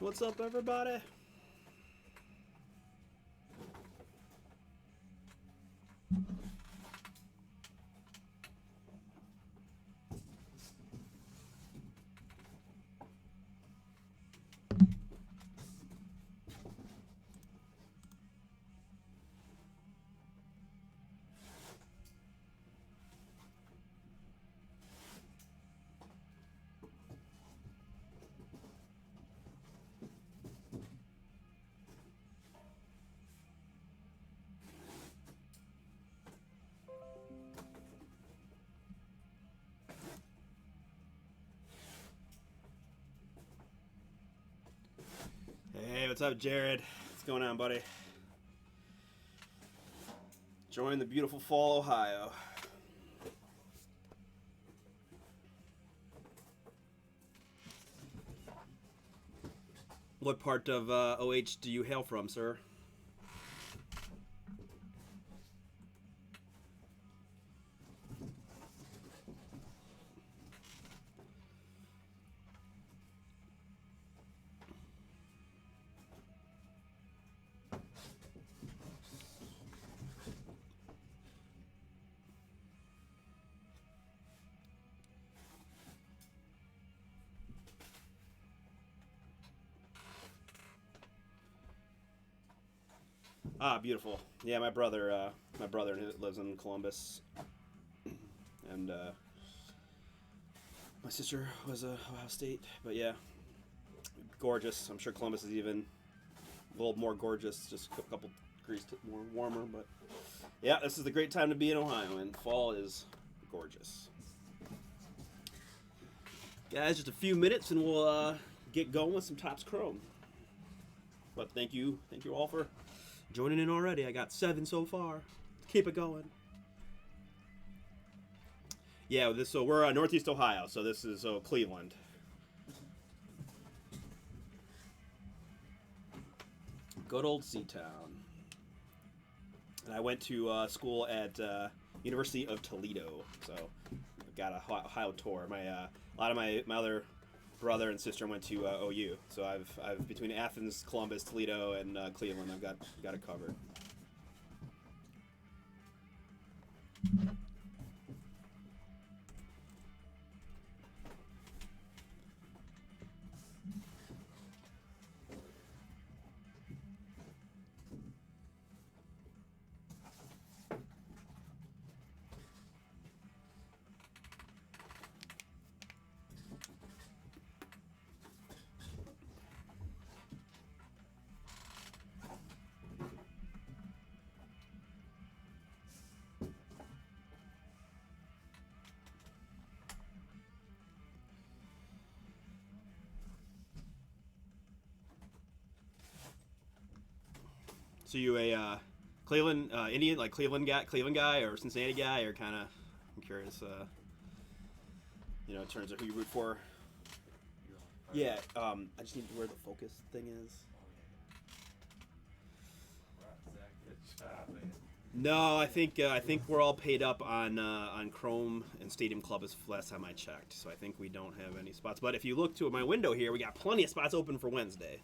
What's up, everybody? Hey, what's up, Jared? What's going on, buddy? Join the beautiful fall, Ohio. What part of OH do you hail from, sir? Ah, beautiful. Yeah, my brother lives in Columbus, and my sister was Ohio State. But yeah, gorgeous. I'm sure Columbus is even a little more gorgeous, just a couple degrees more warmer. But yeah, this is the great time to be in Ohio, and fall is gorgeous. Guys, just a few minutes, and we'll get going with some Topps Chrome. But thank you all for joining in already. I got 7 so far. Keep it going. Yeah, so we're Northeast Ohio, so this is Cleveland. Good old Seatown. And I went to school at University of Toledo, so I've got a Ohio tour. A lot of my other brother and sister went to OU, so I've between Athens, Columbus, Toledo, and Cleveland, I've got it covered. So you a Cleveland Indian, like Cleveland guy, or Cincinnati guy, or kind of? I'm curious. In terms of who you root for. Yeah. I just need where the focus thing is. No, I think we're all paid up on Chrome and Stadium Club as last time I checked. So I think we don't have any spots. But if you look to my window here, we got plenty of spots open for Wednesday.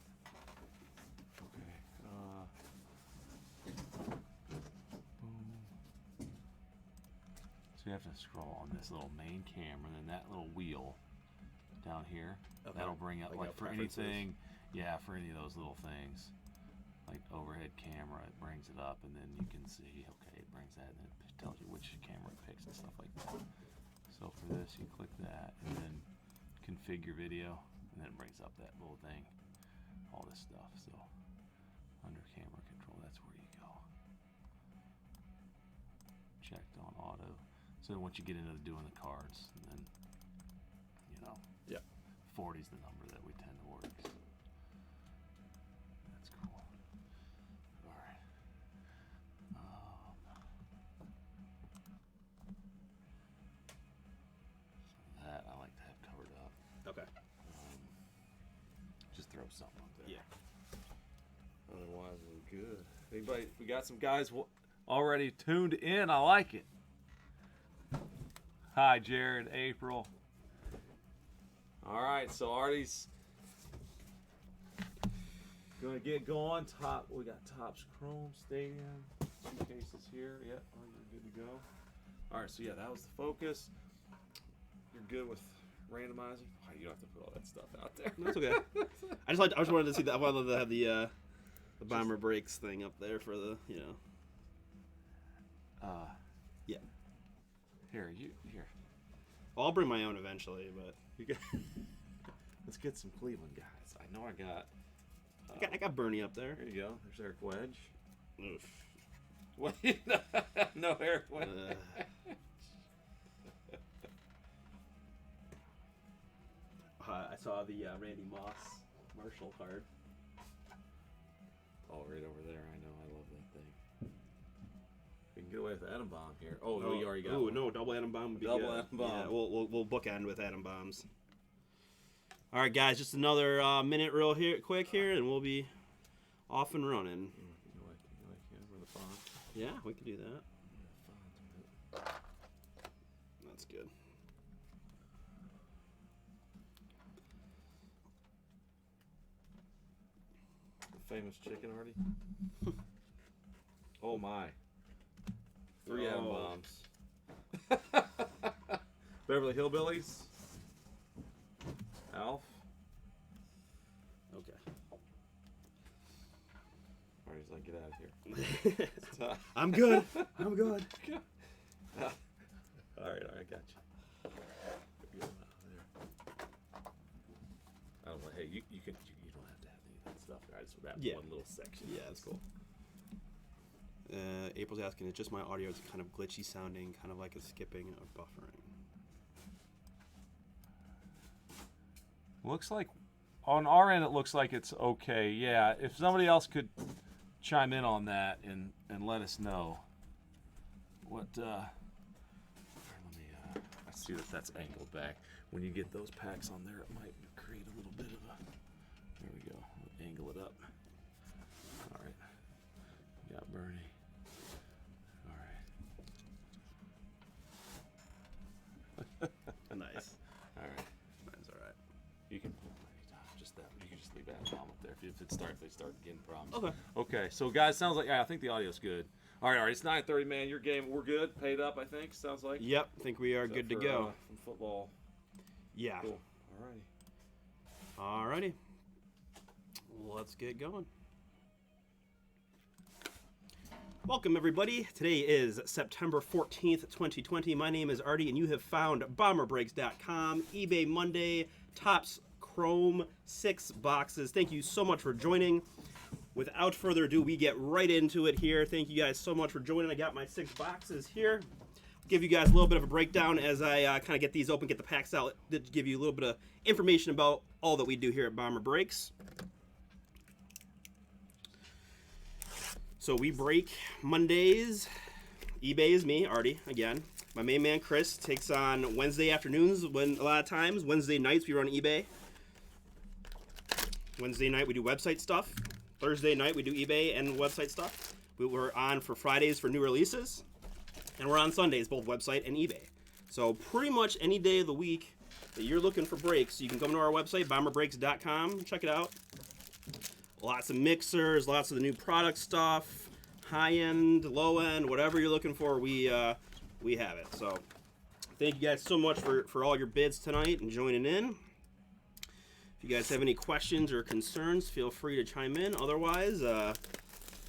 You have to scroll on this little main camera, and then that little wheel down here. Okay. That'll bring up like for anything, for any of those little things, like overhead camera, it brings it up, and then you can see. Okay, it brings that, and it tells you which camera it picks and stuff like that. So for this, you click that, and then configure video, and then it brings up that little thing, all this stuff. So under camera control, that's where you go. Checked on auto. So once you get into doing the cards, then 40 is the number that we tend to work. That's cool. All right. So that I like to have covered up. Okay. Just throw something up there. Yeah. Otherwise, we're good. Anybody? We got some guys already tuned in. I like it. Hi, Jared, April. All right, so Artie's Gonna get going. We got Topps Chrome Stadium. 2 cases here. Yep, you're good to go. All right, so yeah, that was the focus. You're good with randomizing. Oh, you don't have to put all that stuff out there. That's okay. I just wanted to see that. I wanted to have the Bomber Breaks thing up there for the, you know. Yeah. Here. I'll bring my own eventually, but You got. Let's get some Cleveland guys. I know I got. I got Bernie up there. There you go. There's Eric Wedge. Oof. Wait, no Eric Wedge. I saw the Randy Moss Marshall card. Oh, right over there. I know. I love that thing. We can get away with Atom Bomb here. Oh, no, you already got one. No, double Atom Bomb would be Double good. Atom Bomb. Yeah, we'll bookend with Atom Bombs. All right, guys, just another minute quick here, and we'll be off and running. You like with the font? Yeah, we can do that. That's good. The famous chicken, Artie? Oh, my. 3 Atom Bombs. Beverly Hillbillies. Alf. Okay. Artie's like, get out of here. I'm good. I'm good. All right, I got you. I don't know. Hey, you don't have to have any of that stuff. I just wrapped one little section. Yeah, that's cool. April's asking, it's just my audio is kind of glitchy sounding, kind of like it's skipping or buffering. Looks like on our end it looks like it's okay. Yeah, if somebody else could chime in on that and let us know what let me I see that's angled back. When you get those packs on there, it might create a little bit of a, there we go, angle it up. All right, got Bernie. All right. Nice. All right. That's all right. You can just that. You can just leave that bomb up there if they start getting problems. Okay. Okay. So guys, sounds like I think the audio's good. All right. It's 9:30, man. Your game, we're good. Paid up, I think. Sounds like. Yep. I think we are good to go. From football. Yeah. Cool. All Alrighty. Let's get going. Welcome, everybody. Today is September 14th, 2020. My name is Artie, and you have found BomberBreaks.com, eBay Monday, Topps Chrome, 6 boxes. Thank you so much for joining. Without further ado, we get right into it here. Thank you guys so much for joining. I got my 6 boxes here. I'll give you guys a little bit of a breakdown as I kind of get these open, get the packs out, to give you a little bit of information about all that we do here at Bomber Breaks. So we break Mondays. eBay is me, Artie, again. My main man, Chris, takes on Wednesday afternoons when a lot of times. Wednesday nights we run eBay. Wednesday night we do website stuff. Thursday night we do eBay and website stuff. We're on for Fridays for new releases. And we're on Sundays, both website and eBay. So pretty much any day of the week that you're looking for breaks, you can come to our website, bomberbreaks.com, check it out. Lots of mixers, lots of the new product stuff, high-end, low-end, whatever you're looking for, we have it. So thank you guys so much for all your bids tonight and joining in. If you guys have any questions or concerns, feel free to chime in. Otherwise,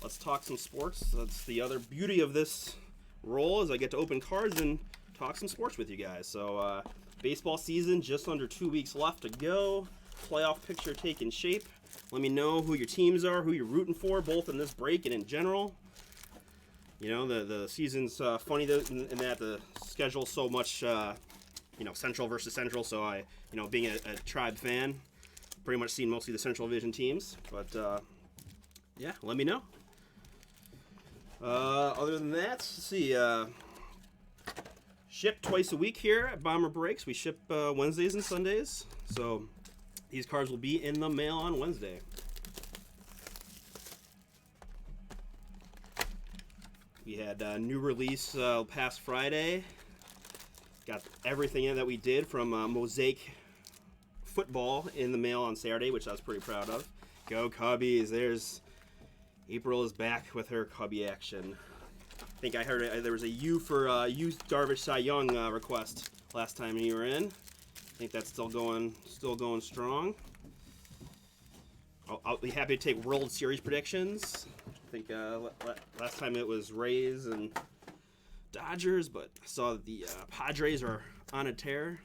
let's talk some sports. That's the other beauty of this role, is I get to open cards and talk some sports with you guys. So baseball season, just under 2 weeks left to go. Playoff picture taking shape. Let me know who your teams are, who you're rooting for, both in this break and in general. You know, the season's funny in that the schedule's so much, Central versus Central. So I, being a Tribe fan, pretty much seen mostly the Central Division teams. But, yeah, let me know. Other than that, let's see. Ship twice a week here at Bomber Breaks. We ship Wednesdays and Sundays. So these cards will be in the mail on Wednesday. We had a new release past Friday. Got everything in that we did from Mosaic Football in the mail on Saturday, which I was pretty proud of. Go Cubbies. There's April is back with her Cubby action. I think I heard there was a U for youth Darvish Cy Young request last time you were in. I think that's still going strong. I'll be happy to take World Series predictions. I think last time it was Rays and Dodgers, but I saw that the Padres are on a tear.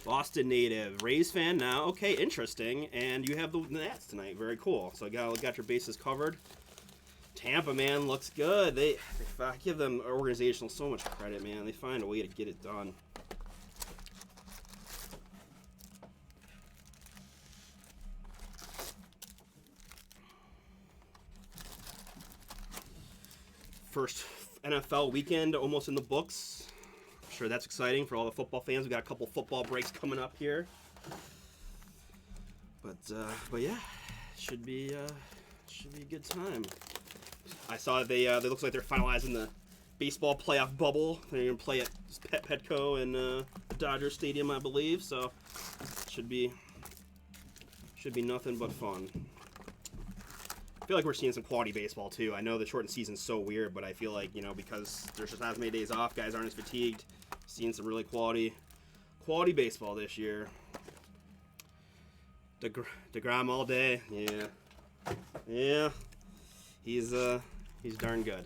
Boston native, Rays fan now. Okay, interesting. And you have the Nats tonight. Very cool. So got your bases covered. Tampa, man, looks good. They I give them organizational so much credit, man. They find a way to get it done. First NFL weekend almost in the books. I'm sure that's exciting for all the football fans. We got a couple football breaks coming up here. But yeah, should be a good time. I saw they looks like they're finalizing the baseball playoff bubble. They're gonna play at Petco and the Dodger Stadium, I believe. So should be nothing but fun. I feel like we're seeing some quality baseball too. I know the shortened season's so weird, but I feel like, you know, because there's just not as many days off, guys aren't as fatigued. Seeing some really quality baseball this year. DeGrom all day, yeah. He's darn good.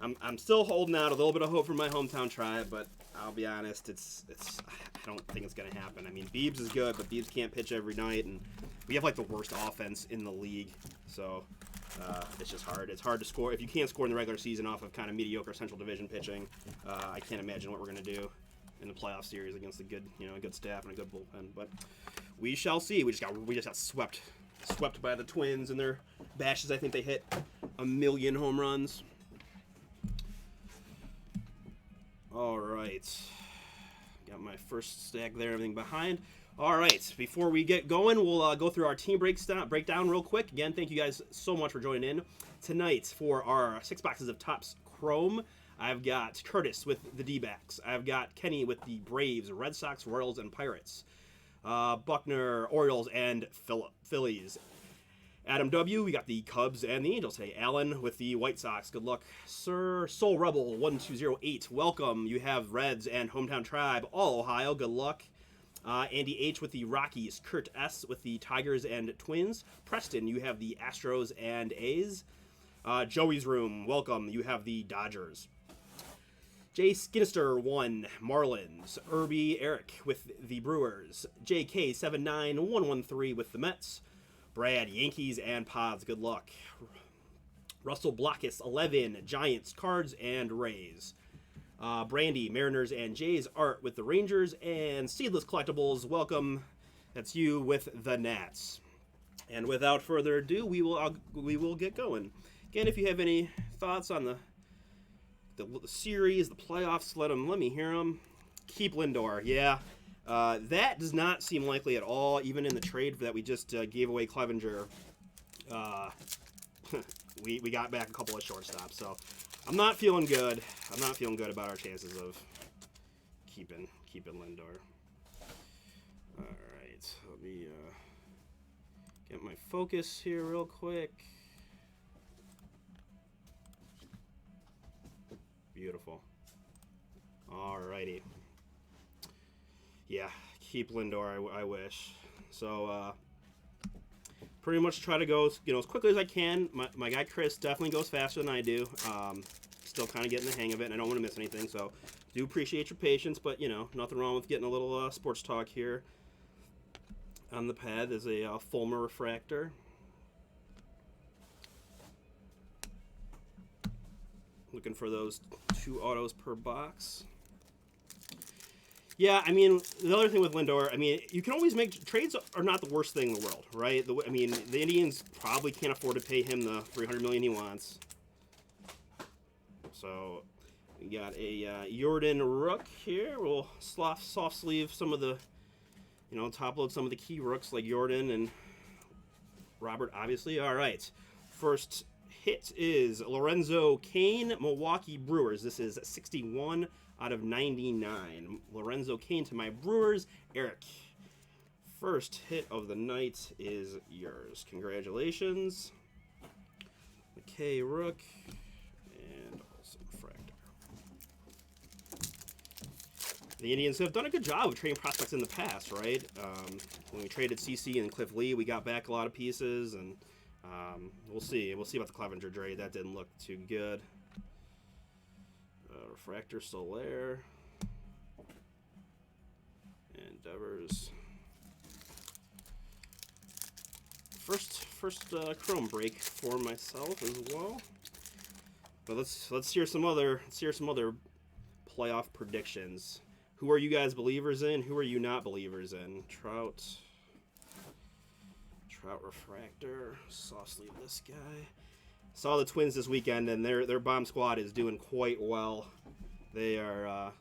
I'm still holding out a little bit of hope for my hometown Tribe, but I'll be honest, I don't think it's gonna happen. I mean, Biebs is good, but Biebs can't pitch every night, and we have like the worst offense in the league, so it's just hard. It's hard to score if you can't score in the regular season off of kind of mediocre Central Division pitching. I can't imagine what we're gonna do in the playoff series against a good staff and a good bullpen. But we shall see. We just got swept by the Twins in their bashes. I think they hit 1,000,000 home runs. All right, got my first stack there, everything behind. All right, before we get going, we'll go through our team breakdown real quick. Again, thank you guys so much for joining in tonight for our 6 boxes of Topps Chrome. I've got Curtis with the D-backs. I've got Kenny with the Braves, Red Sox, Royals, and Pirates. Buckner, Orioles, and Phillies. Adam W., we got the Cubs and the Angels today. Alan with the White Sox. Good luck, sir. Soul Rebel 1208. Welcome. You have Reds and Hometown Tribe, all Ohio. Good luck. Andy H. with the Rockies. Kurt S. with the Tigers and Twins. Preston, you have the Astros and A's. Joey's Room, welcome. You have the Dodgers. Jay Skinnister 1, Marlins. Irby Eric with the Brewers. JK79113 with the Mets. Brad, Yankees and Pods, good luck. Russell Blockus 11, Giants, Cards, and Rays. Brandy, Mariners and Jays. Art with the Rangers. And Seedless Collectibles, welcome. That's you with the Nats. And without further ado, we will get going. Again, if you have any thoughts on the series, the playoffs, let me hear them. Keep Lindor, yeah. That does not seem likely at all, even in the trade that we just gave away Clevenger. We got back a couple of shortstops, so I'm not feeling good. I'm not feeling good about our chances of keeping Lindor. All right, let me get my focus here real quick. Beautiful. All righty. Yeah, keep Lindor, I wish. So, pretty much try to go, as quickly as I can. My guy Chris definitely goes faster than I do. Still kind of getting the hang of it, and I don't want to miss anything. So, do appreciate your patience, but, nothing wrong with getting a little sports talk here. On the pad is a Fulmer refractor. Looking for those 2 autos per box. Yeah, I mean, the other thing with Lindor, I mean, you can always make trades are not the worst thing in the world, right? I mean, the Indians probably can't afford to pay him the $300 million he wants. So we got a Jordan Rook here. We'll soft sleeve some of the, top load some of the key rooks like Jordan and Robert, obviously. All right, first hit is Lorenzo Cain, Milwaukee Brewers. This is 61 out of 99. Lorenzo Cain to my Brewers. Eric, first hit of the night is yours. Congratulations. McKay Rook and also Fractor. The Indians have done a good job of trading prospects in the past, right? When we traded CC and Cliff Lee, we got back a lot of pieces, and we'll see. We'll see about the Clevenger trade. That didn't look too good. Refractor still there. And Devers. First Chrome break for myself as well. But let's hear some other playoff predictions. Who are you guys believers in? Who are you not believers in? Trout Refractor. Saw sleeve this guy. Saw the Twins this weekend, and their bomb squad is doing quite well. They are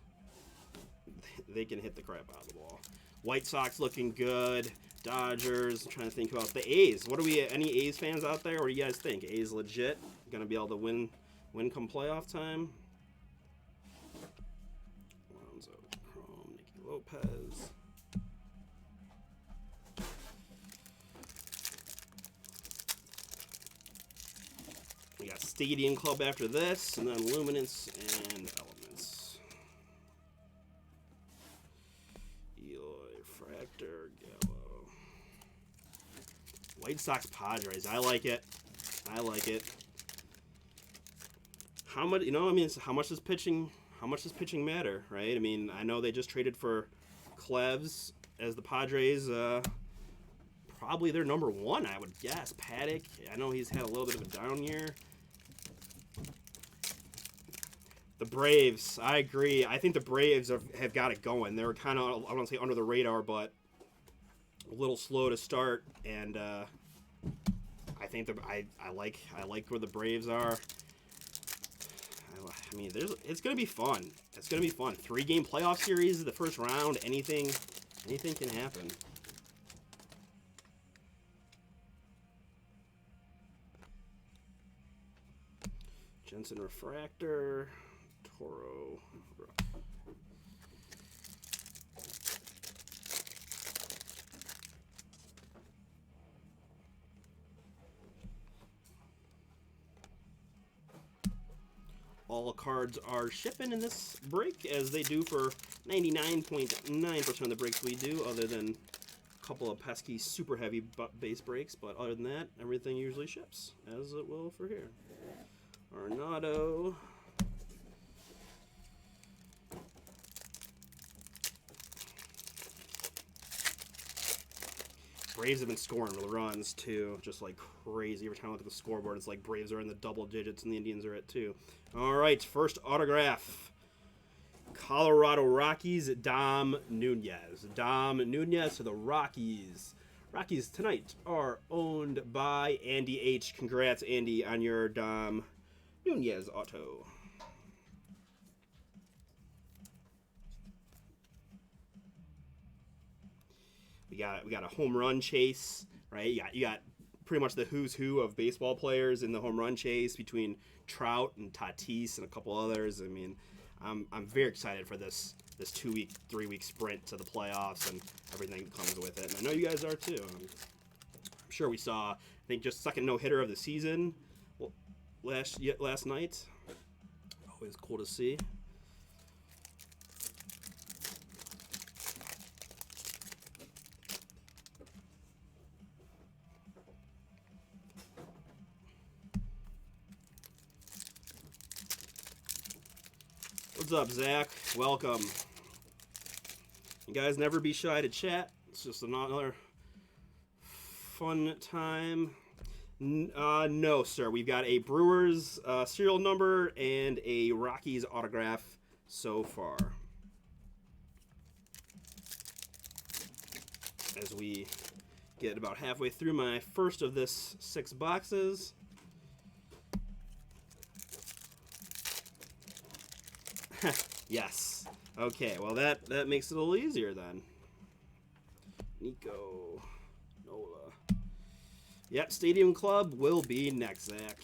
they can hit the crap out of the ball. White Sox looking good. Dodgers. I'm trying to think about the A's. Any A's fans out there? What do you guys think? A's legit? Gonna be able to win come playoff time? Lonzo, Chrome, Nicky Lopez. We got Stadium Club after this, and then Luminance and Elements. Eloy, Fractor, Gallo. White Sox Padres. I like it. How much? How much does pitching matter, right? I mean, I know they just traded for Cleves as the Padres. Probably their number one, I would guess. Paddock. I know he's had a little bit of a down year. The Braves, I agree. I think the Braves have got it going. They're kind of, I don't want to say under the radar, but a little slow to start. And I think I like where the Braves are. I mean, it's gonna be fun. It's gonna be fun. 3-game playoff series, the first round. Anything can happen. Jensen Refractor. Toro. All cards are shipping in this break, as they do for 99.9% of the breaks we do, other than a couple of pesky super heavy base breaks. But other than that, everything usually ships, as it will for here. Arnado. Braves have been scoring runs, too, just like crazy. Every time I look at the scoreboard, it's like Braves are in the double digits and the Indians are at 2. All right, first autograph. Colorado Rockies, Dom Nunez. Dom Nunez to the Rockies. Rockies tonight are owned by Andy H. Congrats, Andy, on your Dom Nunez auto. We got a home run chase, right? You got pretty much the who's who of baseball players in the home run chase between Trout and Tatis and a couple others. I mean, I'm very excited for this 2-week, 3-week sprint to the playoffs and everything that comes with it. And I know you guys are too. I'm sure we saw, I think, just second no-hitter of the season last night. Always cool to see. What's up, Zach? Welcome. You guys never be shy to chat. It's just another fun time. No, sir. We've got a Brewers serial number and a Rockies autograph so far. As we get about halfway through my first of this 6 boxes. Yes. Okay, well that makes it a little easier then. Nico. Nola. Yep, Stadium Club will be next, Zach.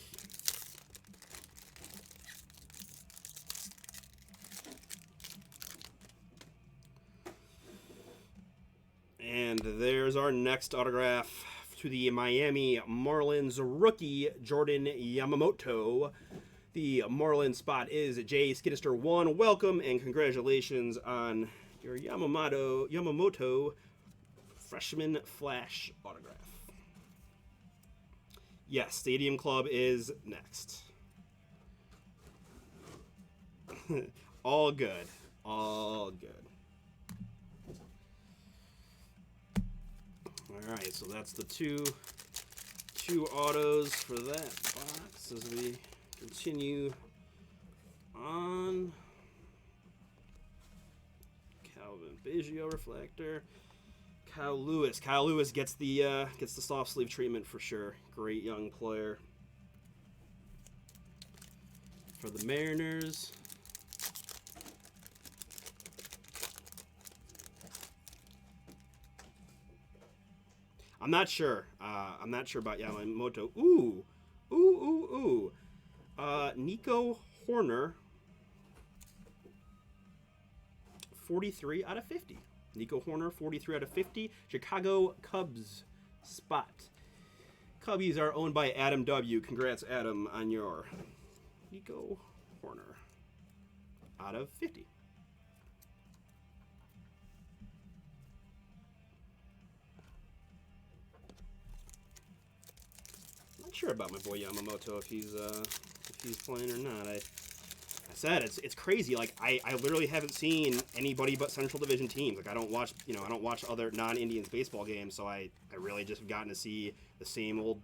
And there's our next autograph to the Miami Marlins rookie, Jordan Yamamoto. The Marlins spot is Jay Skiddister 1. Welcome and congratulations on your Yamamoto freshman flash autograph. Yes, Stadium Club is next. All good. All good. Alright, so that's the two autos for that box as we continue on. Calvin Biggio reflector. Kyle Lewis. Kyle Lewis gets the soft sleeve treatment for sure. Great young player for the Mariners. I'm not sure. I'm not sure about Yamamoto. Ooh. Nico Horner. 43 out of 50. Nico Horner, 43 out of 50. Chicago Cubs spot. Cubbies are owned by Adam W. Congrats, Adam, on your Nico Horner out of 50. Not sure about my boy Yamamoto if he's playing or not. I said it's crazy. Like I literally haven't seen anybody but Central Division teams. Like I don't watch other non-Indians baseball games, so I really just have gotten to see the same old,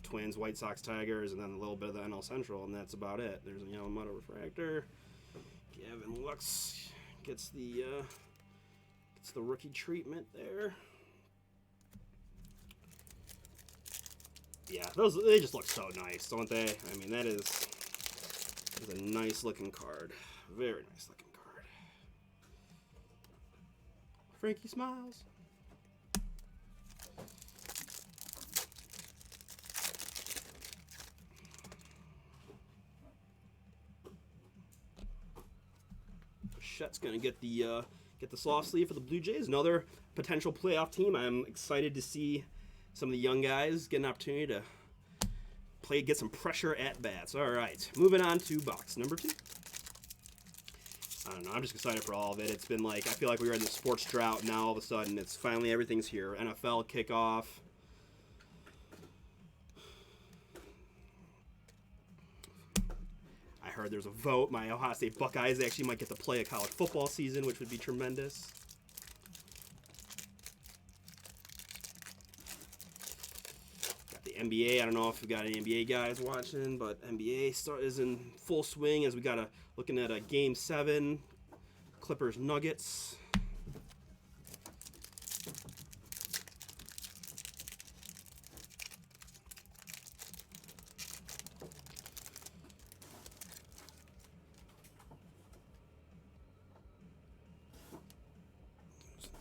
Twins, White Sox, Tigers, and then a little bit of the NL Central, and that's about it. There's a Yamamoto refractor. Gavin Lux gets the rookie treatment there. Yeah, they just look so nice, don't they? I mean, that is a nice looking card. Very nice looking card. Frankie smiles. Chet's gonna get the soft sleeve for the Blue Jays. Another potential playoff team. I'm excited to see some of the young guys get an opportunity to get some pressure at bats. All right, moving on to box number 2. I don't know. I'm just excited for all of it. It's been like, I feel like we were in the sports drought. Now all of a sudden, it's finally everything's here. NFL kickoff. I heard there's a vote. My Ohio State Buckeyes actually might get to play a college football season, which would be tremendous. NBA. I don't know if we've got any NBA guys watching, but NBA is in full swing as we got looking at a Game 7, Clippers Nuggets.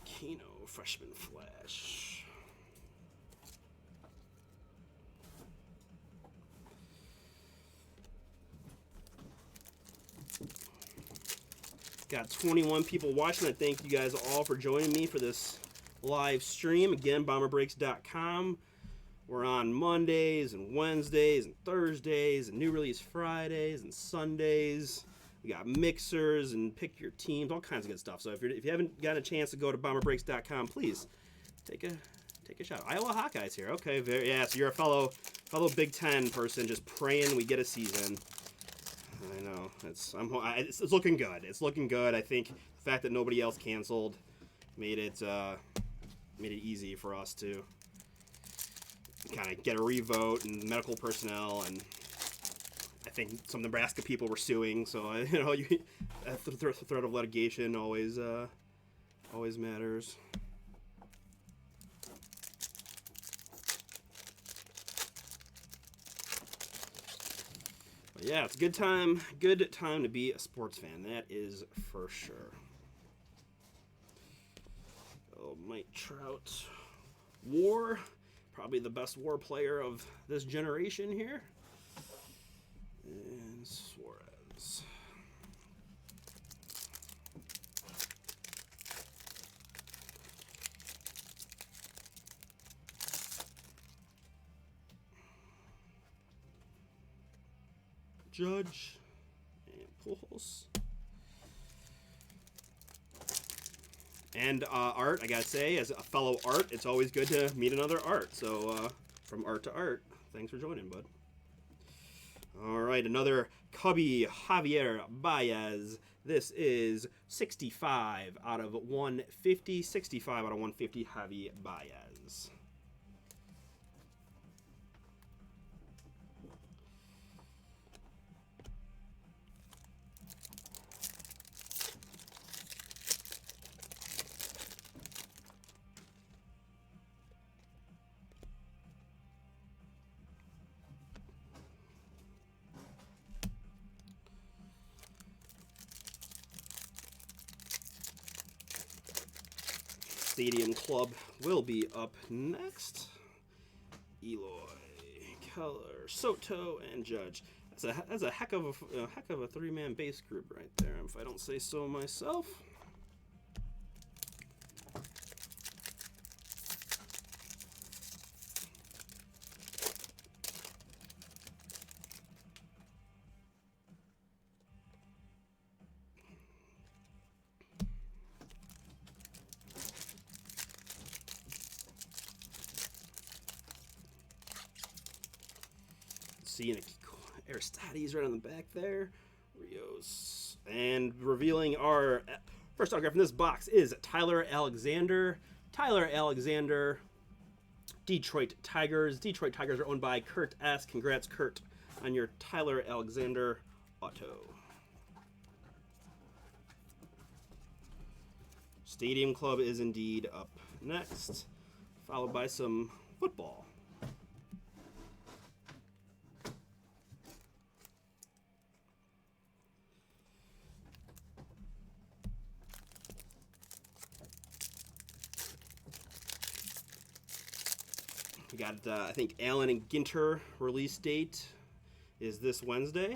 Keno freshman flash. Got 21 people watching. I thank you guys all for joining me for this live stream. Again, bomberbreaks.com. We're on Mondays and Wednesdays and Thursdays and new release Fridays and Sundays. We got mixers and pick your teams, all kinds of good stuff. So if you haven't got a chance to go to bomberbreaks.com, please take a shot. Iowa Hawkeyes here. Okay, so you're a fellow Big Ten person just praying we get a season. I know it's looking good. It's looking good. I think the fact that nobody else canceled made it easy for us to kind of get a revote and medical personnel, and I think some Nebraska people were suing. So the threat of litigation always matters. But yeah, it's a good time to be a sports fan. That is for sure. Oh, Mike Trout. WAR, probably the best WAR player of this generation here. And Suarez. Judge, and Pujols. And Art, I gotta say, as a fellow Art, it's always good to meet another Art. So from Art to Art, thanks for joining, bud. All right, another Cubby Javier Baez. This is 65 out of 150. 65 out of 150, Javi Baez. Stadium Club will be up next. Eloy, Keller, Soto, and Judge. That's a heck of a three-man base group right there, if I don't say so myself. Seeing Aristides right on the back there. Rios. And revealing our first autograph in this box is Tyler Alexander. Tyler Alexander, Detroit Tigers. Detroit Tigers are owned by Kurt S. Congrats, Kurt, on your Tyler Alexander auto. Stadium Club is indeed up next, followed by some football. We got, I think, Allen and Ginter release date is this Wednesday.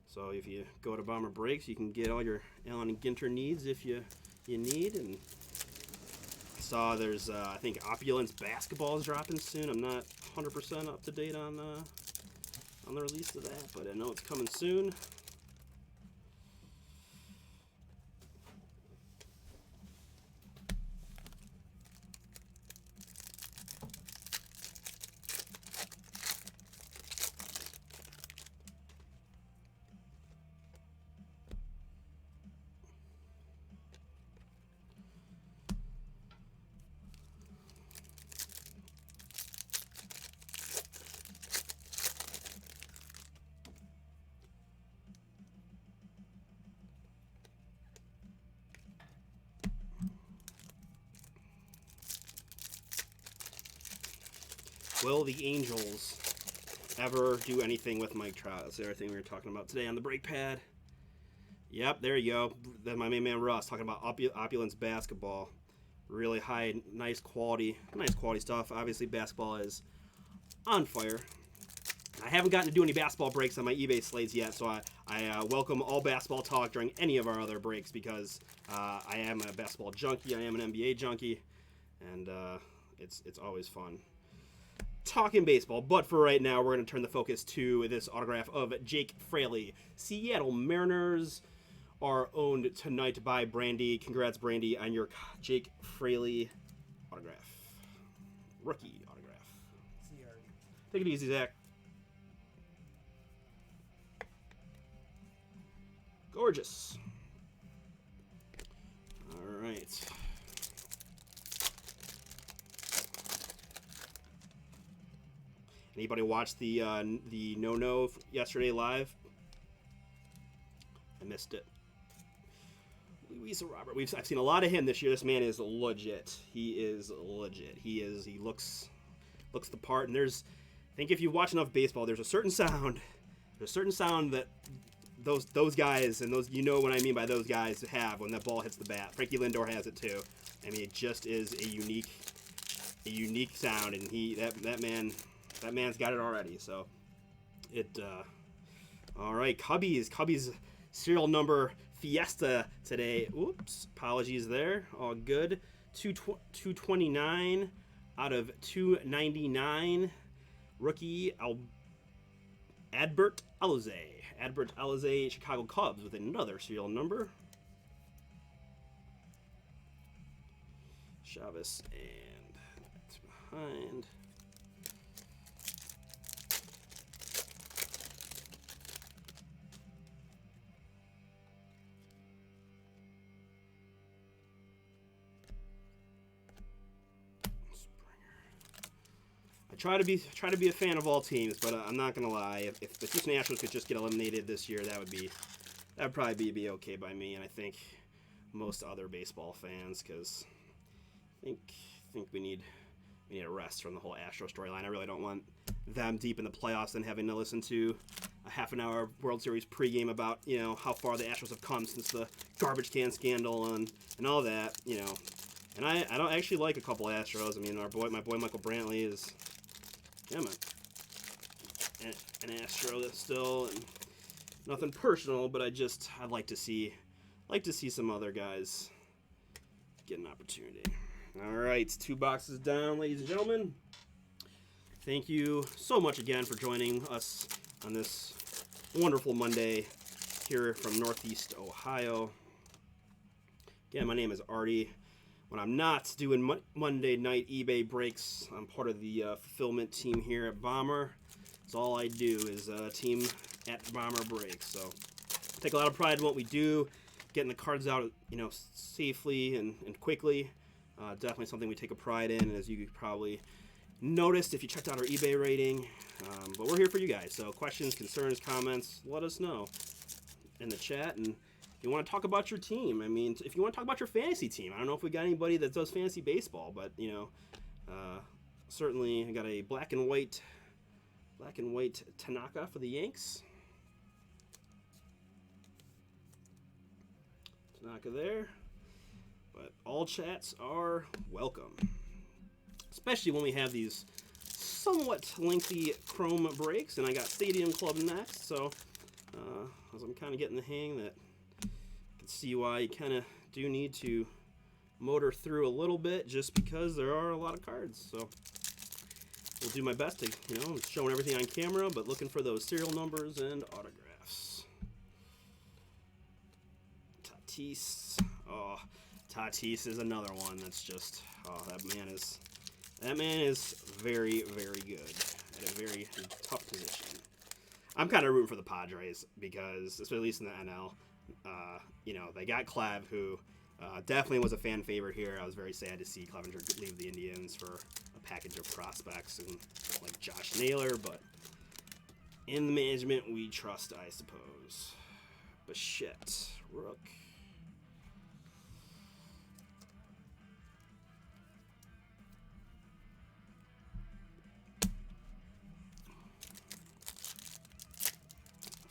So if you go to Bomber Breaks, you can get all your Allen and Ginter needs if you need. And I saw there's, I think, Opulence basketball is dropping soon. I'm not 100% up to date on the release of that, but I know it's coming soon. Will the Angels ever do anything with Mike Trout? That's the other thing we were talking about today on the break pad. Yep, there you go. Then my main man Russ talking about Opulence basketball. Really high, nice quality stuff. Obviously, basketball is on fire. I haven't gotten to do any basketball breaks on my eBay slates yet, so I welcome all basketball talk during any of our other breaks because I am a basketball junkie. I am an NBA junkie, and it's always fun talking baseball. But for right now, we're going to turn the focus to this autograph of Jake Fraley. Seattle Mariners are owned tonight by Brandy. Congrats, Brandy, on your Jake Fraley autograph. Rookie autograph. See Artie. Take it easy, Zach. Gorgeous. All right. Anybody watch the No yesterday live? I missed it. Luis Robert. I've seen a lot of him this year. This man is legit. He is legit. He looks the part. And I think if you watch enough baseball, there's a certain sound. There's a certain sound that those guys and those, you know what I mean by those guys, have when that ball hits the bat. Frankie Lindor has it too. I mean, it just is a unique sound, and that man's got it already. So all right, Cubbies serial number Fiesta today. Oops, apologies there. All good. 229 out of 299. Rookie Adbert Alzay. Adbert Alzay, Chicago Cubs with another serial number. Chavez, and that's behind. I try to be a fan of all teams, but I'm not gonna lie. If the Houston Astros could just get eliminated this year, that would probably be okay by me, and I think most other baseball fans, because I think we need a rest from the whole Astro storyline. I really don't want them deep in the playoffs and having to listen to a half-an-hour World Series pregame about how far the Astros have come since the garbage can scandal and all that. And I don't actually like a couple Astros. I mean, my boy Michael Brantley is. Yeah, man. An Astro still, and nothing personal, but I'd like to see some other guys get an opportunity. All right, 2 boxes down, ladies and gentlemen. Thank you so much again for joining us on this wonderful Monday here from Northeast Ohio. Again, my name is Artie. When I'm not doing Monday night eBay breaks, I'm part of the fulfillment team here at Bomber. That's all I do is team at Bomber Breaks. So I take a lot of pride in what we do, getting the cards out, safely and quickly. Definitely something we take a pride in, as you probably noticed if you checked out our eBay rating. But we're here for you guys. So questions, concerns, comments, let us know in the chat. And you want to talk about your team. I mean, if you want to talk about your fantasy team, I don't know if we got anybody that does fantasy baseball, but certainly I got a black and white Tanaka for the Yanks. Tanaka there. But all chats are welcome, especially when we have these somewhat lengthy Chrome breaks, and I got Stadium Club next. So as I'm kind of getting the hang that. See why you kind of do need to motor through a little bit, just because there are a lot of cards. So we'll do my best to, I'm showing everything on camera, but looking for those serial numbers and autographs. Tatis. Oh, Tatis is another one that's just, that man is very, very good at a very tough position. I'm kind of rooting for the Padres because, at least in the NL, they got Clav, who definitely was a fan favorite here. I was very sad to see Clevenger leave the Indians for a package of prospects and like Josh Naylor, but in the management we trust, I suppose. Bichette, Rook.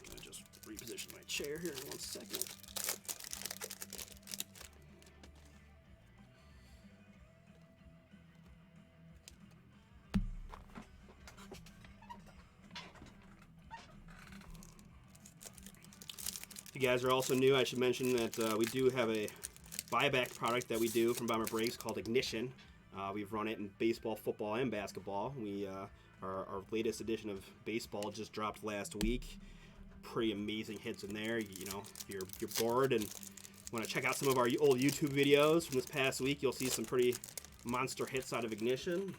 I'm gonna just reposition my chair here in 1 second. If you guys are also new, I should mention that we do have a buyback product that we do from Bomber Breaks called Ignition. We've run it in baseball, football, and basketball. Our latest edition of baseball just dropped last week. Pretty amazing hits in there. If you're bored and want to check out some of our old YouTube videos from this past week, you'll see some pretty monster hits out of Ignition.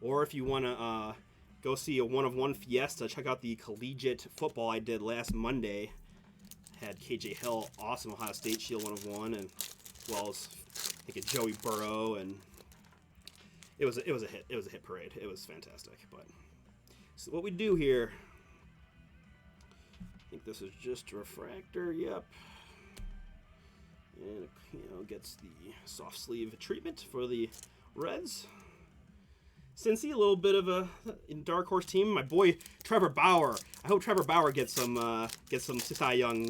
Or if you want to go see a one-of-one fiesta, check out the collegiate football I did last Monday. Had KJ Hill, awesome Ohio State Shield 1-of-1, and as well as I think a Joey Burrow, and it was a hit. It was a hit parade. It was fantastic. But so what we do here, I think this is just a refractor. Yep, and it gets the soft sleeve treatment for the Reds. Cincy, a little bit of a dark horse team. My boy Trevor Bauer. I hope Trevor Bauer gets some Cy Young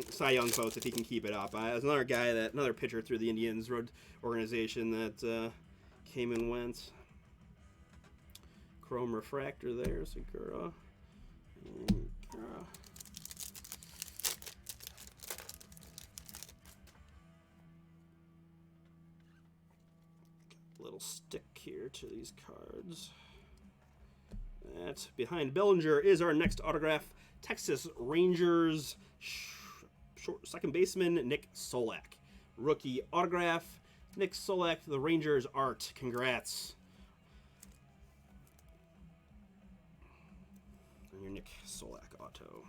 votes if he can keep it up. There's another pitcher through the Indians road organization that came and went. Chrome refractor there, Segura. Little stick here to these cards. That behind Bellinger is our next autograph. Texas Rangers second baseman Nick Solak. Rookie autograph. Nick Solak, the Rangers art. Congrats. And your Nick Solak auto.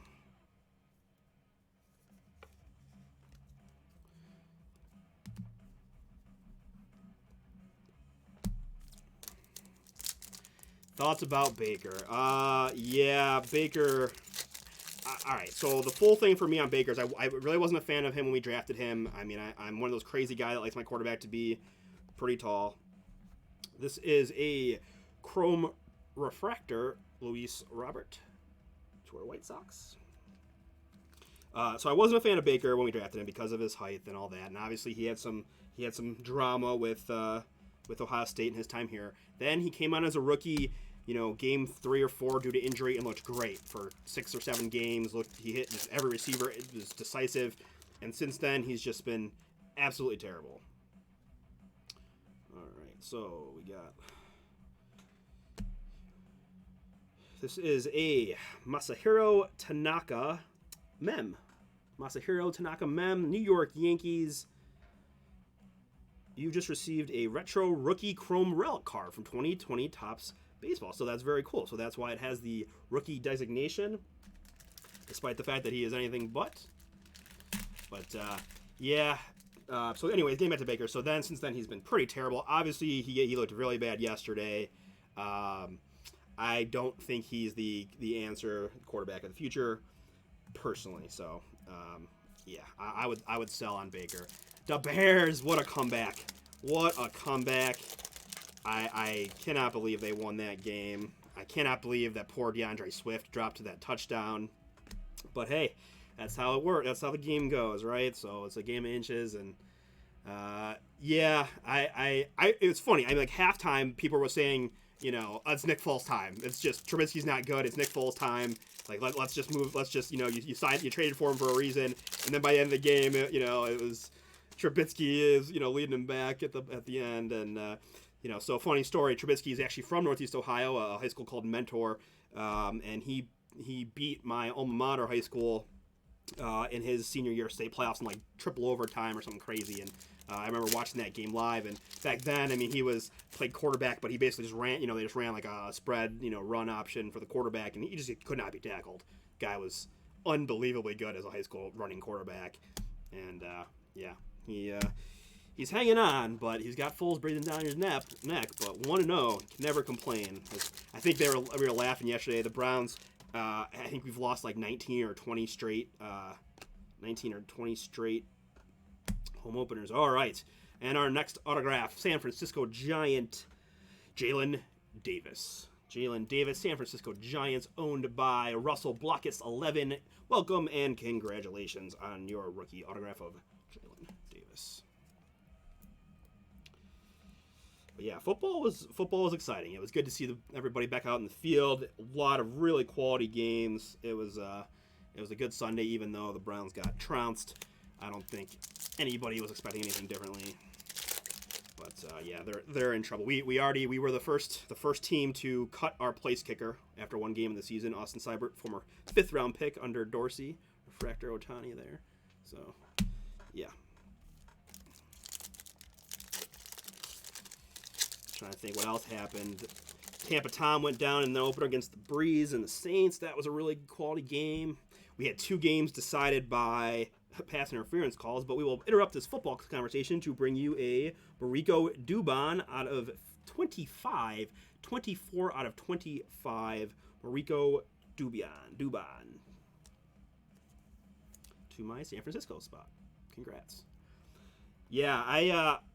Thoughts about Baker? Yeah, Baker. All right, so the full thing for me on Baker is I really wasn't a fan of him when we drafted him. I mean, I'm one of those crazy guys that likes my quarterback to be pretty tall. This is a Chrome refractor, Luis Robert, to our White Sox. So I wasn't a fan of Baker when we drafted him because of his height and all that, and obviously he had some drama with Ohio State in his time here. Then he came on as a rookie, game 3 or 4 due to injury and looked great for 6 or 7 games. He hit just every receiver. It was decisive. And since then, he's just been absolutely terrible. All right, so we got... This is a Masahiro Tanaka mem. Masahiro Tanaka mem, New York Yankees. You just received a retro rookie chrome relic card from 2020 Topps Baseball. So that's very cool. So that's why it has the rookie designation, despite the fact that he is anything but. But, yeah. So anyways, getting back to Baker. So then, since then, he's been pretty terrible. Obviously, he looked really bad yesterday. I don't think he's the answer quarterback of the future, personally. So, yeah, I would sell on Baker. The Bears, what a comeback. What a comeback. I cannot believe they won that game. I cannot believe that poor DeAndre Swift dropped to that touchdown. But hey, that's how it works. That's how the game goes, right? So it's a game of inches. And yeah, it's funny. I mean, like halftime, people were saying, it's Nick Foles' time. It's just Trubisky's not good. It's Nick Foles' time. Like let's just move. Let's just you traded for him for a reason. And then by the end of the game, it was Trubisky is leading him back at the end. And so funny story. Trubisky is actually from Northeast Ohio, a high school called Mentor, and he beat my alma mater high school in his senior year state playoffs in like triple overtime or something crazy. And I remember watching that game live. And back then, I mean, he played quarterback, but he basically just ran. They just ran like a spread, run option for the quarterback, and he just could not be tackled. Guy was unbelievably good as a high school running quarterback, and yeah, he's hanging on, but he's got Foles breathing down his neck. But 1-0, can never complain. I think we were laughing yesterday. The Browns. I think we've lost like 19 or 20 straight home openers. All right. And our next autograph, San Francisco Giant, Jalen Davis. Jalen Davis, San Francisco Giants, owned by Russell Blockus 11. Welcome and congratulations on your rookie autograph of Jalen Davis. But yeah, football was exciting. It was good to see everybody back out in the field. A lot of really quality games. It was a good Sunday, even though the Browns got trounced. I don't think anybody was expecting anything differently. But yeah, they're in trouble. We were the first team to cut our place kicker after one game of the season. Austin Seibert, former 5th round pick under Dorsey, refractor Otani there. So yeah. Trying to think what else happened. Tampa Tom went down in the opener against the Breeze and the Saints. That was a really quality game. We had 2 games decided by pass interference calls, but we will interrupt this football conversation to bring you a Mariko Dubon out of 25. 24 out of 25. Mariko Dubon. To my San Francisco spot. Congrats. Yeah,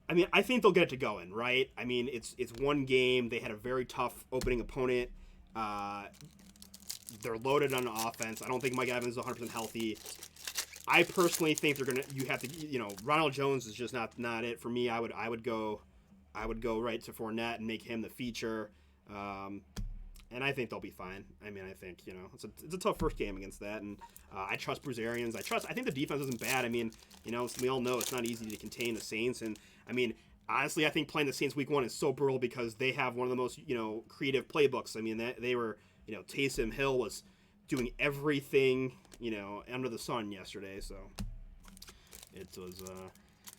I mean, I think they'll get it to going, right? I mean, it's one game. They had a very tough opening opponent. They're loaded on offense. I don't think Mike Evans is 100% healthy. I personally think you have to, Ronald Jones is just not it for me. I would go right to Fournette and make him the feature. And I think they'll be fine. I mean, I think, it's a tough first game against that. And I trust Bruce Arians. I think the defense isn't bad. I mean, we all know it's not easy to contain the Saints. And, I mean, honestly, I think playing the Saints week 1 is so brutal because they have one of the most, creative playbooks. I mean, they were, you know, Taysom Hill was doing everything, you know, under the sun yesterday. So it was,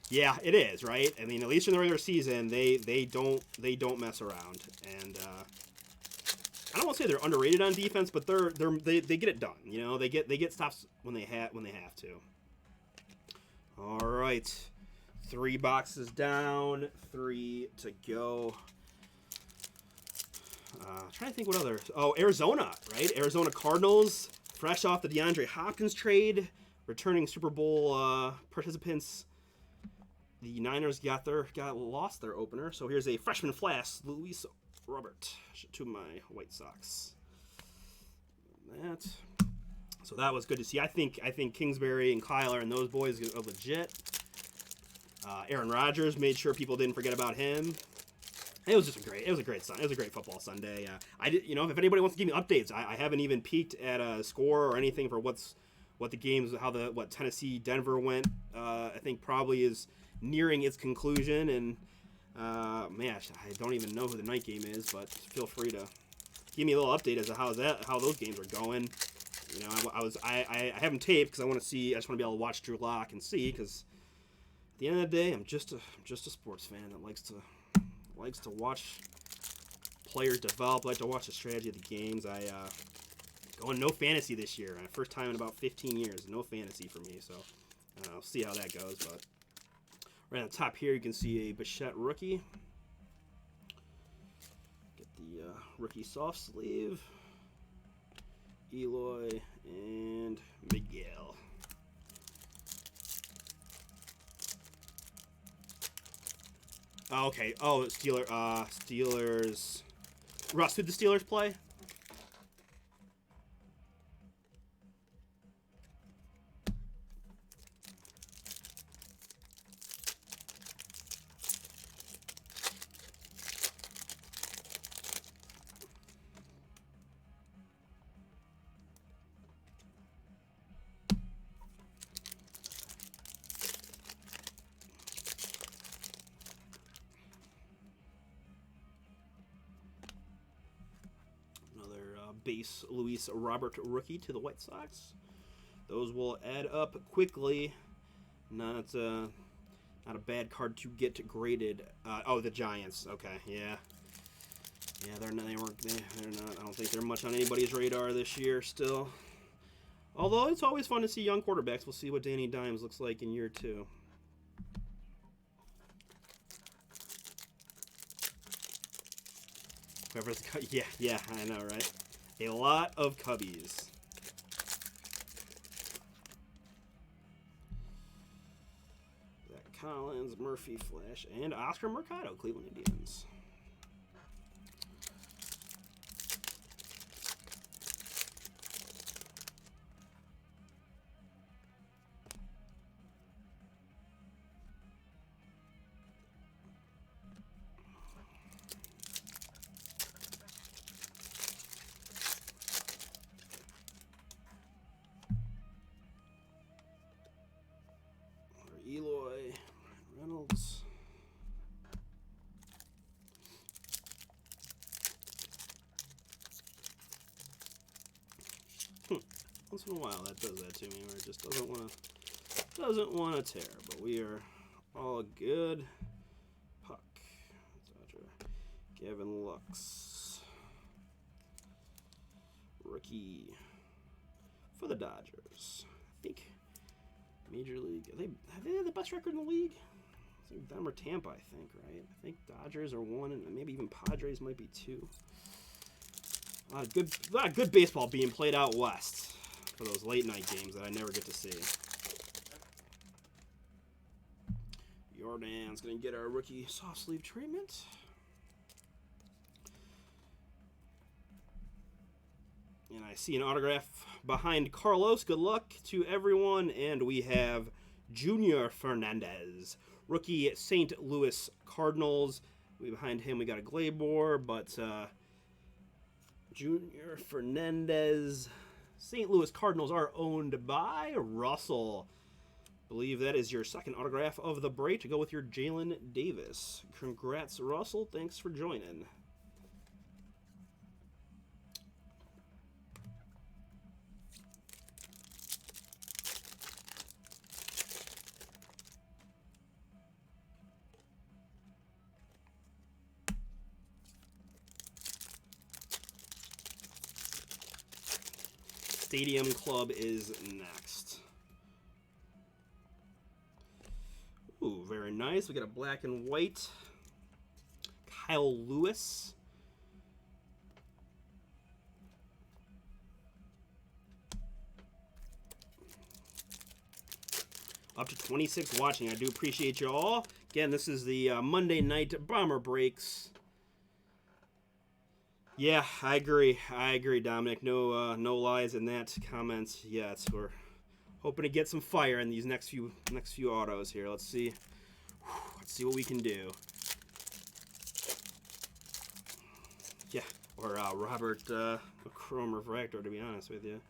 yeah, it is, right? I mean, at least in the regular season, they don't mess around, and I don't want to say they're underrated on defense, but they get it done. You know, they get stops when they have to. All right, 3 boxes down, 3 to go. Trying to think what other. Oh, Arizona, right? Arizona Cardinals, fresh off the DeAndre Hopkins trade, returning Super Bowl participants. The Niners lost their opener, so here's a freshman flash, Luis Robert, to my White Sox. So that was good to see. I think Kingsbury and Kyler and those boys are legit. Aaron Rodgers made sure people didn't forget about him. It was a great football Sunday. You know, if anybody wants to give me updates, I haven't even peeked at a score or anything for what the games, what Tennessee Denver went. I think probably is nearing its conclusion, and man, I don't even know who the night game is, but feel free to give me a little update as to how those games are going. You know, I haven't taped because I want to see. I just want to be able to watch Drew Lock and see, because at the end of the day, I'm just a sports fan that likes to watch players develop, like to watch the strategy of the games. Going no fantasy this year. First time in about 15 years, no fantasy for me. So I'll see how that goes. But right on the top here, you can see a Bichette rookie. Get the rookie soft sleeve. Eloy and Miguel. Oh, okay. Oh, Steelers. Russ, did the Steelers play? Base Luis Robert rookie to the White Sox. Those will add up quickly. Not a bad card to get graded. Oh, the Giants. Okay, yeah. They're not. I don't think they're much on anybody's radar this year still. Although it's always fun to see young quarterbacks. We'll see what Danny Dimes looks like in year 2. Whoever's, yeah, I know, right? A lot of Cubbies. Zach Collins, Murphy, Flash, and Oscar Mercado, Cleveland Indians. Eloy, Reynolds. Once in a while that does that to me, where it just doesn't want to tear. But we are all good. Puck, Dodger, Gavin Lux, rookie for the Dodgers. I think Major League. Have they had the best record in the league? I think them or Tampa, I think, right? I think Dodgers are 1, and maybe even Padres might be 2. A lot of good baseball being played out west for those late night games that I never get to see. Jordan's gonna get our rookie soft sleeve treatment. And I see an autograph behind Carlos. Good luck to everyone. And we have Junior Fernandez, rookie St. Louis Cardinals. Behind him we got a Glaber, but Junior Fernandez. St. Louis Cardinals are owned by Russell. I believe that is your second autograph of the break to go with your Jalen Davis. Congrats, Russell. Thanks for joining. Stadium Club is next. Ooh, very nice. We got a black and white. Kyle Lewis. Up to 26 watching. I do appreciate you all. Again, this is the Monday night Bomber Breaks. Yeah, I agree. I agree, Dominic. No, no lies in that comments yet. We're hoping to get some fire in these next few autos here. Let's see. Let's see what we can do. Yeah, or Robert Chrome Refractor, to be honest with you.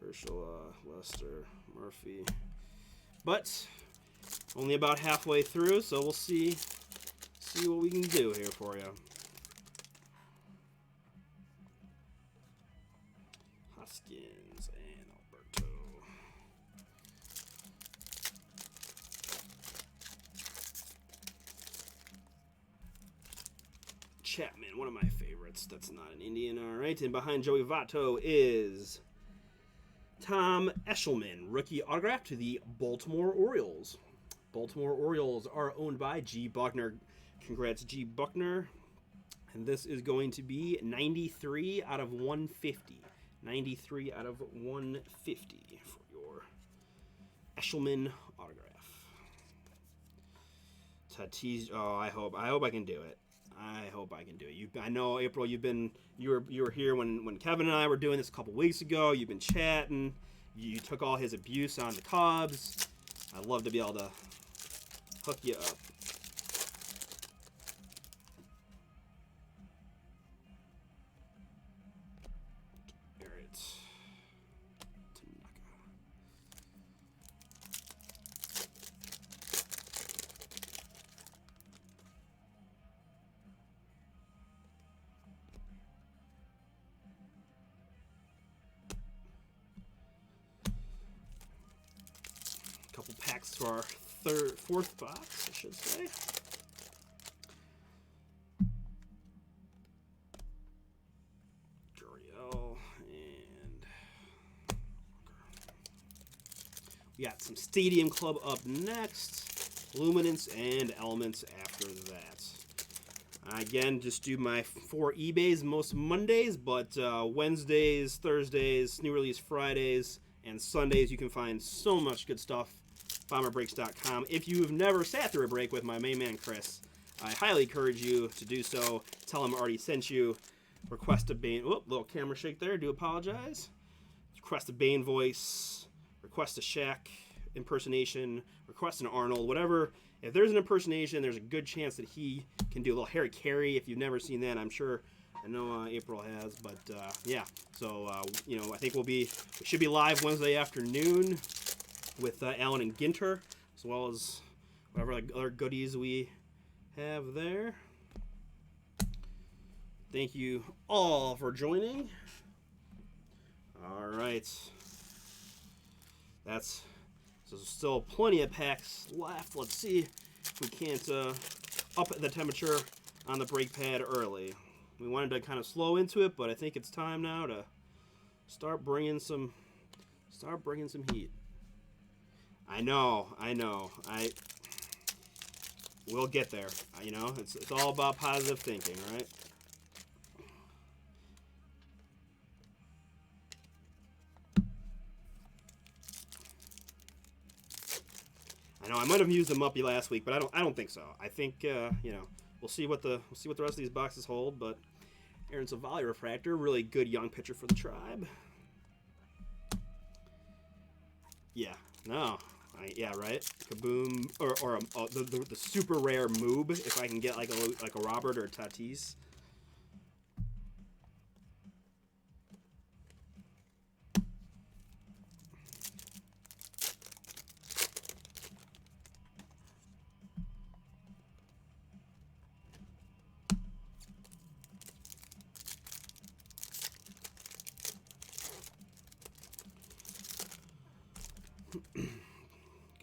Herschel, Lester, Murphy. But only about halfway through, so we'll see what we can do here for you. Hoskins and Alberto. Chapman, one of my favorites. That's not an Indian. All right, and behind Joey Votto is Tom Eshelman, rookie autograph to the Baltimore Orioles. Baltimore Orioles are owned by G. Buckner. Congrats, G. Buckner. And this is going to be 93 out of 150. 93 out of 150 for your Eshelman autograph. Tatis. Oh, I hope I can do it. I hope I can do it. I know, April, you were here when Kevin and I were doing this a couple weeks ago. You've been chatting. You took all his abuse on the Cubs. I'd love to be able to hook you up. Garrett. Tanaka. Couple packs to our fourth box, I should say. Gurriel, and we got some Stadium Club up next. Luminance and Elements after that. Again, just do my 4 eBays most Mondays, but Wednesdays, Thursdays, new release Fridays, and Sundays you can find so much good stuff. BomberBreaks.com. If you've never sat through a break with my main man Chris, I highly encourage you to do so. Tell him Artie sent you. Request a Bane. Oh, little camera shake there. Do apologize. Request a Bane voice. Request a Shaq impersonation. Request an Arnold. Whatever. If there's an impersonation, there's a good chance that he can do a little Harry Carey. If you've never seen that, I'm sure. I know April has, but yeah. So you know, I think we should be live Wednesday afternoon with Alan and Ginter, as well as whatever other goodies we have there. Thank you all for joining. All right. So there's still plenty of packs left. Let's see if we can't up the temperature on the brake pad early. We wanted to kind of slow into it, but I think it's time now to start bringing some heat. I know. We'll get there. You know, it's all about positive thinking, right? I know I might have used them up last week, but I don't think so. I think you know, we'll see what the rest of these boxes hold. But Aaron Savali Refractor, really good young pitcher for the Tribe. Yeah. No. Yeah, right. Kaboom, or the super rare Moob, if I can get like a Robert or a Tatis.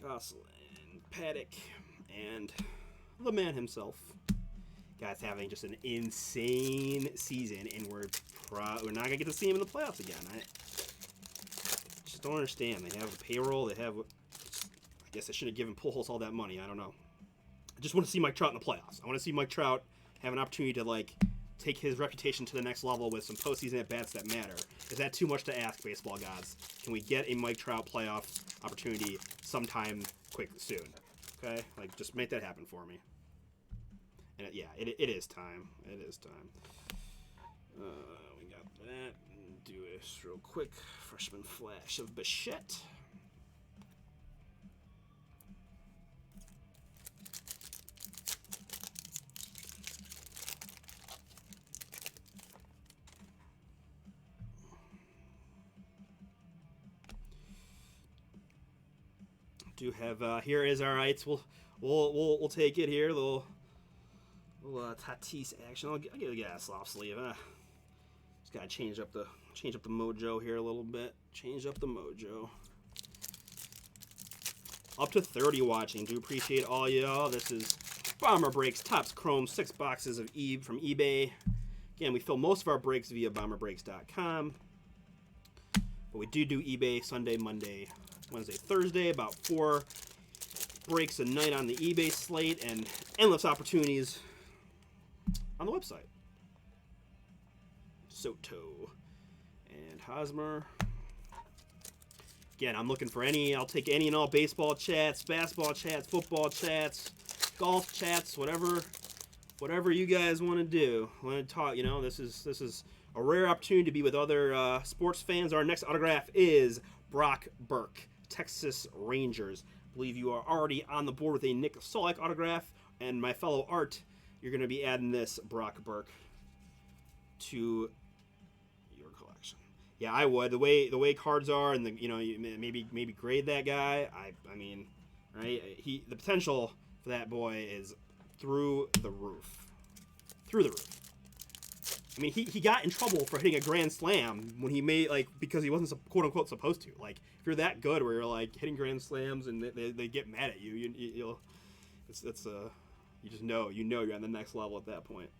Gosselin, Paddock, and the man himself. Guy's having just an insane season, and we're not gonna get to see him in the playoffs again. just don't understand. They have a payroll. They have. I guess I should have given Pujols all that money. I don't know. I just want to see Mike Trout in the playoffs. I want to see Mike Trout have an opportunity to like take his reputation to the next level with some postseason at bats that matter. Is that too much to ask, baseball gods? Can we get a Mike Trout playoff opportunity sometime soon? Okay, like just make that happen for me. And it is time. It is time. We got that. Do this real quick. Freshman flash of Bichette. Do have here is all right. We'll take it here. Little Tatis action. I'll give the guy a soft sleeve. Just gotta change up the mojo here a little bit. Change up the mojo. Up to 30 watching. Do appreciate all y'all. This is Bomber Breaks Topps Chrome 6 boxes of from eBay. Again, we fill most of our breaks via bomberbreaks.com, but we do eBay Sunday, Monday, Wednesday, Thursday, about 4 breaks a night on the eBay slate, and endless opportunities on the website. Soto and Hosmer. Again, I'm looking for I'll take any and all baseball chats, basketball chats, football chats, golf chats, whatever you guys want to do. Want to talk? This is a rare opportunity to be with other sports fans. Our next autograph is Brock Burke, Texas Rangers. I believe you are already on the board with a Nick Solak autograph, and my fellow Art, you're going to be adding this Brock Burke to your collection. Yeah, I would. The way cards are, and maybe grade that guy. I mean, right? The potential for that boy is through the roof. Through the roof. I mean, he got in trouble for hitting a grand slam when he made, because he wasn't quote unquote supposed to. Like, if you're that good where you're like hitting grand slams and they get mad at you, you just know you're on the next level at that point.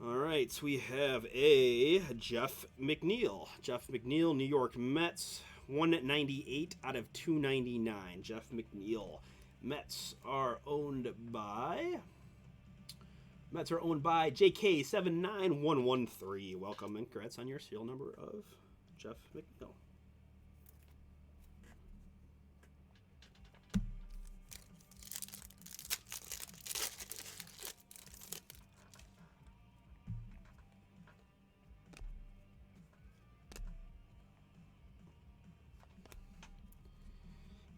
All right, we have a Jeff McNeil. Jeff McNeil, New York Mets, 198 out of 299. Jeff McNeil. Mets are owned by JK79113. Welcome and congrats on your serial number of Jeff McNeil.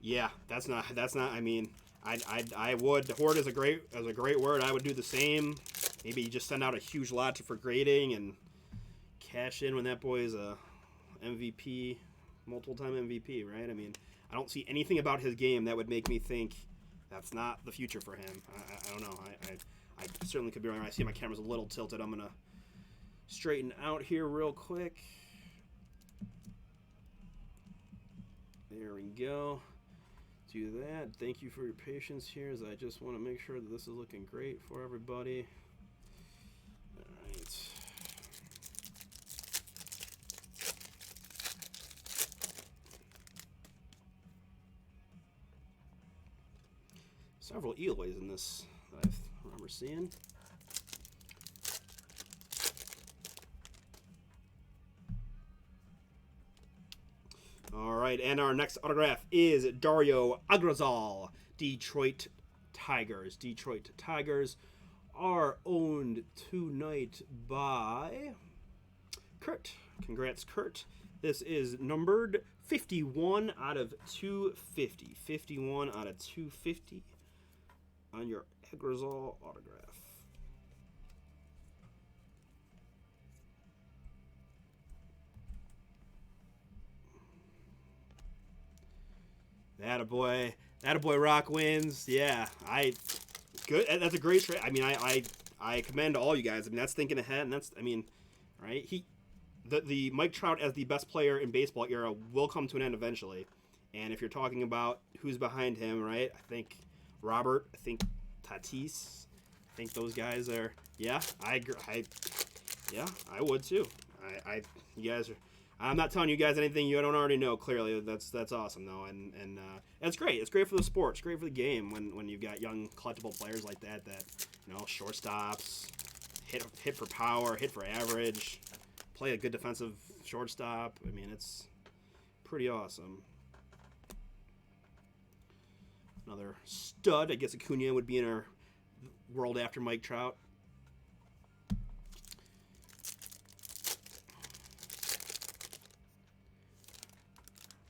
Yeah, that's not. I mean, I would. Hoard is a great word. I would do the same. Maybe just send out a huge lot for grading and cash in when that boy is a MVP, multiple-time MVP, right? I mean, I don't see anything about his game that would make me think that's not the future for him. I don't know. I certainly could be wrong. I see my camera's a little tilted. I'm gonna straighten out here real quick. There we go. Do that. Thank you for your patience here, as I just want to make sure that this is looking great for everybody. All right. Several Eloys in this that I remember seeing. All right, and our next autograph is Dario Agrazal, Detroit Tigers. Detroit Tigers are owned tonight by Kurt. Congrats, Kurt. This is numbered 51 out of 250. 51 out of 250 on your Agrazal autograph. Attaboy Rock wins. Yeah, good. That's a great trade. I mean, I commend all you guys. I mean, that's thinking ahead, and right? The Mike Trout as the best player in baseball era will come to an end eventually, And if you're talking about who's behind him, right? I think Robert, I think Tatis, I think those guys are. Yeah, I agree. Yeah, I would too. You guys are. I'm not telling you guys anything you don't already know. Clearly, that's awesome though, and it's great. It's great for the sport. It's great for the game when you've got young collectible players like that shortstops, hit for power, hit for average, play a good defensive shortstop. I mean, it's pretty awesome. Another stud. I guess Acuna would be in our world after Mike Trout.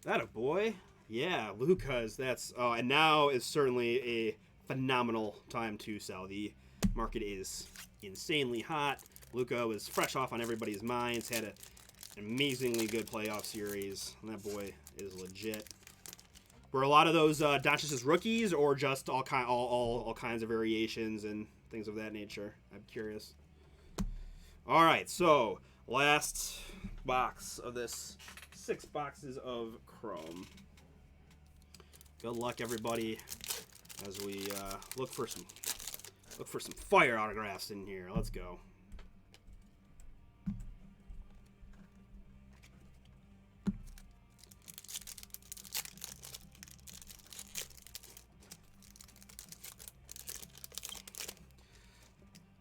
That a boy. Yeah, Lucas. That's and now is certainly a phenomenal time to sell. The market is insanely hot. Luka was fresh off on everybody's minds. Had an amazingly good playoff series. And that boy is legit. Were a lot of those Doncic's rookies, or just all kinds of variations and things of that nature? I'm curious. All right, so last box of this 6 boxes of Chrome. Good luck, everybody, as we look for some fire autographs in here. Let's go.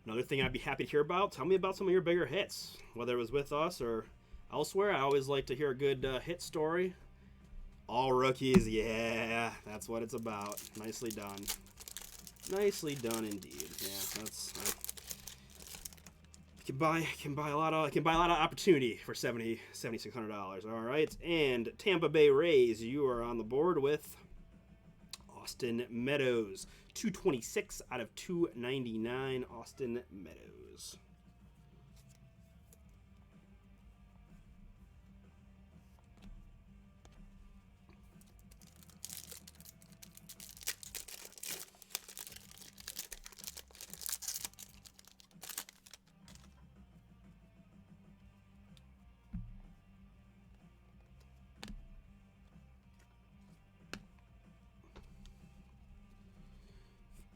Another thing I'd be happy to hear about, tell me about some of your bigger hits, whether it was with us or elsewhere. I always like to hear a good hit story. All rookies, yeah, that's what it's about. Nicely done. Nicely done indeed. Yeah, that's can buy a lot of opportunity for $7,600. All right, and Tampa Bay Rays, you are on the board with Austin Meadows. 226 out of 299. Austin Meadows.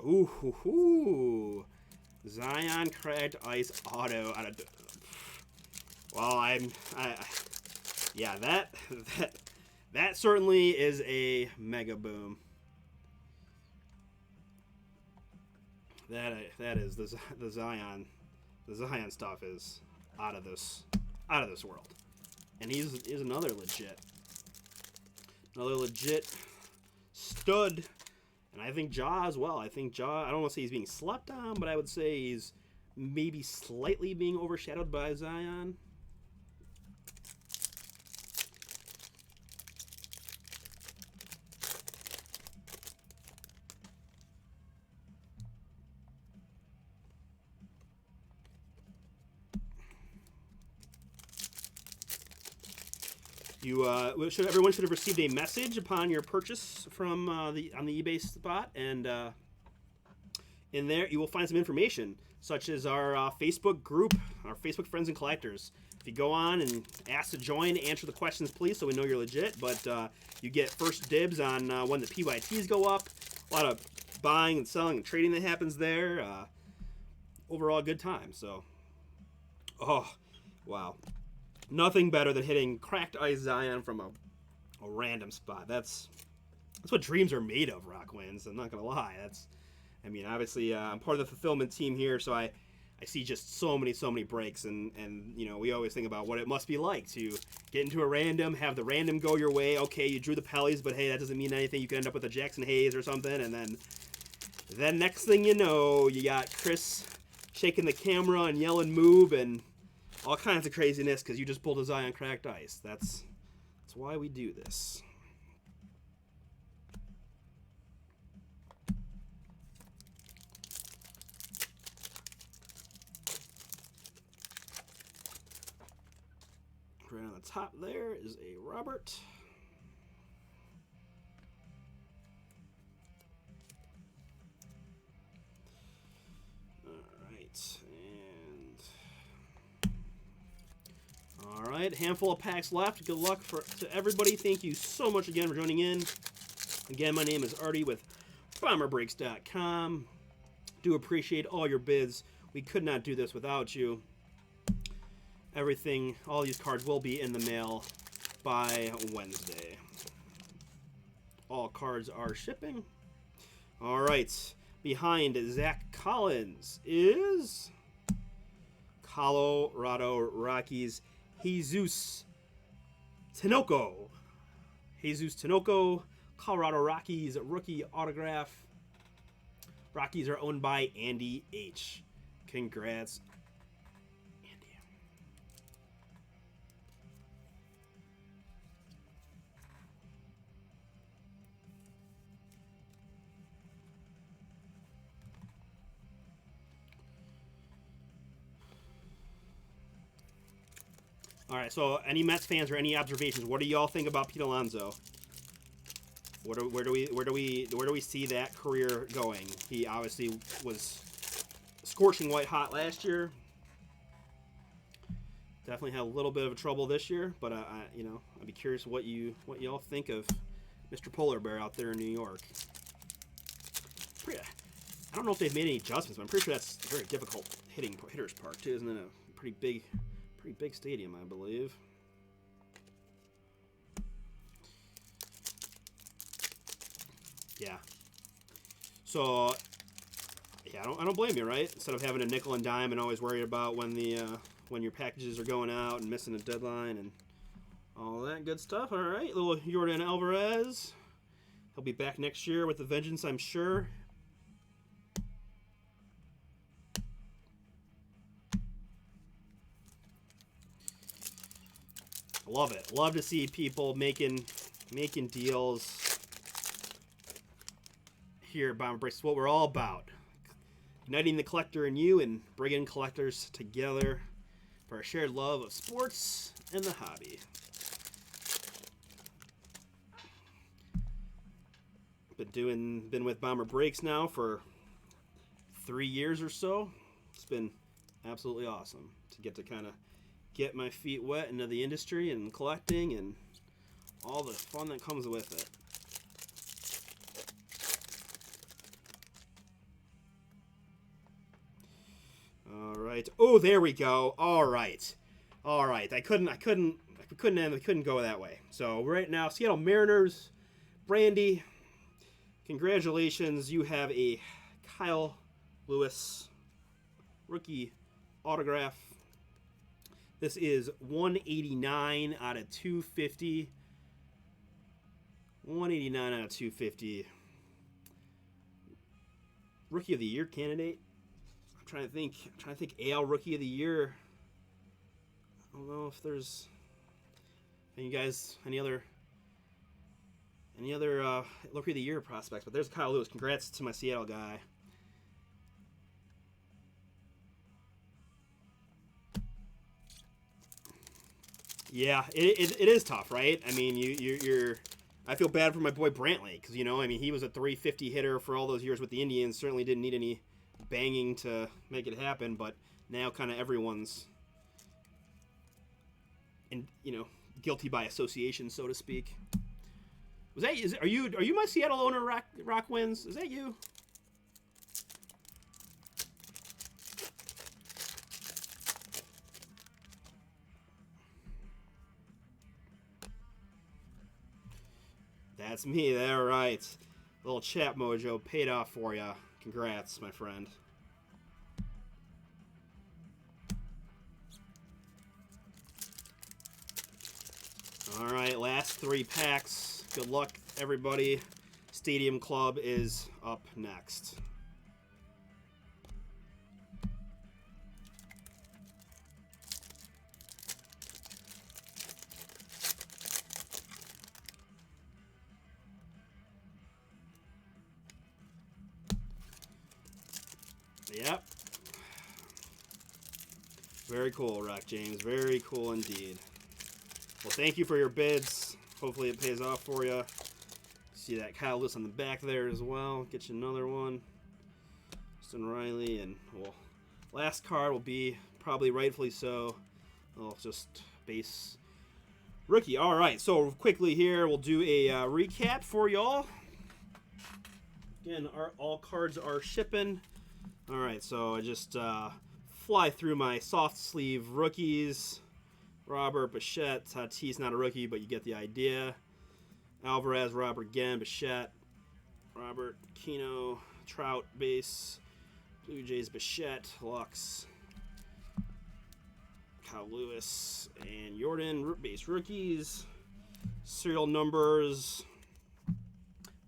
Ooh, Zion cracked ice auto out of. Well, yeah, that certainly is a mega boom. That is the Zion stuff is out of this world, and he's another legit stud. And I think Ja as well. I think Ja, I don't want to say he's being slept on, but I would say he's maybe slightly being overshadowed by Zion. Everyone should have received a message upon your purchase from on the eBay spot, and in there you will find some information such as our Facebook group, our Facebook friends and collectors. If you go on and ask to join, answer the questions please, so we know you're legit. But you get first dibs on when the PYTs go up. A lot of buying and selling and trading that happens there. Overall, good time. So, oh wow. Nothing better than hitting cracked ice Zion from a random spot. That's what dreams are made of, Rock Wins. I'm not gonna lie. Obviously, I'm part of the fulfillment team here, so I see just so many breaks, and we always think about what it must be like to get into a random, have the random go your way. Okay, you drew the Pellies, but hey, that doesn't mean anything. You could end up with a Jackson Hayes or something, and then next thing you know, you got Chris shaking the camera and yelling "move" and all kinds of craziness because you just pulled a Zion cracked ice. That's why we do this. Right on the top there is a Robert. All right, handful of packs left. Good luck to everybody. Thank you so much again for joining in. Again, my name is Artie with BomberBreaks.com. Do appreciate all your bids. We could not do this without you. Everything, all these cards will be in the mail by Wednesday. All cards are shipping. All right. Behind Zach Collins is Colorado Rockies Jesus Tinoco. Jesus Tinoco, Colorado Rockies rookie autograph. Rockies are owned by Andy H. Congrats, Andy. All right, so any Mets fans or any observations? What do y'all think about Pete Alonso? Where do we see that career going? He obviously was scorching white hot last year. Definitely had a little bit of trouble this year, but I'd be curious what y'all think of Mr. Polar Bear out there in New York. I don't know if they've made any adjustments, but I'm pretty sure that's a very difficult hitter's park too, isn't it? A pretty big stadium, I believe. Yeah. So, yeah, I don't blame you, right? Instead of having a nickel and dime and always worried about when your packages are going out and missing a deadline and all that good stuff. All right, little Jordan Alvarez. He'll be back next year with a vengeance, I'm sure. Love it. Love to see people making deals here at Bomber Breaks. It's what we're all about. Uniting the collector and you and bringing collectors together for a shared love of sports and the hobby. Been with Bomber Breaks now for 3 years or so. It's been absolutely awesome to get to kind of get my feet wet into the industry and collecting and all the fun that comes with it. All right. Oh, there we go. All right. I couldn't go that way. So right now, Seattle Mariners, Brandy, congratulations. You have a Kyle Lewis rookie autograph. This is 189 out of 250. 189 out of 250. Rookie of the Year candidate. I'm trying to think AL Rookie of the Year. I don't know if there's any other Rookie of the Year prospects, but there's Kyle Lewis. Congrats to my Seattle guy. Yeah, it is tough, right? I mean, you're. I feel bad for my boy Brantley because he was a 350 hitter for all those years with the Indians. Certainly didn't need any banging to make it happen, but now kind of everyone's, guilty by association, so to speak. Are you my Seattle owner, Rock Wins? Is that you? That's me, there, right. Little chat mojo paid off for ya. Congrats, my friend. All right, last 3 packs. Good luck, everybody. Stadium Club is up next. Yep. Very cool, Rock James. Very cool indeed. Well, thank you for your bids. Hopefully it pays off for you. See that Kyle Lewis on the back there as well. Get you another one. Justin Riley. And, well, last card will be, probably rightfully so, I'll just base rookie. All right, so quickly here, we'll do a recap for y'all. Again, all cards are shipping. All right, so I just fly through my soft sleeve rookies. Robert, Bichette, Tatis, not a rookie, but you get the idea. Alvarez, Robert again, Bichette, Robert, Kino, Trout, base, Blue Jays, Bichette, Lux, Kyle Lewis, and Jordan, base rookies. Serial numbers,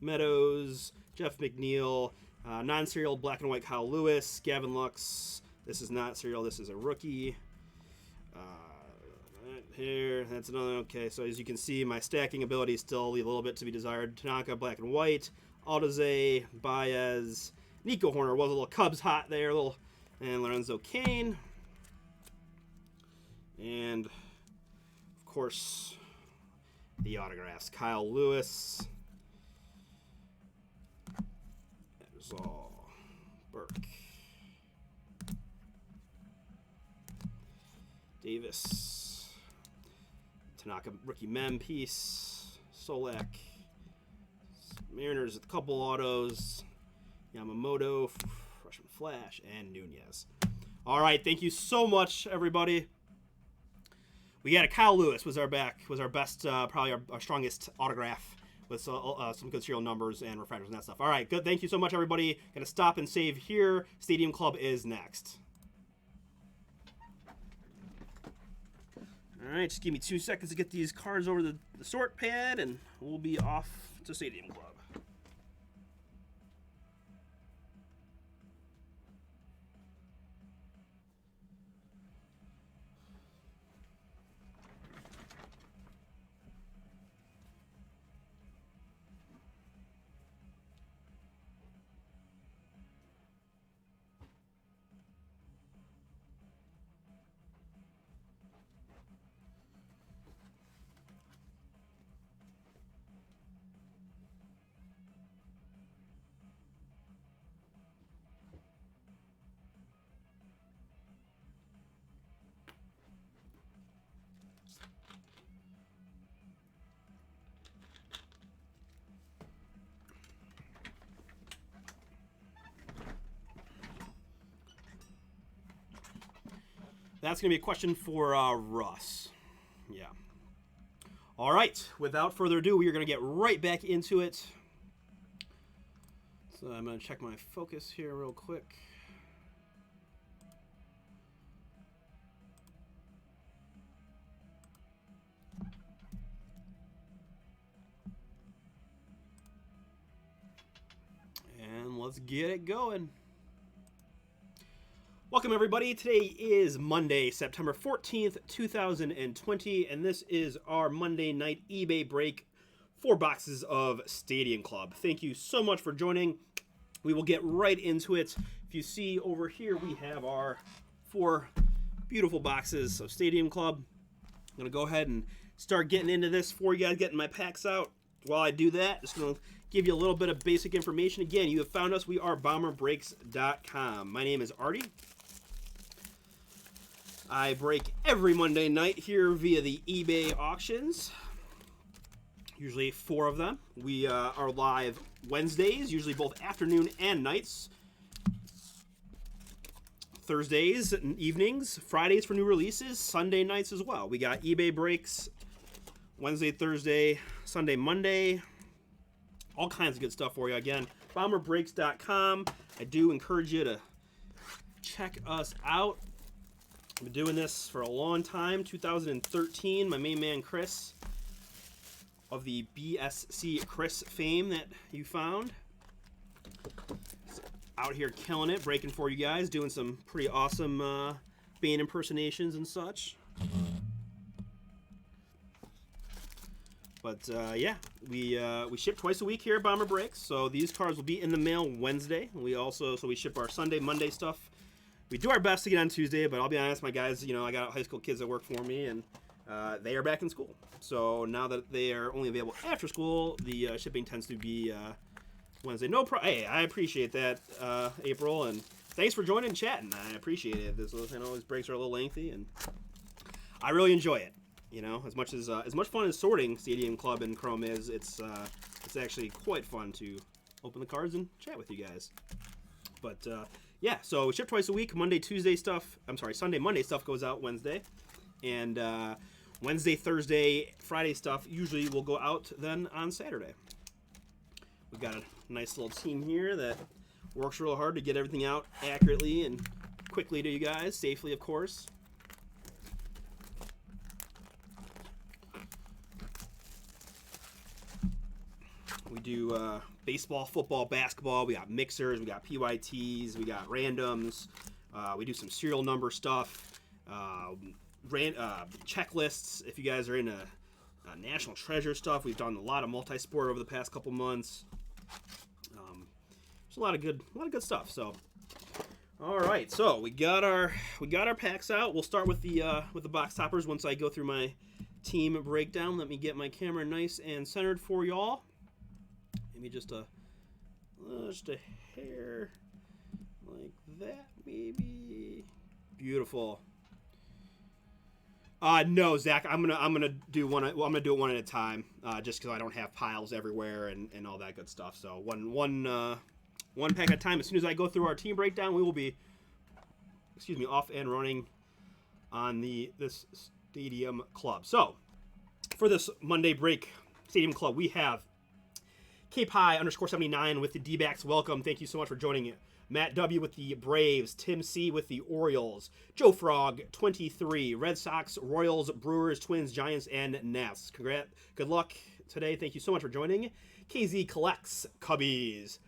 Meadows, Jeff McNeil, non-serial black and white Kyle Lewis, Gavin Lux. This is not serial, this is a rookie. Here, that's another. Okay, so as you can see, my stacking ability still leave a little bit to be desired. Tanaka, black and white. Aldaze, Baez, Nico Horner was a little Cubs hot there, and Lorenzo Cain. And, of course, the autographs. Kyle Lewis. Erzal, Burke. Davis. Tanaka rookie mem piece, Solak, Mariners with a couple autos, Yamamoto, Freshman Flash, and Nunez. All right, thank you so much, everybody. We got a Kyle Lewis was our best, probably our strongest autograph with some good serial numbers and refractors and that stuff. All right, good. Thank you so much, everybody. Gonna stop and save here. Stadium Club is next. All right, just give me 2 seconds to get these cards over the sort pad, and we'll be off to Stadium Club. That's going to be a question for Russ. Yeah. All right. Without further ado, we are going to get right back into it. So I'm going to check my focus here real quick. And let's get it going. Welcome, everybody. Today is Monday, September 14th, 2020, and this is our Monday night eBay break, 4 boxes of Stadium Club. Thank you so much for joining. We will get right into it. If you see over here, we have our 4 beautiful boxes of Stadium Club. I'm going to go ahead and start getting into this for you guys, getting my packs out. While I do that, just going to give you a little bit of basic information. Again, you have found us. We are bomberbreaks.com. My name is Artie. I break every Monday night here via the eBay auctions, usually 4 of them. We are live Wednesdays, usually both afternoon and nights. Thursdays and evenings, Fridays for new releases, Sunday nights as well. We got eBay breaks Wednesday, Thursday, Sunday, Monday. All kinds of good stuff for you. Again, bomberbreaks.com. I do encourage you to check us out. I've been doing this for a long time. 2013, my main man Chris of the BSC Chris fame that you found. He's out here killing it, breaking for you guys, doing some pretty awesome Bane impersonations and such. But yeah, we ship twice a week here at Bomber Breaks, so these cards will be in the mail Wednesday. We ship our Sunday, Monday stuff. We do our best to get on Tuesday, but I'll be honest, my guys, I got high school kids that work for me, and they are back in school. So now that they are only available after school, the shipping tends to be Wednesday. Hey, I appreciate that, April, and thanks for joining and chatting. I appreciate it. I know these breaks are a little lengthy, and I really enjoy it. You know, as much fun as sorting Stadium Club and Chrome is, it's actually quite fun to open the cards and chat with you guys. But yeah, so we ship twice a week. Sunday, Monday stuff goes out Wednesday, and Wednesday, Thursday, Friday stuff usually will go out then on Saturday. We've got a nice little team here that works real hard to get everything out accurately and quickly to you guys, safely, of course. We do baseball, football, basketball. We got mixers, we got PYTs, we got randoms. We do some serial number stuff, checklists. If you guys are into national treasure stuff, we've done a lot of multi-sport over the past couple months. There's a lot of good stuff. So, all right, so we got our packs out. We'll start with the box toppers once I go through my team breakdown. Let me get my camera nice and centered for y'all. Maybe just a hair like that, maybe. Beautiful. No, Zach, I'm gonna do one. Well, I'm gonna do it one at a time, just because I don't have piles everywhere and all that good stuff. So one pack at a time. As soon as I go through our team breakdown, we will be, off and running on this Stadium Club. So for this Monday break Stadium Club, we have Cape High _79 with the D-backs. Welcome. Thank you so much for joining. Matt W with the Braves. Tim C with the Orioles. Joe Frog 23. Red Sox, Royals, Brewers, Twins, Giants, and Nats. Good luck today. Thank you so much for joining. KZ Collects Cubbies.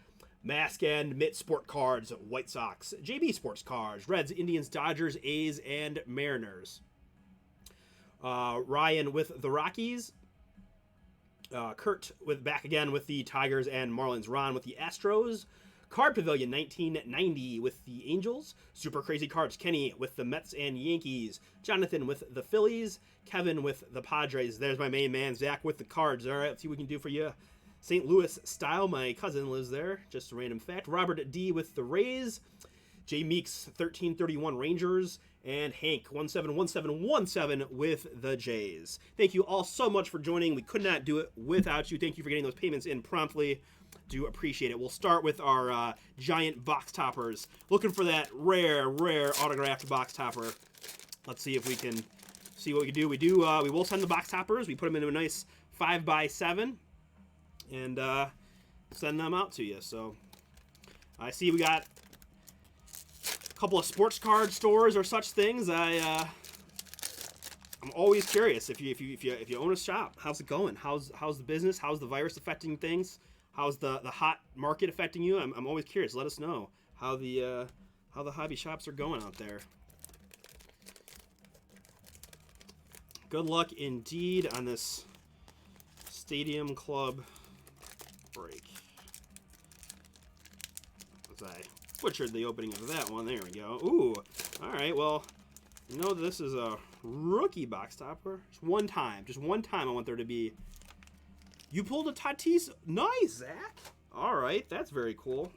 Mask and Mitt Sport Cards, White Sox. JB Sports Cards, Reds, Indians, Dodgers, A's, and Mariners. Ryan with the Rockies. Kurt back again with the Tigers and Marlins. Ron with the Astros. Card Pavilion 1990 with the Angels. Super Crazy Cards Kenny with the Mets and Yankees. Jonathan with the Phillies. Kevin with the Padres. There's my main man, Zach with the cards. All right, let's see what we can do for you. St. Louis Style, my cousin lives there. Just a random fact. Robert D with the Rays. J Meeks 1331 Rangers. And Hank 171717 with the Jays. Thank you all so much for joining. We could not do it without you. Thank you for getting those payments in promptly. Do appreciate it. We'll start with our giant box toppers. Looking for that rare autographed box topper. Let's see if we can see what we can do. We will send the box toppers. We put them into a nice 5x7 and send them out to you. So I see we got couple of sports card stores or such things. I'm always curious if you own a shop, how's it going? How's the business? How's the virus affecting things? How's the hot market affecting you? I'm always curious. Let us know how the hobby shops are going out there. Good luck indeed on this Stadium Club break. As I butchered the opening of that one. There we go. Ooh. All right. Well, you know this is a rookie box topper. Just one time I want there to be. You pulled a Tatis. Nice, Zach. All right. That's very cool.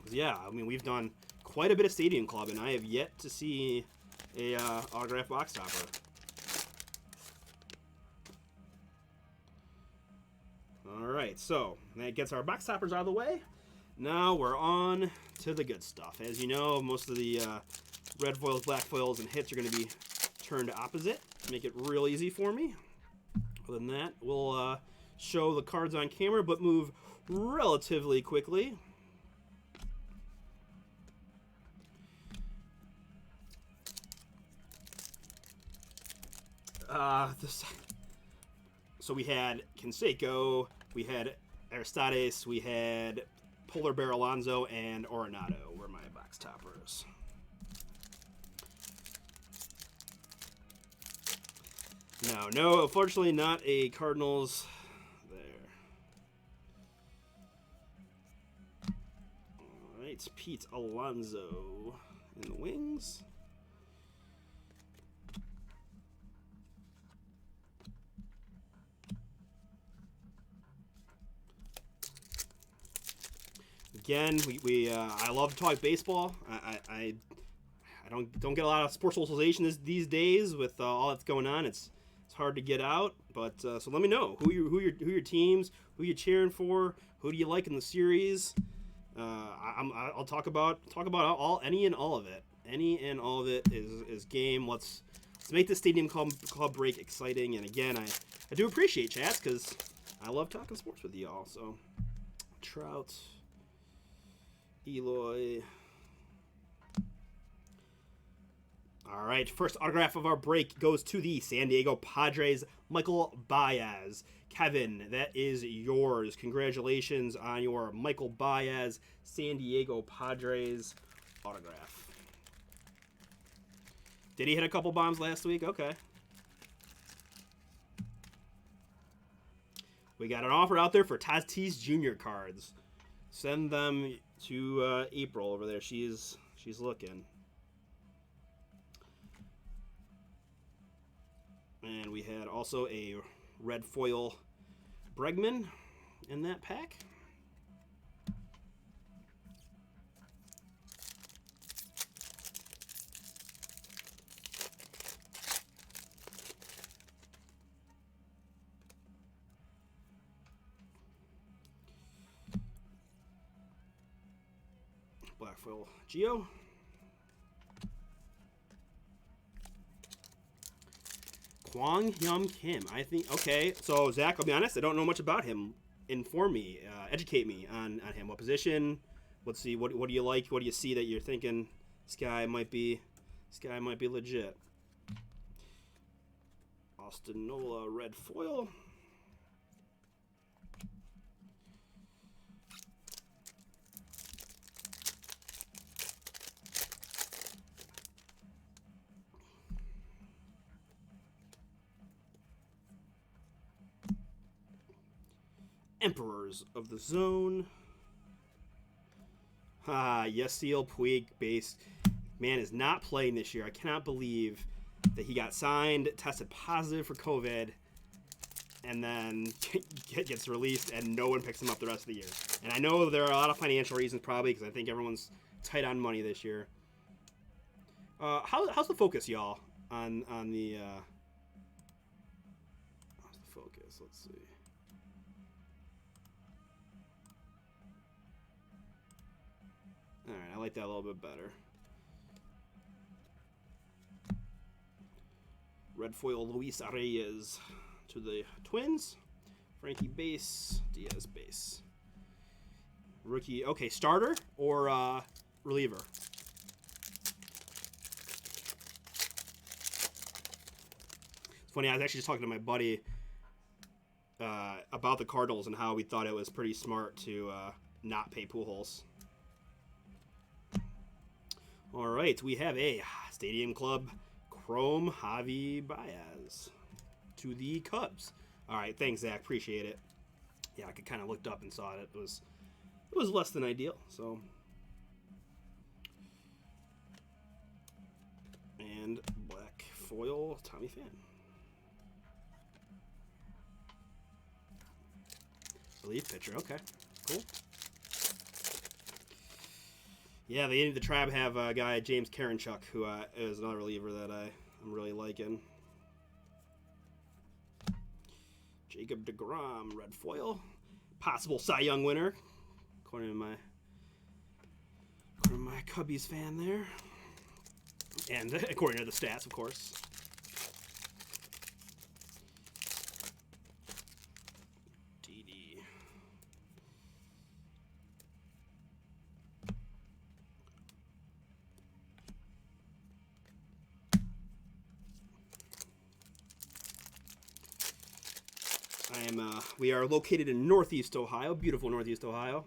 Yeah, I mean, we've done quite a bit of Stadium Club, and I have yet to see a autographed box topper. All right. So that gets our box toppers out of the way. Now we're on to the good stuff. As you know, most of the red foils, black foils, and hits are going to be turned opposite to make it real easy for me. Other than that, we'll show the cards on camera, but move relatively quickly. So we had Canseco, we had Aristides, we had Polar Bear Alonso, and Arenado were my box toppers. No, unfortunately not a Cardinals there. All right, Pete Alonso in the wings. Again, I love to talk baseball. I don't get a lot of sports socialization these days with all that's going on. It's It's hard to get out, but so let me know who your teams, who you cheering for, who do you like in the series. I'll talk about any and all of it. Any and all of it is game. Let's make the Stadium Club break exciting. And again, I do appreciate chats because I love talking sports with y'all. So Trout, Eloy. All right, first autograph of our break goes to the San Diego Padres, Michael Baez. Kevin, that is yours. Congratulations on your Michael Baez San Diego Padres autograph. Did he hit a couple bombs last week? Okay. We got an offer out there for Tatis Jr. cards. Send them to April over there. She's looking. And we had also a red foil Bregman in that pack. Black foil Geo. Kwang Hyun Kim. I think, okay, so Zach, I'll be honest, I don't know much about him. Inform me, educate me on him. What position? Let's see, what do you like? What do you see that you're thinking this guy might be legit? Austin Nola red foil. Emperors of the Zone. Yasiel Puig base. Man is not playing this year. I cannot believe that he got signed, tested positive for COVID, and then gets released and no one picks him up the rest of the year. And I know there are a lot of financial reasons probably because I think everyone's tight on money this year. How's the focus, y'all, on the how's the focus? Let's see. All right, I like that a little bit better. Red foil Luis Reyes to the Twins. Frankie base, Diaz base. Rookie, okay, starter or reliever? It's funny, I was actually just talking to my buddy about the Cardinals and how we thought it was pretty smart to not pay Pujols. All right, we have a Stadium Club Chrome Javi Baez to the Cubs. All right, thanks, Zach. Appreciate it. Yeah, I kind of looked up and saw it. It was less than ideal. So, and black foil Tommy Pham. Relief pitcher. Okay, cool. Yeah, the Tribe have a guy, James Karinchuk, who is another reliever that I'm really liking. Jacob deGrom, red foil. Possible Cy Young winner, according to my Cubbies fan there. And according to the stats, of course. We are located in Northeast Ohio, beautiful Northeast Ohio.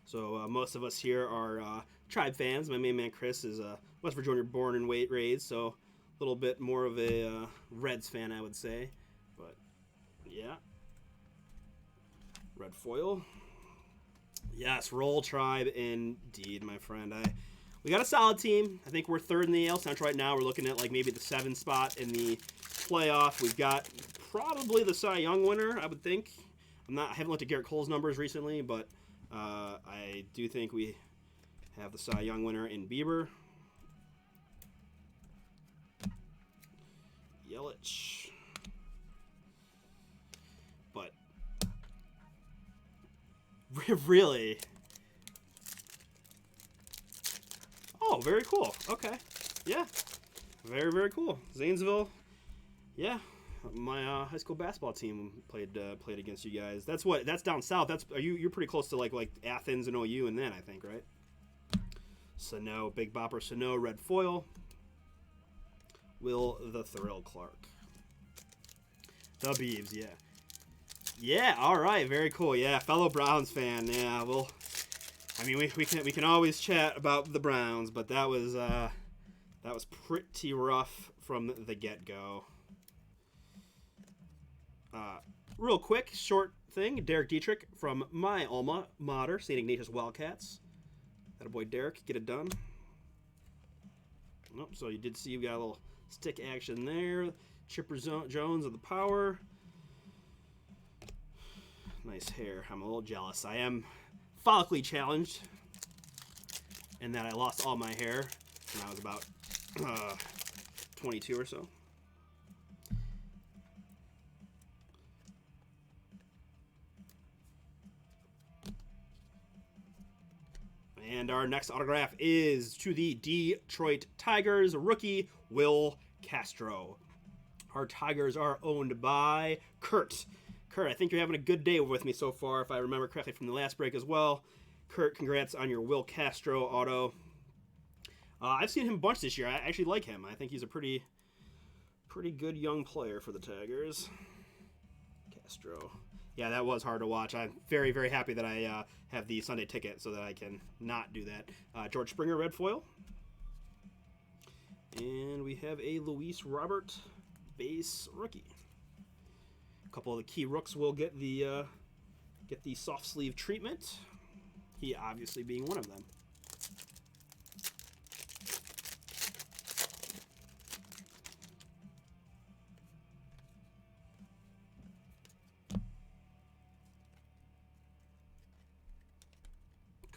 So most of us here are Tribe fans. My main man Chris is West Virginia born and raised, so a little bit more of a Reds fan, I would say. But yeah, red foil. Yes, roll Tribe indeed, my friend. We got a solid team. I think we're third in the AL Central right now. We're looking at like maybe the 7th spot in the playoff. We've got probably the Cy Young winner, I would think. I haven't looked at Garrett Cole's numbers recently, but I do think we have the Cy Young winner in Bieber. Yelich. But really, oh, very cool. Okay, yeah, very, very cool. Zanesville, yeah. My high school basketball team played against you guys. That's down south. You're pretty close to like Athens and OU and then I think, right? Sano, Big Bopper Sano, red foil. Will the Thrill Clark. The Beavs, yeah. Yeah, all right, very cool. Yeah, fellow Browns fan. Yeah, well, I mean, we can always chat about the Browns, but that was pretty rough from the get-go. Real quick, short thing. Derek Dietrich from my alma mater, St. Ignatius Wildcats. That boy Derek, get it done. Nope. So you did see you got a little stick action there. Chipper Jones of the power. Nice hair. I'm a little jealous. I am follically challenged in that I lost all my hair when I was about 22 or so. And our next autograph is to the Detroit Tigers rookie, Will Castro. Our Tigers are owned by Kurt. Kurt, I think you're having a good day with me so far, if I remember correctly from the last break as well. Kurt, congrats on your Will Castro auto. I've seen him a bunch this year. I actually like him. I think he's a pretty good young player for the Tigers. Castro. Yeah, that was hard to watch. I'm very, very happy that I have the Sunday ticket so that I can not do that. George Springer, red foil. And we have a Luis Robert base rookie. A couple of the key rooks will get the soft sleeve treatment. He obviously being one of them.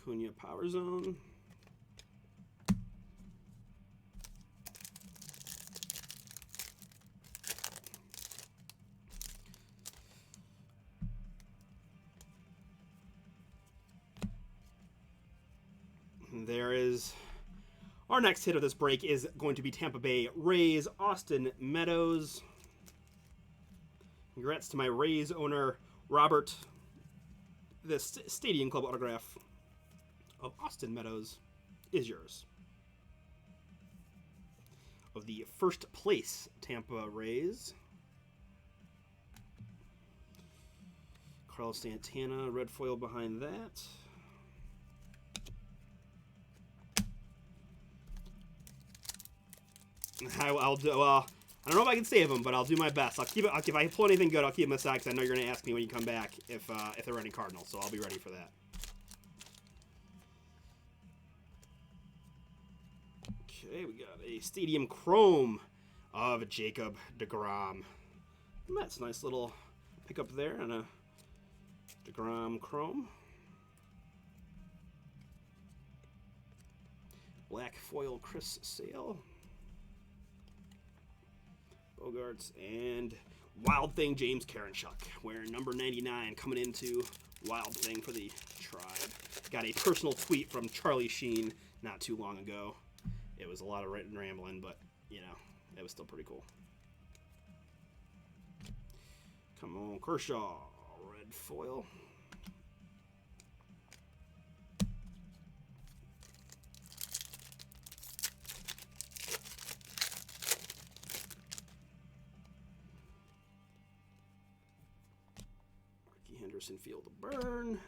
Cunha Power Zone. There is our next hit of this break is going to be Tampa Bay Rays, Austin Meadows. Congrats to my Rays owner, Robert. This Stadium Club autograph of Austin Meadows is yours. Of the first place Tampa Rays. Carlos Santana, red foil behind that. I'll do. I don't know if I can save them, but I'll do my best. I'll keep it. If I pull anything good, I'll keep them aside because I know you're going to ask me when you come back if there are any Cardinals. So I'll be ready for that. Okay, we got a Stadium Chrome of Jacob deGrom. That's a nice little pickup there and a deGrom Chrome. Black foil Chris Sale. Bogarts and Wild Thing James Karinchuk wearing number 99 coming into Wild Thing for the Tribe. Got a personal tweet from Charlie Sheen not too long ago. It was a lot of written rambling, but you know, it was still pretty cool. Come on, Kershaw, red foil. Henderson Field of Burn.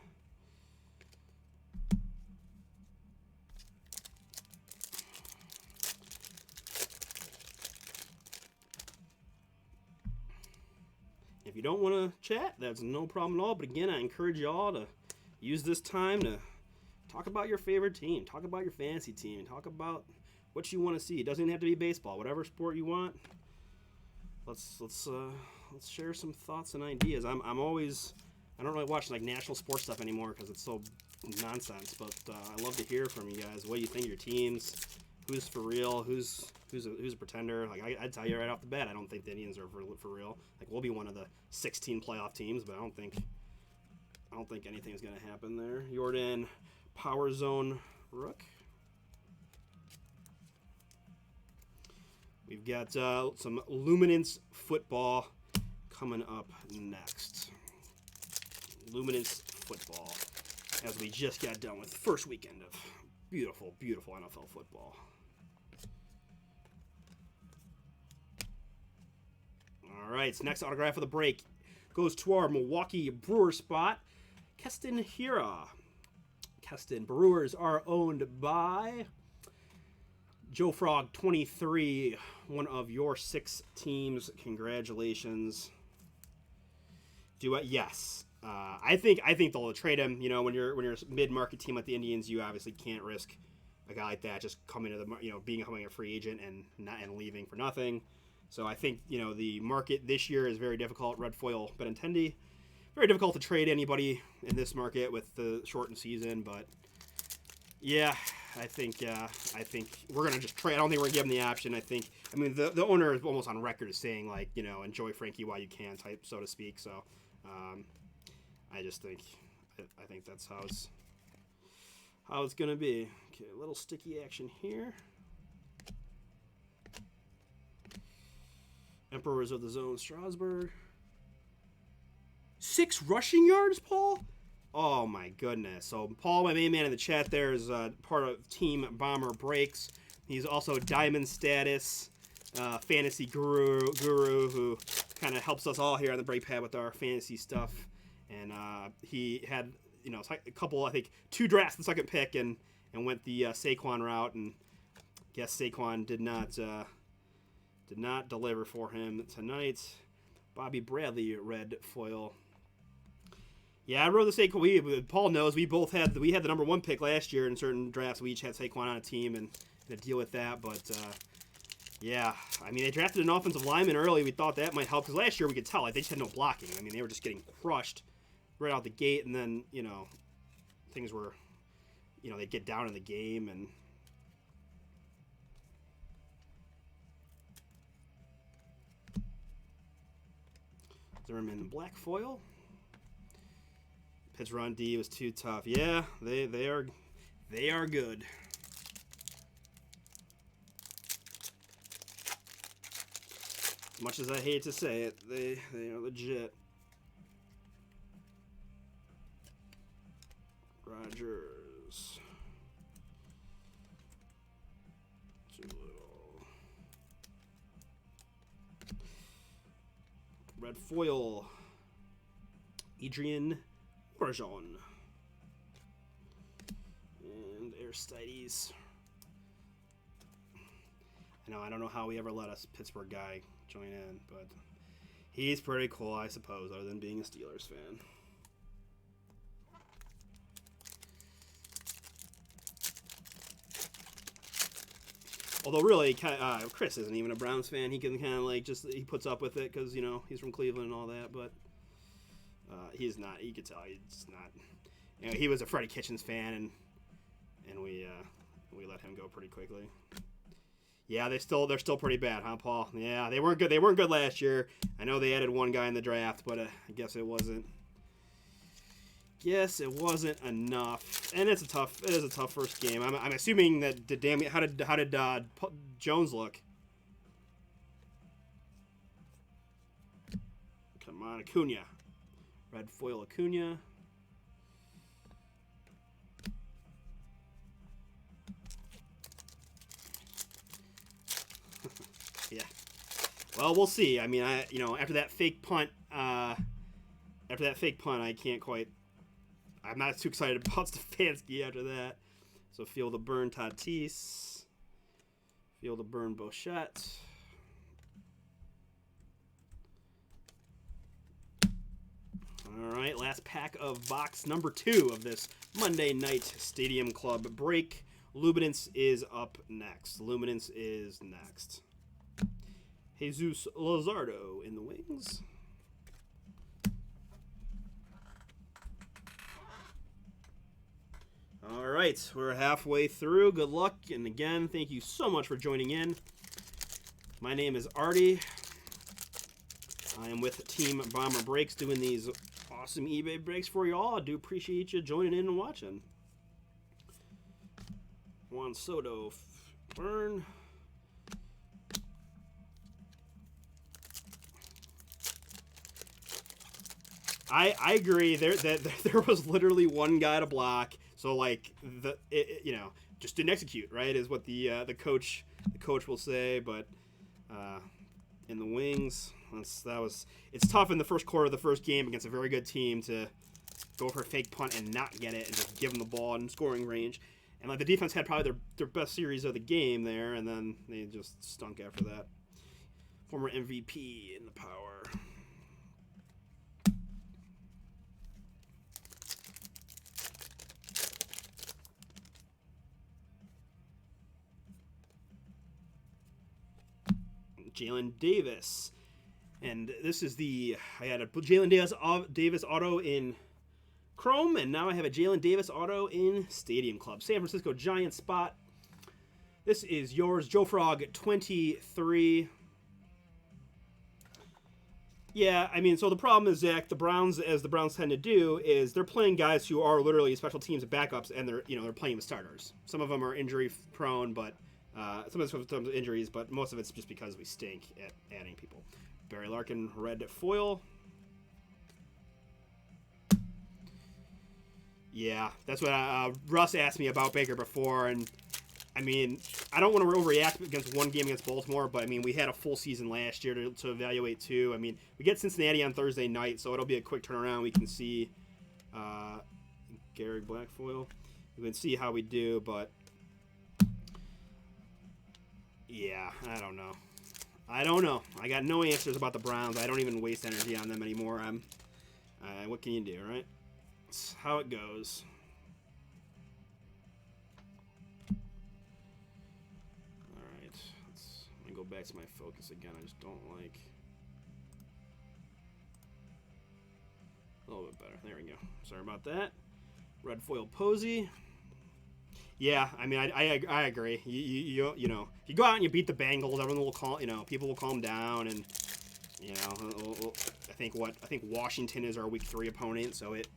If you don't want to chat, that's no problem at all. But again, I encourage y'all to use this time to talk about your favorite team, talk about your fantasy team, talk about what you want to see. It doesn't even have to be baseball, whatever sport you want. Let's share some thoughts and ideas. I don't really watch like national sports stuff anymore because it's so nonsense. But I love to hear from you guys. What do you think of your teams? who's for real, who's a pretender. Like I'd tell you right off the bat, I don't think the Indians are for real. Like we'll be one of the 16 playoff teams, but I don't think anything's gonna happen there. Jordan, Power Zone Rook. We've got some Luminance football coming up next. Luminance football, as we just got done with the first weekend of beautiful, beautiful NFL football. All right, so next autograph of the break goes to our Milwaukee Brewers spot, Keston Hiura. Keston, Brewers are owned by Joe Frog 23, one of your 6 teams. Congratulations. Do it, yes. I think they'll trade him. You know, when you're a mid-market team like the Indians, you obviously can't risk a guy like that just coming to the becoming a free agent and leaving for nothing. So I think the market this year is very difficult. Red foil Benintendi, very difficult to trade anybody in this market with the shortened season. But yeah, I think we're gonna just trade. I don't think we're gonna give him the option. I mean the owner is almost on record as saying like enjoy Frankie while you can type, so to speak. So I just think that's how it's gonna be. Okay, a little sticky action here. Emperors of the Zone, Strasburg. 6 rushing yards, Paul? Oh my goodness. So Paul, my main man in the chat there, is part of Team Bomber Breaks. He's also Diamond Status, fantasy guru who kind of helps us all here on the break pad with our fantasy stuff. And he had a couple, I think 2 drafts, the second pick, and went the Saquon route, and guess Saquon did not deliver for him tonight. Bobby Bradley, red foil. Yeah, I wrote the Saquon. Paul knows we had the number 1 pick last year in certain drafts. We each had Saquon on a team and to deal with that. But yeah, I mean they drafted an offensive lineman early. We thought that might help because last year we could tell like they just had no blocking. I mean they were just getting crushed right out the gate, and then things were they'd get down in the game and. Zimmerman black foil. Pitch run D was too tough. Yeah, they are good. As much as I hate to say it, they are legit. Rogers. Red foil, Adrian Orjon, and Aristides. I don't know how we ever let a Pittsburgh guy join in, but he's pretty cool, I suppose, other than being a Steelers fan. Although really, Chris isn't even a Browns fan. He can kind of he puts up with it because he's from Cleveland and all that. But he's not. You could tell he's not. He was a Freddie Kitchens fan, and we let him go pretty quickly. Yeah, they're still pretty bad, huh, Paul? Yeah, they weren't good. They weren't good last year. I know they added 1 guy in the draft, but I guess it wasn't. Yes, it wasn't enough, and it is a tough first game. I'm assuming that how did Jones look? Come on, Acuna, red foil Acuna. Yeah. Well, we'll see. I mean, after that fake punt, I can't quite. I'm not too excited about Stefanski after that. So feel the burn Tatis. Feel the burn Bochette. All right, last pack of box number 2 of this Monday Night Stadium Club break. Luminance is up next. Luminance is next. Jesus Luzardo in the wings. All right. right, we're halfway through. Good luck, and again, thank you so much for joining in. My name is Artie. I am with Team Bomber Breaks doing these awesome eBay breaks for you all. I do appreciate you joining in and watching. Juan Soto, burn. I agree. There was literally one guy to block. So like just didn't execute. Right, is what the coach will say. But in the wings, it's tough in the first quarter of the first game against a very good team to go for a fake punt and not get it and just give them the ball in scoring range. And like the defense had probably their best series of the game there, and then they just stunk after that. Former MVP in the power. Jalen Davis. And this is I had a Jalen Davis auto in Chrome, and now I have a Jalen Davis auto in Stadium Club. San Francisco Giants spot. This is yours, Joe Frog 23. Yeah, I mean, so the problem is, Zach, the Browns, as the Browns tend to do, is they're playing guys who are literally special teams and backups, and they're playing with starters. Some of them are injury prone, but some of it's injuries, but most of it's just because we stink at adding people. Barry Larkin, red foil. Yeah, that's what Russ asked me about Baker before, and I mean, I don't want to overreact against one game against Baltimore, but I mean, we had a full season last year to evaluate too. I mean, we get Cincinnati on Thursday night, so it'll be a quick turnaround. We can see Gary Blackfoil. We can see how we do, but yeah, I don't know. I got no answers about the Browns. I don't even waste energy on them anymore. What can you do, right? It's how it goes. All right, let me go back to my focus again. I just don't like. A little bit better. There we go. Sorry about that. Red foil Posey. Yeah, I mean, I agree. You know, if you go out and you beat the Bengals, everyone will people will calm down, and I think Washington is our week 3 opponent, so it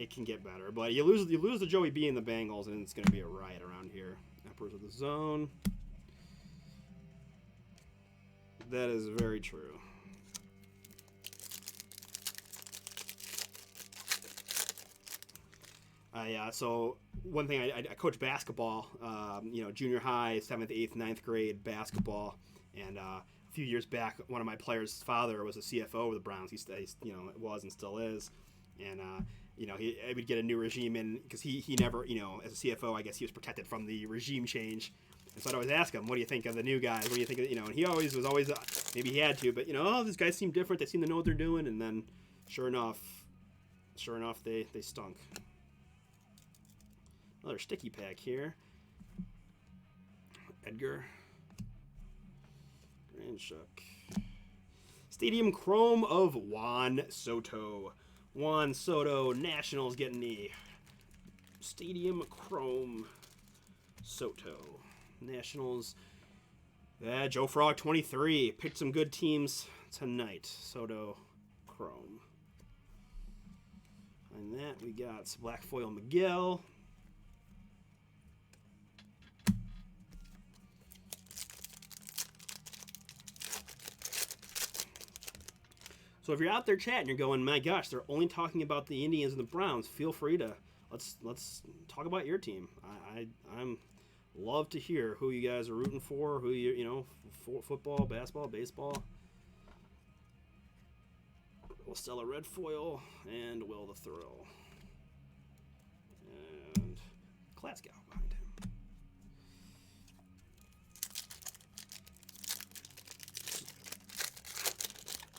can get better. But you lose to Joey B and the Bengals, and it's going to be a riot around here. Emperors of the Zone. That is very true. So one thing, I coach basketball, junior high, 7th, 8th, 9th grade basketball. And a few years back, one of my players' father was a CFO of the Browns. He was and still is. And, I would get a new regime in because he never, as a CFO, I guess he was protected from the regime change. And so I'd always ask him, what do you think of the new guys? What do you think of, and he always was maybe he had to, but, these guys seem different. They seem to know what they're doing. And then sure enough, they stunk. Another sticky pack here. Edgar. Grandchuck. Stadium Chrome of Juan Soto. Juan Soto, Nationals getting the Stadium Chrome Soto. Nationals. Joe Frog 23. Picked some good teams tonight. Soto Chrome. And that we got Black Foil Miguel. So if you're out there chatting, you're going, my gosh, they're only talking about the Indians and the Browns. Feel free to let's talk about your team. I'm love to hear who you guys are rooting for, who for football, basketball, baseball. Will Stella red foil and Will the Thrill and Glasgow behind him.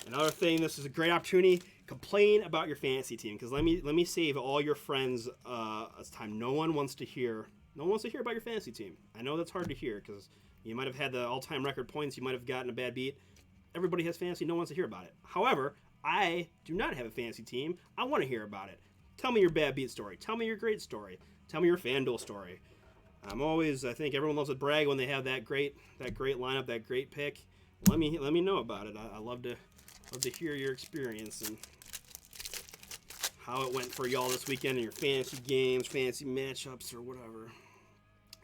Another thing, this is a great opportunity. Complain about your fantasy team, because let me save all your friends time. No one wants to hear about your fantasy team. I know that's hard to hear because you might have had the all-time record points. You might have gotten a bad beat. Everybody has fantasy. No one wants to hear about it. However, I do not have a fantasy team. I want to hear about it. Tell me your bad beat story. Tell me your great story. Tell me your FanDuel story. I think everyone loves to brag when they have that great lineup, that great pick. Let me know about it. I love to hear your experience and how it went for y'all this weekend in your fantasy games, fantasy matchups, or whatever.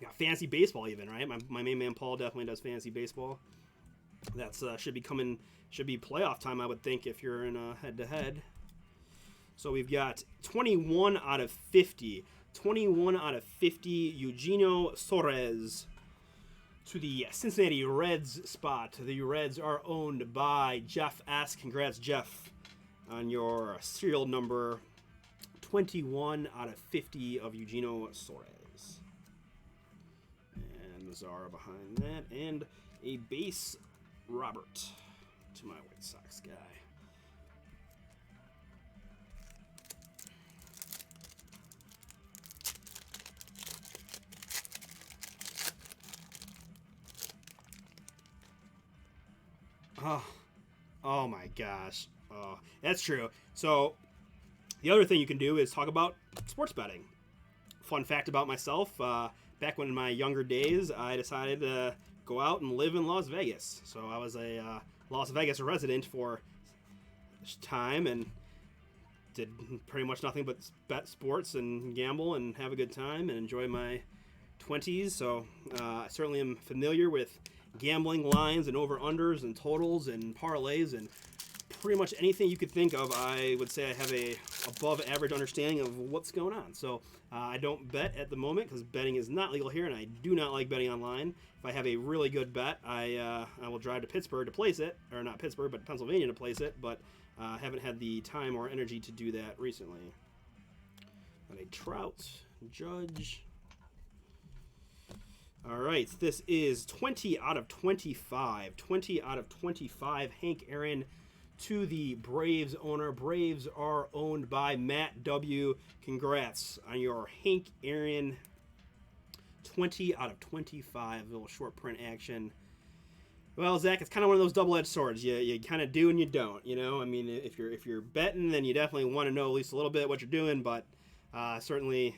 Got fantasy baseball even, right? My main man Paul definitely does fantasy baseball. That's should be playoff time, I would think, if you're in a head-to-head. So we've got 21 out of 50. 21 out of 50, Eugenio Suarez to the Cincinnati Reds spot. The Reds are owned by Jeff S. Congrats, Jeff, on your serial number 21 out of 50 of Eugenio Suarez. And Mazzara behind that. And a base Robert to my White Sox guy. Oh my gosh. That's true. So the other thing you can do is talk about sports betting. Fun fact about myself, back when in my younger days, I decided to go out and live in Las Vegas. So I was a Las Vegas resident for time and did pretty much nothing but bet sports and gamble and have a good time and enjoy my 20s. So I certainly am familiar with gambling lines and over-unders and totals and parlays and pretty much anything you could think of. I would say I have a above average understanding of what's going on. So I don't bet at the moment because betting is not legal here, and I do not like betting online. If I have a really good bet, I will drive to Pittsburgh to place it, or not Pittsburgh, but Pennsylvania to place it, but I haven't had the time or energy to do that recently. Got a Trout, Judge. All right, this is 20 out of 25. 20 out of 25. Hank Aaron to the Braves owner. Braves are owned by Matt W. Congrats on your Hank Aaron 20 out of 25. A little short print action. Well, Zach, it's kind of one of those double-edged swords. You kind of do and you don't. You know, I mean, if you're betting, then you definitely want to know at least a little bit what you're doing. But certainly,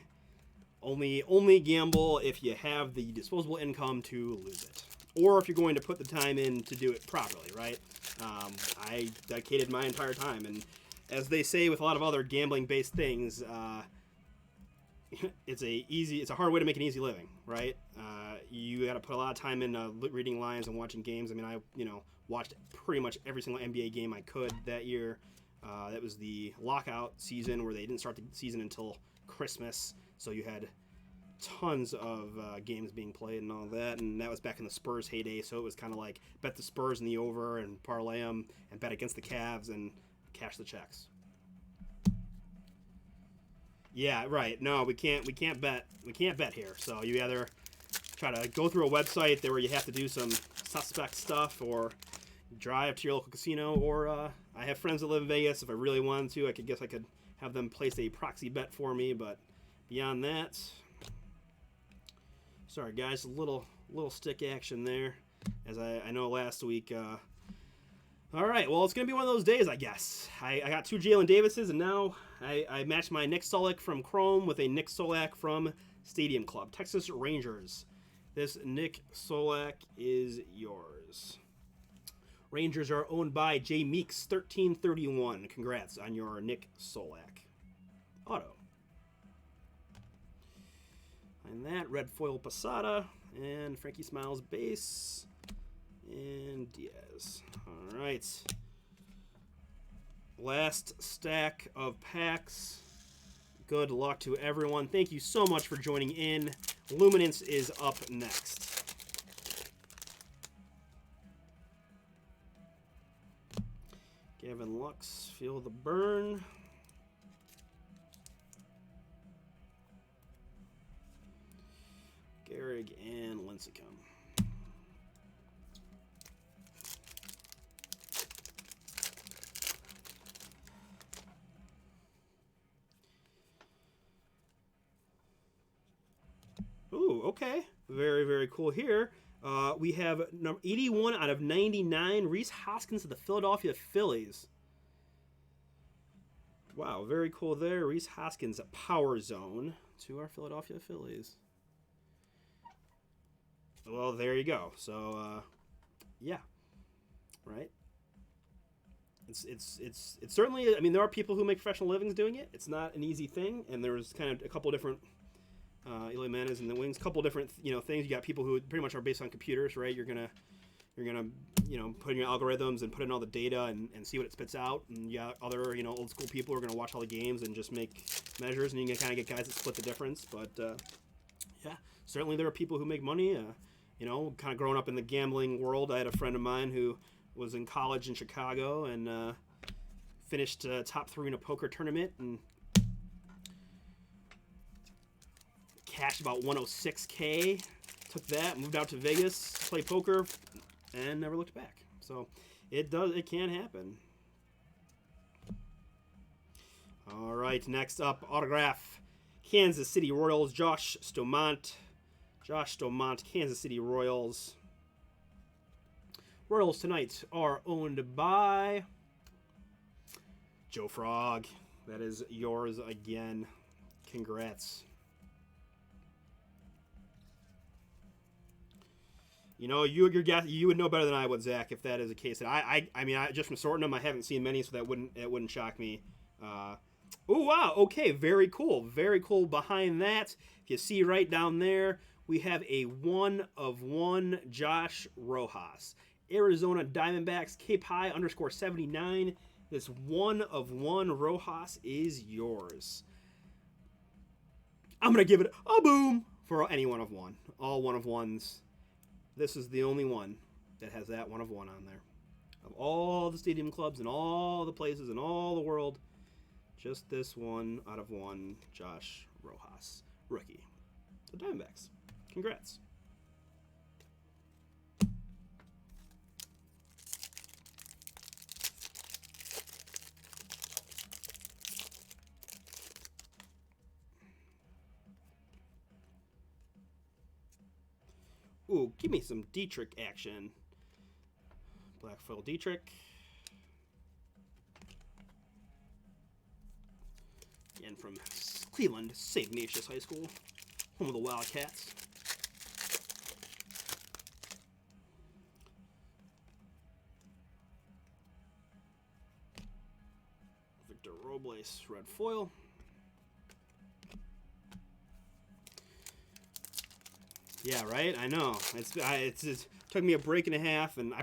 only gamble if you have the disposable income to lose it, or if you're going to put the time in to do it properly. Right? I dedicated my entire time, and as they say with a lot of other gambling-based things, it's a hard way to make an easy living, right? You got to put a lot of time in reading lines and watching games. I mean, I watched pretty much every single NBA game I could that year. That was the lockout season where they didn't start the season until Christmas, so you had tons of games being played and all that, and that was back in the Spurs heyday, so it was kind of like bet the Spurs in the over and parlay them and bet against the Cavs and cash the checks. Yeah, right. No, we can't bet here. So you either try to go through a website there where you have to do some suspect stuff, or drive to your local casino, or I have friends that live in Vegas. If I really wanted to, I could have them place a proxy bet for me, but beyond that, sorry guys, a little stick action there, as I know last week. All right, well, it's going to be one of those days, I guess. I got two Jalen Davises, and now I matched my Nick Solak from Chrome with a Nick Solak from Stadium Club. Texas Rangers. This Nick Solak is yours. Rangers are owned by J Meeks, 1331. Congrats on your Nick Solak auto. And that, red foil Posada, and Frankie Smiles base, and Diaz. All right. Last stack of packs. Good luck to everyone. Thank you so much for joining in. Luminance is up next. Gavin Lux, feel the burn. Gehrig and Lincecum. Ooh, okay. Very, very cool here. We have number 81 out of 99, Rhys Hoskins of the Philadelphia Phillies. Wow, very cool there. Reese Hoskins, Power Zone to our Philadelphia Phillies. Well, there you go. So, yeah, right. It's certainly. I mean, there are people who make professional livings doing it. It's not an easy thing, and there's kind of a couple different. Eloy Manas in the wings, couple different things. You got people who pretty much are based on computers, right? You're gonna put in your algorithms and put in all the data and see what it spits out. And you got other old school people who are gonna watch all the games and just make measures, and you can kind of get guys that split the difference. But yeah, certainly there are people who make money. Kind of growing up in the gambling world, I had a friend of mine who was in college in Chicago and finished top 3 in a poker tournament and cashed about 106K. Took that, moved out to Vegas, play poker, and never looked back. So it can happen. All right, next up, autograph, Kansas City Royals, Josh Stomont. Kansas City Royals. Royals tonight are owned by Joe Frog. That is yours again. Congrats. You would know better than I would, Zach, if that is the case. And I mean, just from sorting them, I haven't seen many, so it wouldn't shock me. Oh wow, okay, very cool, very cool. Behind that, if you see right down there, we have a 1/1 Josh Rojas, Arizona Diamondbacks, Cape High _79. This 1/1 Rojas is yours. I'm gonna give it a boom for any 1/1, all 1/1s. This is the only one that has that 1/1 on there. Of all the stadium clubs and all the places in all the world, just this 1/1 Josh Rojas, rookie. The Diamondbacks. Congrats. Ooh, give me some Dietrich action. Black foil Dietrich. And from Cleveland, St. Ignatius High School, home of the Wildcats. Victor Robles, red foil. Yeah, right. I know. It took me a break and a half, and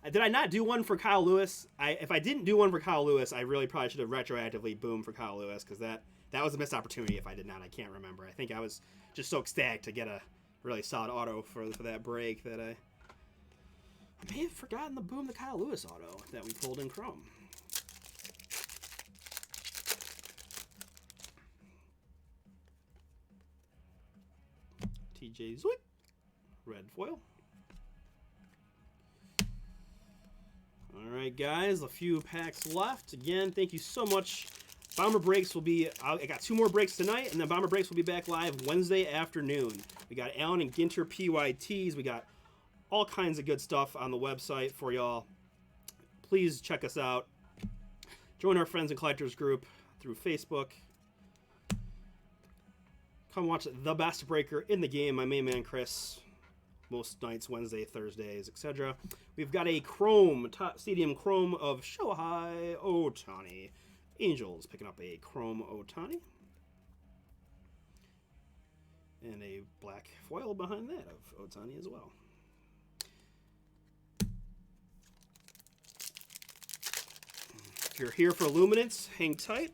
did I not do one for Kyle Lewis? If I didn't do one for Kyle Lewis, I really probably should have retroactively boomed for Kyle Lewis, because that was a missed opportunity. If I did not, I can't remember. I think I was just so ecstatic to get a really solid auto for that break that I may have forgotten the boom the Kyle Lewis auto that we pulled in Chrome. TJ Zwick, red foil. All right, guys, a few packs left. Again, thank you so much. Bomber Breaks will be, I got 2 more breaks tonight, and then Bomber Breaks will be back live Wednesday afternoon. We got Allen and Ginter PYTs. We got all kinds of good stuff on the website for y'all. Please check us out. Join our Friends and Collectors group through Facebook. Come watch the best breaker in the game, my main man Chris. Most nights, Wednesday, Thursdays, etc. We've got a Chrome, top Stadium Chrome of Shohei Ohtani. Angels picking up a Chrome Ohtani. And a black foil behind that of Ohtani as well. If you're here for Luminance, hang tight.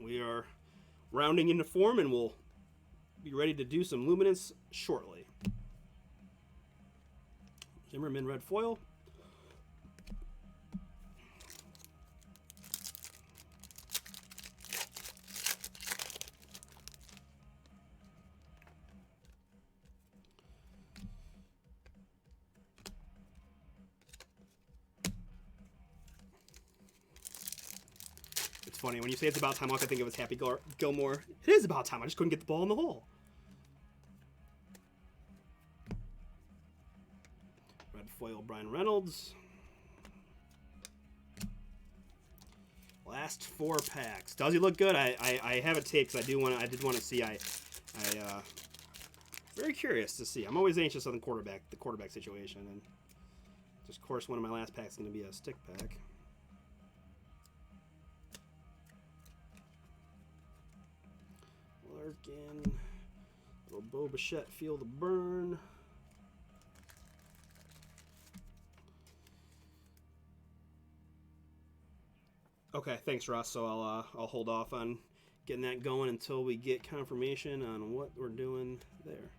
We are rounding into form, and we'll be ready to do some Luminance shortly. Zimmerman red foil. It's funny, when you say it's about time, all I can think of is Happy Gilmore. It is about time, I just couldn't get the ball in the hole. Red foil Brian Reynolds. Last 4 packs. Does he look good? I have it taped because I did want to see. Very curious to see. I'm always anxious on the quarterback situation, and just of course one of my last packs is going to be a stick pack. Larkin, little Bo Bichette, feel the burn. Okay, thanks, Ross. So I'll hold off on getting that going until we get confirmation on what we're doing there.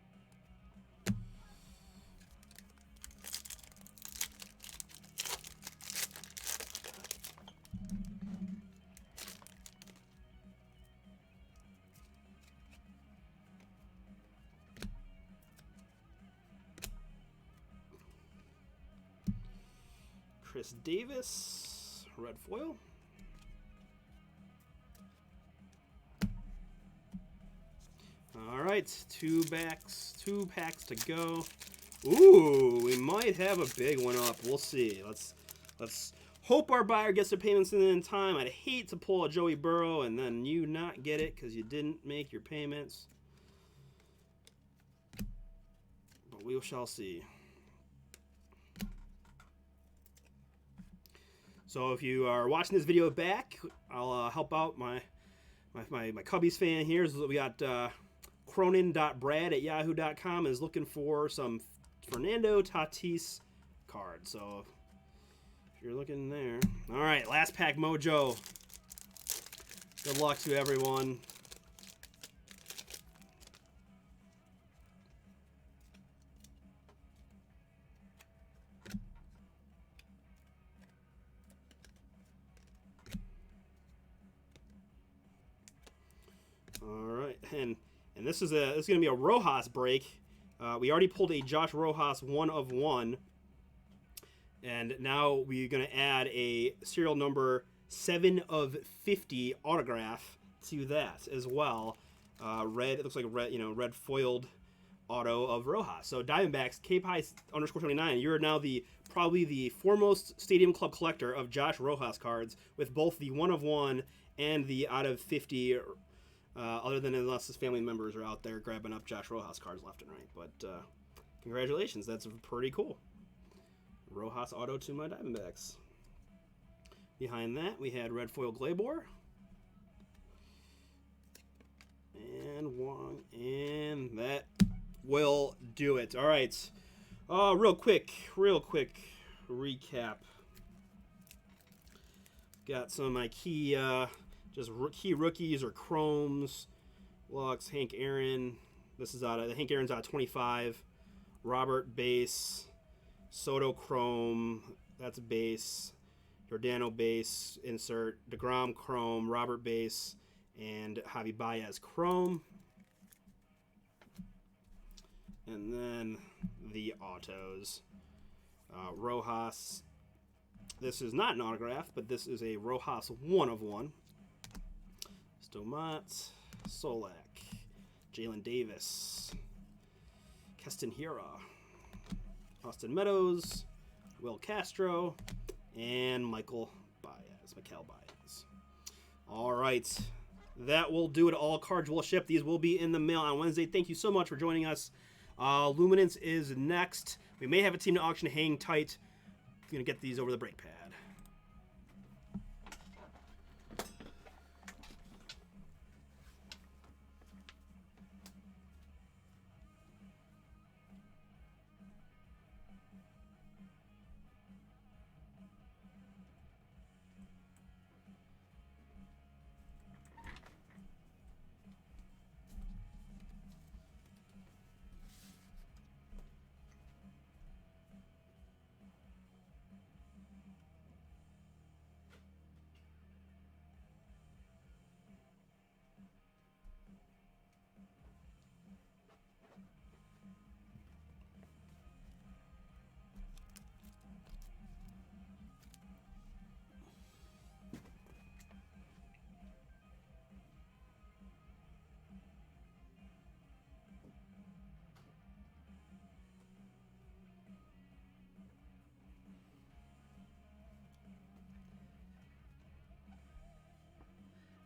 Chris Davis, red foil. All right, 2 packs to go. Ooh, we might have a big one up. We'll see. Let's hope our buyer gets their payments in time. I'd hate to pull a Joey Burrow and then you not get it because you didn't make your payments. But we shall see. So if you are watching this video back, I'll help out my Cubbies fan here. So we got cronin.brad@yahoo.com is looking for some Fernando Tatis cards. So if you're looking there. All right, last pack mojo. Good luck to everyone. All right, and this is going to be a Rojas break. We already pulled a Josh Rojas 1 of 1, and now we're going to add a serial number 7 of 50 autograph to that as well. Red, it looks like a red foiled auto of Rojas. So Diamondbacks, KPie_29, you're now probably the foremost Stadium Club collector of Josh Rojas cards with both the 1 of 1 and the out of 50. Other than unless his family members are out there grabbing up Josh Rojas cards left and right. But congratulations, that's pretty cool. Rojas auto to my Diamondbacks. Behind that, we had red foil Glaber. And Wong, and that will do it. All right. Real quick recap. Got some of my key... just key rookies or chromes. Lux, Hank Aaron. This is Hank Aaron's out of 25. Robert base. Soto chrome. That's base. Giordano base. Insert. DeGrom chrome. Robert base. And Javi Baez chrome. And then the autos. Rojas. This is not an autograph, but this is a Rojas 1 of 1. Stomat, Solak, Jalen Davis, Keston Hiura, Austin Meadows, Will Castro, and Mikel Baez. All right, that will do it. All cards will ship. These will be in the mail on Wednesday. Thank you so much for joining us. Luminance is next. We may have a team to auction. Hang tight. I'm going to get these over the brake pad.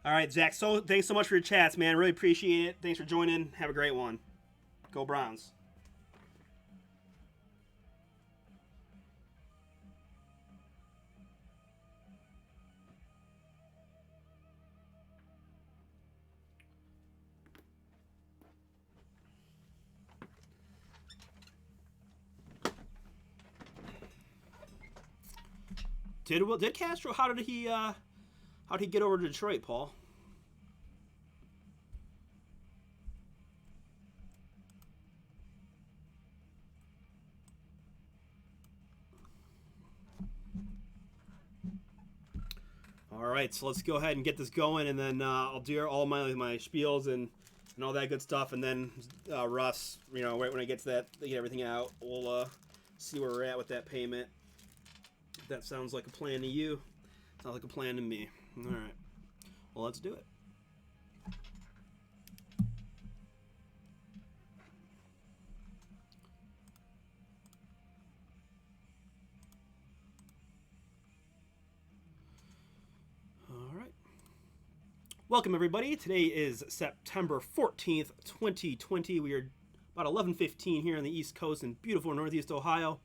All right, Zach. So thanks so much for your chats, man. Really appreciate it. Thanks for joining. Have a great one. Go Browns. Did Castro? How did he get over to Detroit, Paul? All right, so let's go ahead and get this going, and then I'll do all my spiels and all that good stuff, and then Russ, right when I get to that, get everything out, we'll see where we're at with that payment. If that sounds like a plan to you. Sounds like a plan to me. All right, well, let's do it. Welcome, everybody. Today is September 14th, 2020. We are about 11:15 here on the East Coast in beautiful Northeast Ohio.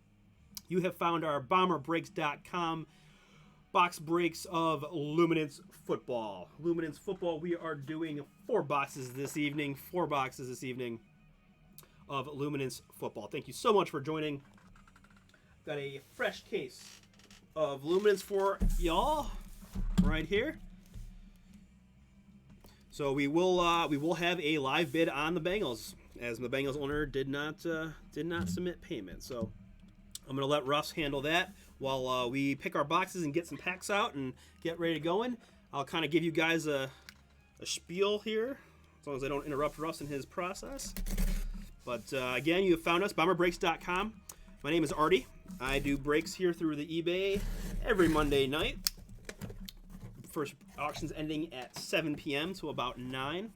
You have found our BomberBreaks.com box breaks of Luminance football. Luminance football, we are doing 4 boxes this evening. 4 boxes this evening of Luminance football. Thank you so much for joining. Got a fresh case of Luminance for y'all right here. So we will have a live bid on the Bengals, as the Bengals owner did not submit payment. So I'm gonna let Russ handle that while we pick our boxes and get some packs out and get ready to go in. I'll kind of give you guys a spiel here, as long as I don't interrupt Russ in his process. But again, you have found us, BomberBreaks.com. My name is Artie. I do breaks here through the eBay every Monday night. First auction's ending at 7 p.m. to about 9.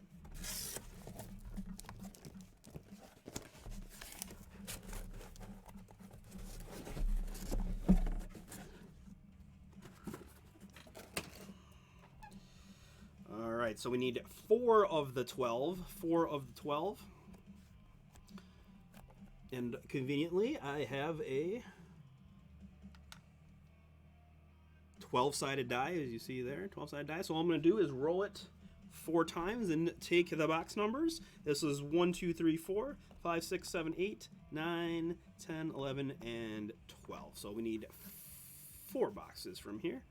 All right, so we need 4 of the 12. 4 of the 12. And conveniently, I have a 12-sided die, as you see there, 12-sided die. So all I'm going to do is roll it 4 times and take the box numbers. This is 1, 2, 3, 4, 5, 6, 7, 8, 9, 10, 11, and 12. So we need 4 boxes from here.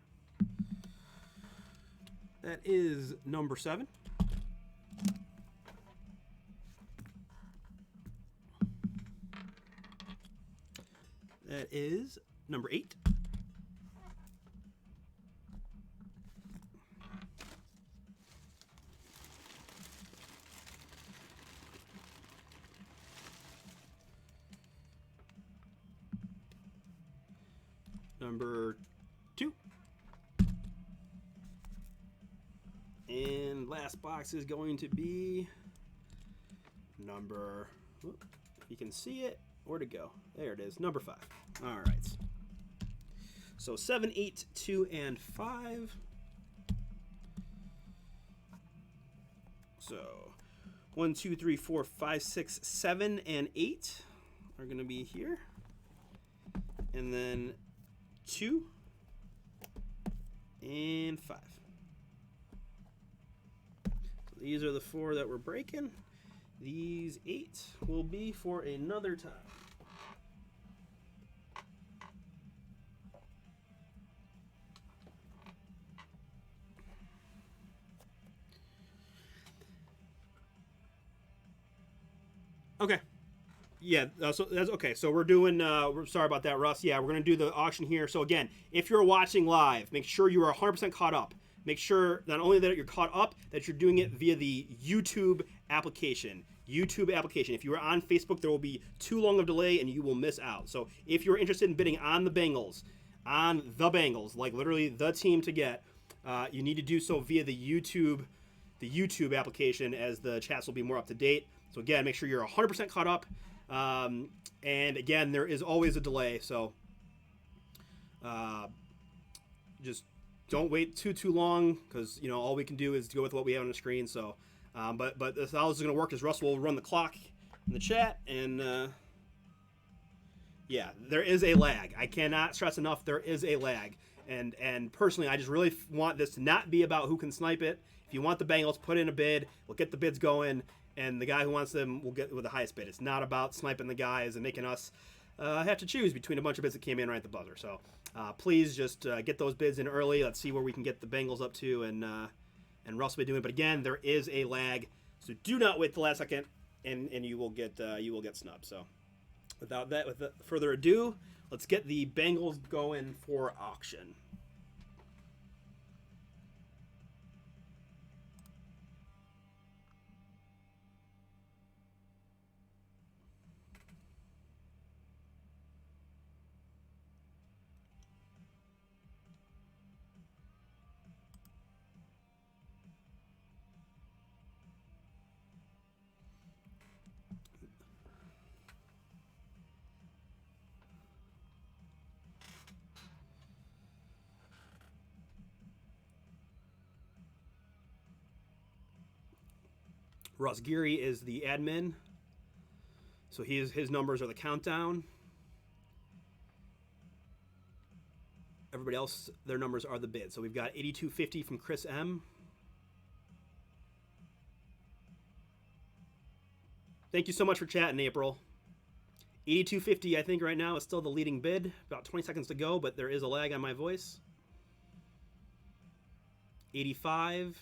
That is number 7. That is number 8. Number 2. And last box is going to be number, whoop, if you can see it, where'd it go? There it is, number 5. All right. So 7, 8, 2, and 5. So 1, 2, 3, 4, 5, 6, 7, and 8 are going to be here. And then 2 and 5. So these are the 4 that we're breaking. These 8 will be for another time. Okay. Yeah, so that's okay. So we're doing, we're sorry about that, Russ. Yeah, we're going to do the auction here. So again, if you're watching live, make sure you are 100% caught up. Make sure not only that you're caught up, that you're doing it via the YouTube application. If you are on Facebook, there will be too long of delay and you will miss out. So if you're interested in bidding on the Bengals, like literally the team to get, you need to do so via the YouTube application, as the chats will be more up to date. So again, make sure you're 100% caught up. And again, there is always a delay, so just don't wait too long, because all we can do is go with what we have on the screen. So, but how this is going to work is Russ will run the clock in the chat, and yeah, there is a lag. I cannot stress enough, there is a lag. And personally, I just really want this to not be about who can snipe it. If you want the Bengals, put in a bid. We'll get the bids going, and the guy who wants them will get with the highest bid. It's not about sniping the guys and making us have to choose between a bunch of bids that came in right at the buzzer. So please just get those bids in early. Let's see where we can get the Bengals up to, and Russ will be doing. But again, there is a lag, so do not wait the last second, and you will get snubbed. So without further ado, let's get the Bengals going for auction. Russ Geary is the admin, so his numbers are the countdown. Everybody else, their numbers are the bid. So we've got 8250 from Chris M. Thank you so much for chatting, April. 8250, I think right now is still the leading bid. About 20 seconds to go, but there is a lag on my voice. 85.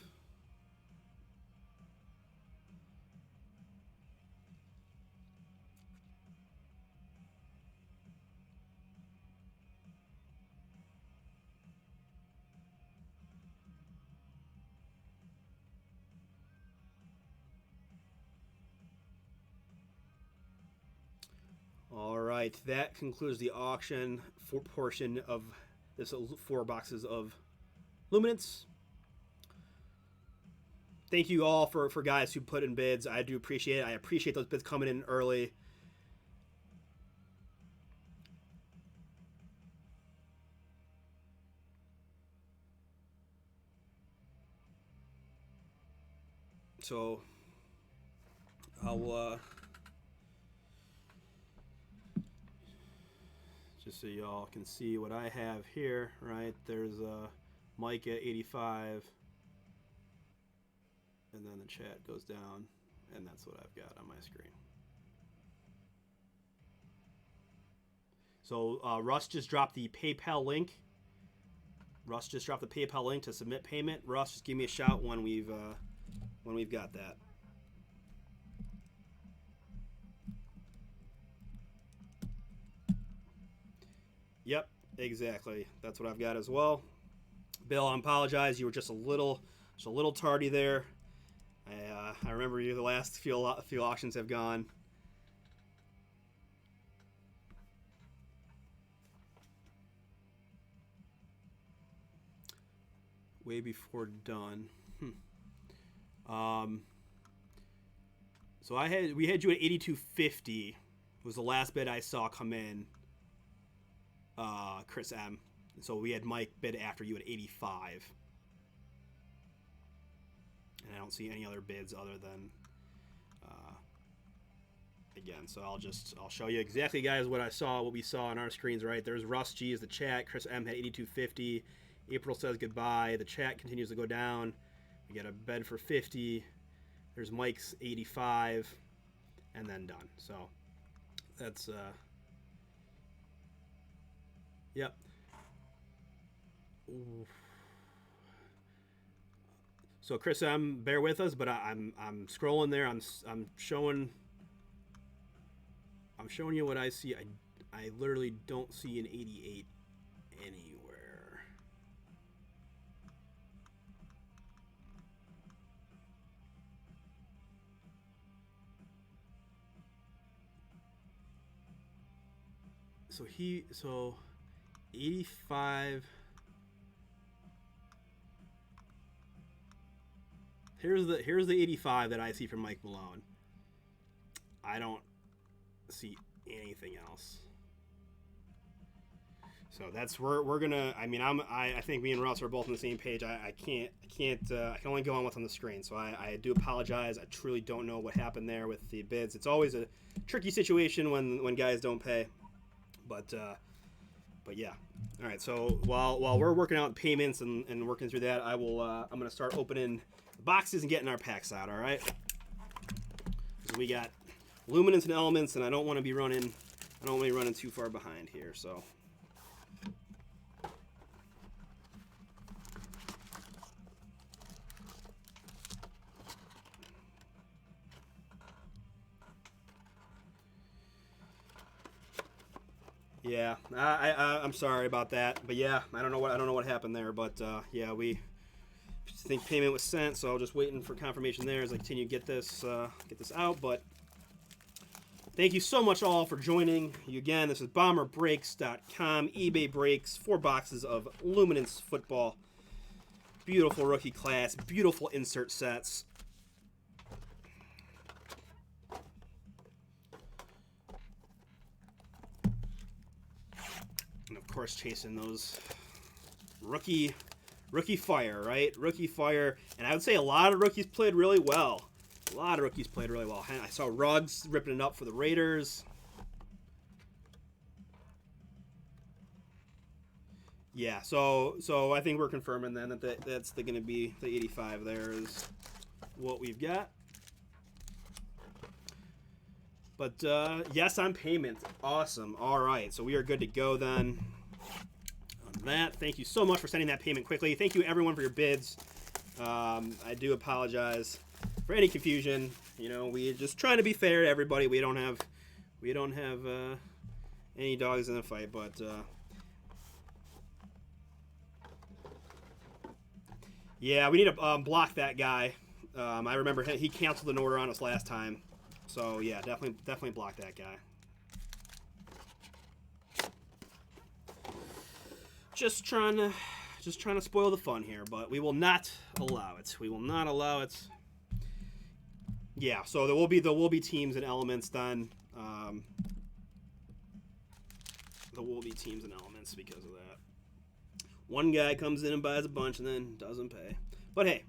All right, that concludes the auction portion of this 4 boxes of Luminance. Thank you all for guys who put in bids. I do appreciate it. I appreciate those bids coming in early. So I'll just so y'all can see what I have here, right? There's Mike at 85, and then the chat goes down, and that's what I've got on my screen. So Russ just dropped the PayPal link. Russ just dropped the PayPal link to submit payment. Russ, just give me a shout when we've got that. Yep, exactly. That's what I've got as well. Bill, I apologize. You were just a little tardy there. I remember you. The last few auctions have gone. Way before done. So we had you at 8250. Was the last bid I saw come in. Chris M. So we had Mike bid after you at 85. And I don't see any other bids other than again. So I'll show you exactly, guys, what we saw on our screens, right? There's Russ G is the chat. Chris M had 8250. April says goodbye. The chat continues to go down. We get a bid for 50. There's Mike's 85, and then done. So that's yep. Ooh. So Chris M, bear with us, but I'm scrolling there. I'm showing you what I see. I literally don't see an 88 anywhere. So 85. Here's the 85 that I see from Mike Malone. I don't see anything else. So that's we're gonna. I mean, I think me and Russ are both on the same page. I can only go on what's on the screen. So I do apologize. I truly don't know what happened there with the bids. It's always a tricky situation when guys don't pay. But yeah. All right. So while we're working out payments and working through that, I'm gonna start opening the boxes and getting our packs out. All right. So we got Luminance and Elements, and I don't want to be running too far behind here. So. Yeah, I'm sorry about that, but yeah, I don't know what happened there, but yeah, we think payment was sent, so I'm just waiting for confirmation there as I continue to get this out. But thank you so much all for joining. You again, this is BomberBreaks.com, eBay breaks, 4 boxes of Luminance football, beautiful rookie class, beautiful insert sets. And of course, chasing those rookie fire, right? Rookie fire, and I would say a lot of rookies played really well. I saw Ruggs ripping it up for the Raiders. Yeah, so I think we're confirming then that's going to be the 85. There is what we've got. But yes, on payment. Awesome. All right, so we are good to go then on that. Thank you so much for sending that payment quickly. Thank you everyone for your bids. I do apologize for any confusion. You know, we're just trying to be fair to everybody. We don't have any dogs in the fight, but yeah, we need to block that guy. I remember he canceled an order on us last time. So yeah, definitely block that guy. Just trying to spoil the fun here, but we will not allow it. We will not allow it. Yeah, so there will be teams and elements then. There will be teams and elements because of that. One guy comes in and buys a bunch and then doesn't pay. But hey,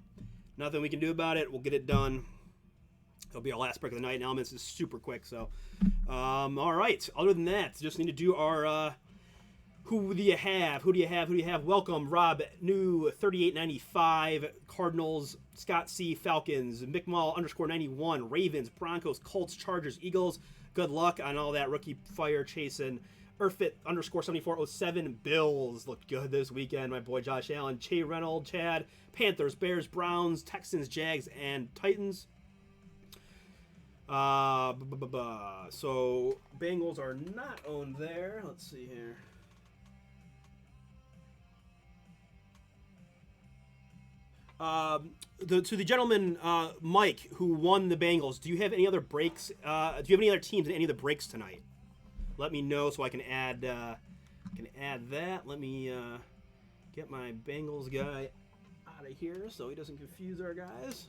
nothing we can do about it. We'll get it done. It'll be our last break of the night, and Elements is super quick. So, all right. Other than that, just need to do our who do you have? Who do you have? Welcome, Rob. New 3895 Cardinals, Scott C Falcons, McMall _91 Ravens, Broncos, Colts, Chargers, Eagles. Good luck on all that rookie fire chasing. Urfit _7407 Bills looked good this weekend. My boy Josh Allen, Che Reynolds, Chad, Panthers, Bears, Browns, Texans, Jags, and Titans. So Bengals are not owned there. Let's see here. To the gentleman Mike who won the Bengals, do you have any other breaks? Do you have any other teams in any of the breaks tonight? Let me know so I can add that. Let me get my Bengals guy out of here so he doesn't confuse our guys.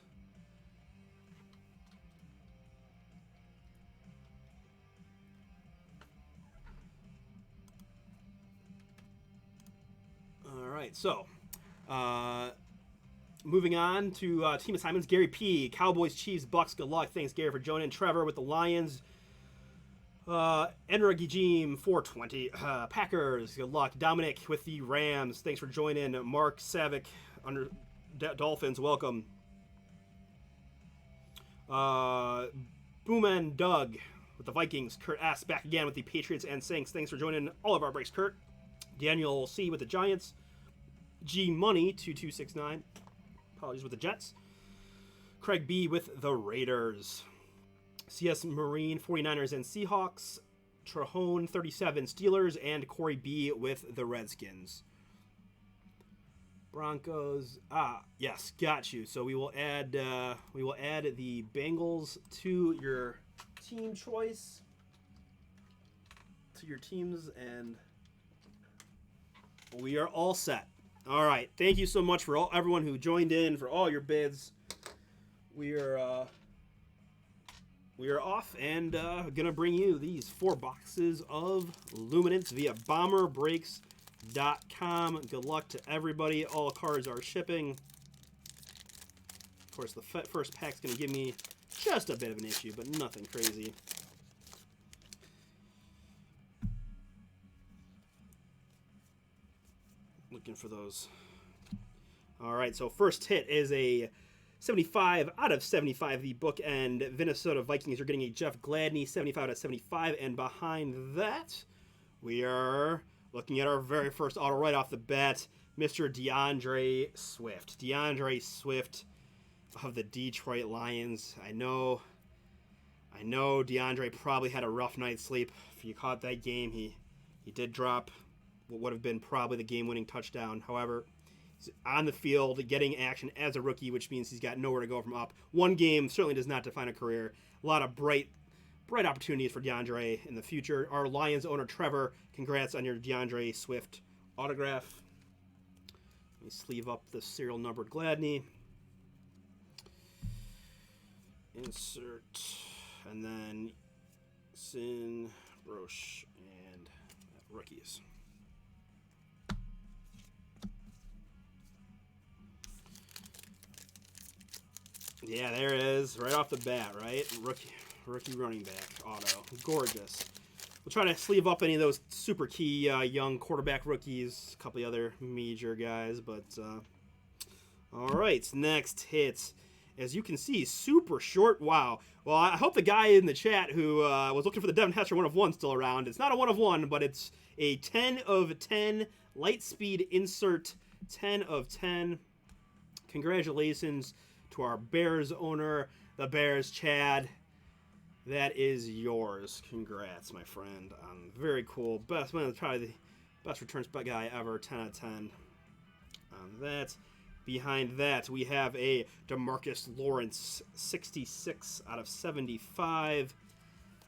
All right, so moving on to team assignments. Gary P, Cowboys, Chiefs, Bucks. Good luck. Thanks, Gary, for joining. Trevor with the Lions. Enra Gijim 420. Packers. Good luck. Dominic with the Rams. Thanks for joining. Mark Savick under Dolphins. Welcome. Booman Doug with the Vikings. Kurt S back again with the Patriots and Saints. Thanks for joining all of our breaks, Kurt. Daniel C with the Giants. G Money 2269. Apologies with the Jets. Craig B with the Raiders. CS Marine 49ers and Seahawks. Trahone 37 Steelers, and Corey B with the Redskins. Broncos. Yes, got you. So we will add the Bengals to your team choice. To your teams, and we are all set. All right. Thank you so much for everyone who joined in, for all your bids. We are off and gonna bring you these 4 boxes of Luminance via BomberBreaks.com. Finalizingchrome.com. Good luck to everybody. All cards are shipping. Of course, the first pack's going to give me just a bit of an issue, but nothing crazy. Looking for those. All right, so first hit is a 75 out of 75. The bookend Minnesota Vikings are getting a Jeff Gladney 75 out of 75. And behind that, we are looking at our very first auto right off the bat, Mr. DeAndre Swift. DeAndre Swift of the Detroit Lions. I know DeAndre probably had a rough night's sleep. If you caught that game, he did drop what would have been probably the game-winning touchdown. However, he's on the field getting action as a rookie, which means he's got nowhere to go from up. One game certainly does not define a career. A lot of bright opportunities for DeAndre in the future. Our Lions owner, Trevor, congrats on your DeAndre Swift autograph. Let me sleeve up the serial numbered Gladney. Insert, and then Sin, Roche, and rookies. Yeah, there it is, right off the bat, right? Rookie running back auto, gorgeous. We'll try to sleeve up any of those super key young quarterback rookies, a couple of other major guys, but all right, next hit. As you can see, super short. Wow. Well, I hope the guy in the chat who was looking for the Devin Hester 1 of 1 still around. It's not a 1 of 1, but it's a 10 of 10 light speed insert 10 of 10. Congratulations to our Bears owner, the Bears Chad. That is yours. Congrats, my friend. Very cool. Best one, probably the best returns guy ever. 10 out of 10 on that. Behind that, we have a DeMarcus Lawrence, 66 out of 75.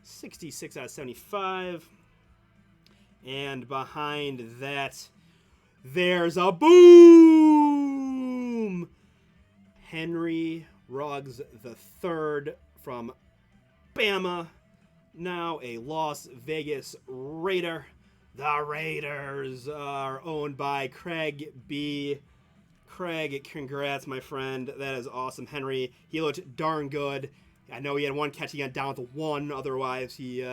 66 out of 75. And behind that, there's a boom! Henry Ruggs III from Bama, now a Las Vegas Raider. The Raiders are owned by Craig B. Craig, congrats, my friend. That is awesome. Henry, he looked darn good. I know he had one catch. He got down to 1. Otherwise, he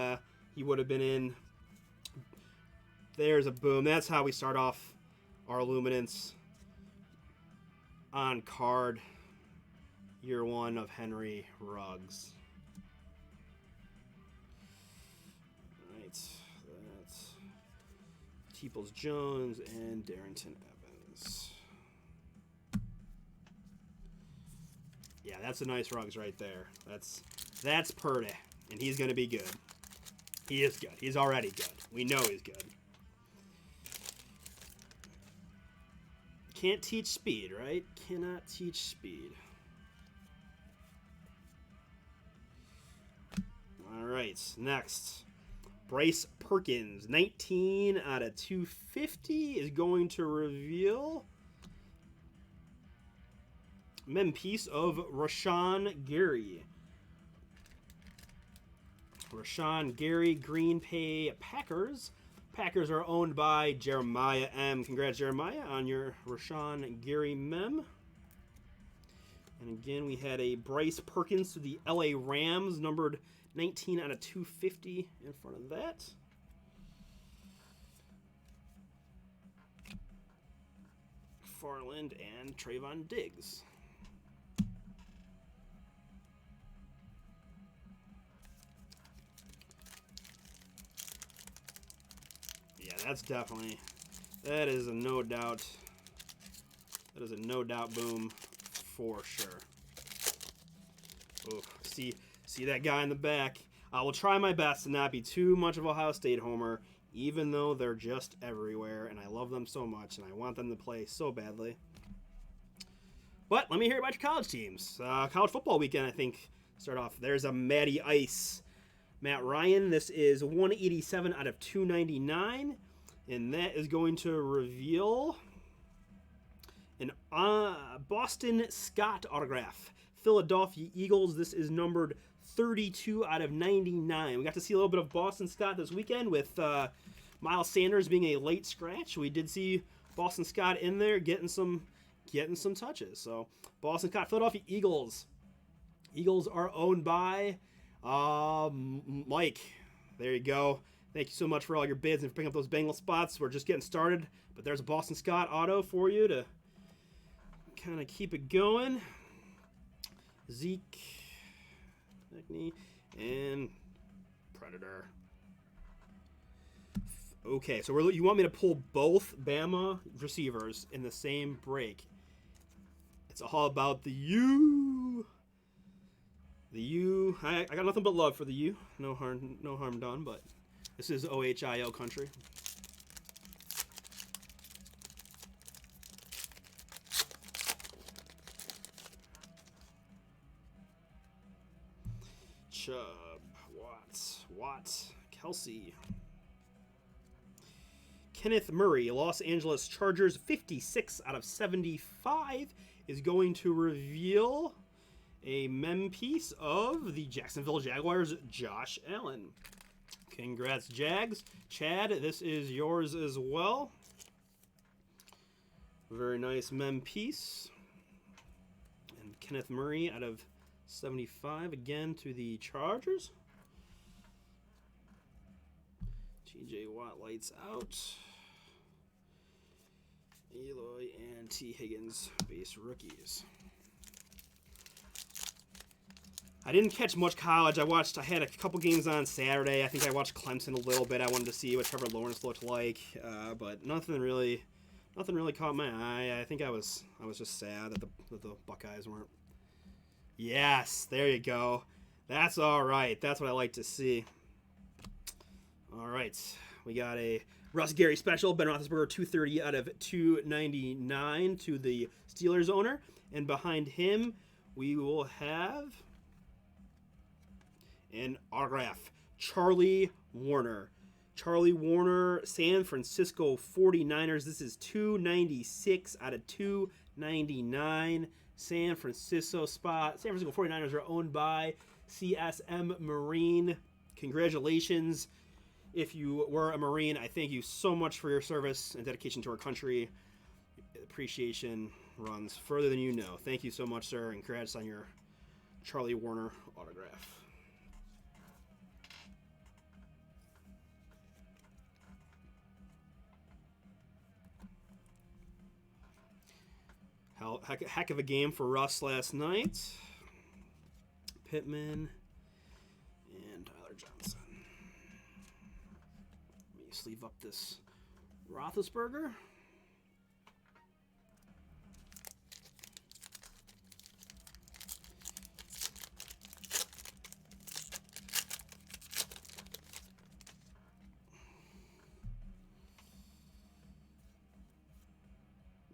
would have been in. There's a boom. That's how we start off our Luminance on card. Year 1 of Henry Ruggs. All right. That's Peoples Jones and Darrington Evans. Yeah, that's a nice Ruggs right there. That's Purdy, and he's going to be good. He is good. He's already good. We know he's good. Can't teach speed, right? Cannot teach speed. All right, next. Bryce Perkins, 19 out of 250 is going to reveal mem piece of Rashawn Gary. Rashawn Gary, Green Bay Packers. Packers are owned by Jeremiah M. Congrats, Jeremiah, on your Rashawn Gary mem. And again, we had a Bryce Perkins to the LA Rams, numbered 19 out of 250 in front of that. Farland and Trayvon Diggs. Yeah, that's definitely, that is a no doubt boom for sure. Oh, see that guy in the back. I will try my best to not be too much of a Ohio State homer, even though they're just everywhere, and I love them so much, and I want them to play so badly. But let me hear about your college teams. College football weekend, I think, start off. There's a Matty Ice. Matt Ryan, this is 187 out of 299, and that is going to reveal an Boston Scott autograph. Philadelphia Eagles, this is numbered 32 out of 99. We got to see a little bit of Boston Scott this weekend with my Miles Sanders being a late scratch. We did see Boston Scott in there getting some touches. So Boston Scott, Philadelphia Eagles. Eagles are owned by Mike. There you go. Thank you so much for all your bids and for picking up those Bengal spots. We're just getting started, but there's a Boston Scott auto for you to kind of keep it going. Zeke, and Predator. Okay, so you want me to pull both Bama receivers in the same break. It's all about the U. The U. I got nothing but love for the U. No harm done, but this is OHIO country. Chubb, Watts, Kelsey. Kenneth Murray, Los Angeles Chargers, 56 out of 75 is going to reveal a mem piece of the Jacksonville Jaguars, Josh Allen. Congrats, Jags. Chad, this is yours as well. Very nice mem piece. And Kenneth Murray out of 75 again to the Chargers. TJ Watt lights out. Eloy and T. Higgins base rookies. I didn't catch much college. I had a couple games on Saturday. I think I watched Clemson a little bit. I wanted to see what Trevor Lawrence looked like, but nothing really caught my eye. I think I was just sad that the Buckeyes weren't. Yes, there you go. That's all right. That's what I like to see. All right, we got a Russ Gary special. Ben Roethlisberger, 230 out of 299 to the Steelers owner, and behind him we will have an autograph, Charlie Warner. Charlie Warner, San Francisco 49ers. This is 296 out of 299. San Francisco spot. San Francisco 49ers are owned by CSM Marine. Congratulations. If you were a Marine, I thank you so much for your service and dedication to our country. Appreciation runs further than you know. Thank you so much, sir, and congrats on your Charlie Warner autograph. Heck of a game for Russ last night. Pittman and Tyler Johnson. Let me sleeve up this Roethlisberger.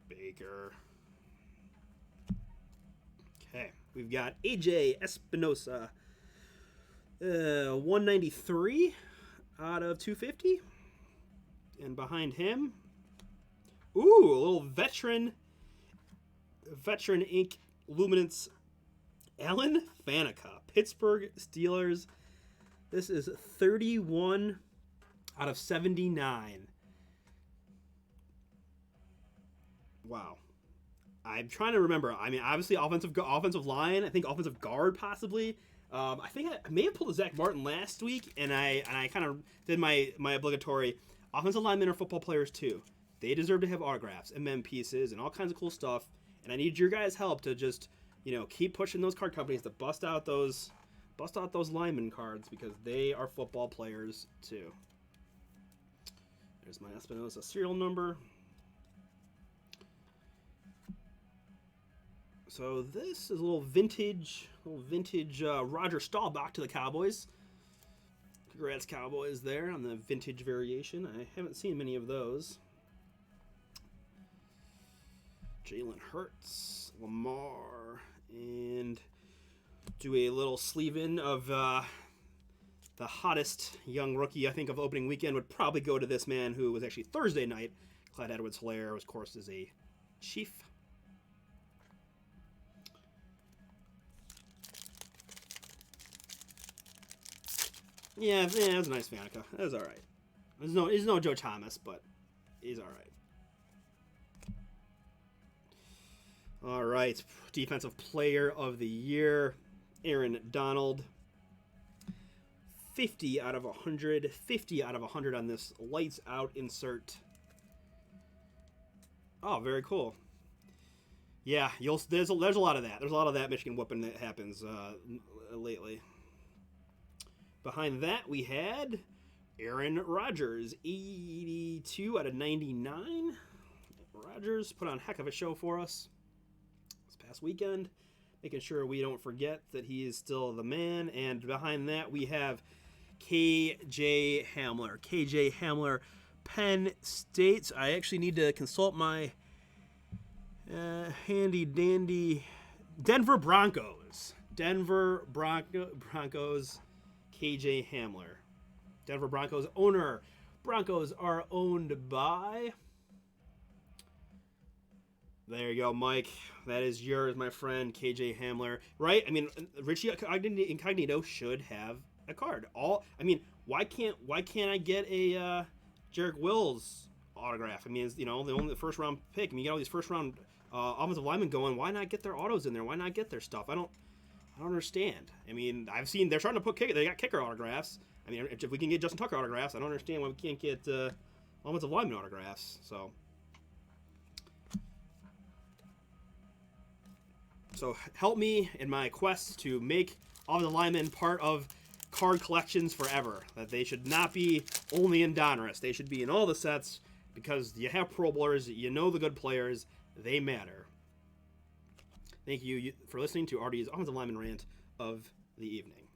Baker. Okay, we've got AJ Espinosa, 193 out of 250. And behind him, ooh, a little veteran ink Luminance, Alan Faneca, Pittsburgh Steelers. This is 31 out of 79. Wow. I'm trying to remember. I mean, obviously offensive line. I think offensive guard possibly. I think I may have pulled a Zach Martin last week, and I kind of did my obligatory. Offensive linemen are football players too. They deserve to have autographs and mem pieces and all kinds of cool stuff. And I need your guys' help to just keep pushing those card companies to bust out those lineman cards because they are football players too. There's my Espinosa serial number. So this is a little vintage Roger Staubach to the Cowboys. Congrats, Cowboys, there on the vintage variation. I haven't seen many of those. Jalen Hurts, Lamar, and do a little sleeve-in of the hottest young rookie, I think, of opening weekend would probably go to this man who was actually Thursday night. Clyde Edwards-Helaire, of course, is a Chief. Yeah, it was a nice Faneca. That was all right. There's no Joe Thomas, but he's all right. All right, Defensive Player of the Year, Aaron Donald. 50 out of 100. 50 out of 100 on this lights out insert. Oh, very cool. Yeah, there's a lot of that. There's a lot of that Michigan whooping that happens lately. Behind that, we had Aaron Rodgers, 82 out of 99. Rodgers put on a heck of a show for us this past weekend, making sure we don't forget that he is still the man. And behind that, we have KJ Hamler. KJ Hamler, Penn State. I actually need to consult my handy dandy Denver Broncos. Denver Broncos, KJ Hamler. Denver Broncos owner. Broncos are owned by... There you go, Mike. That is yours, my friend, KJ Hamler. Right? I mean, Richie Incognito should have a card. Why can't I get a Jarek Wills autograph? I mean, it's, the first round pick. I mean, you got all these first round offensive linemen going. Why not get their autos in there? Why not get their stuff? I don't understand. I mean, I've seen they're starting to put kicker. They got kicker autographs. I mean, if we can get Justin Tucker autographs, I don't understand why we can't get offensive lineman autographs. So help me in my quest to make offensive linemen part of card collections forever. That they should not be only in Donruss. They should be in all the sets because you have Pro Bowlers, you know the good players, they matter. Thank you for listening to Artie's offensive lineman rant of the evening.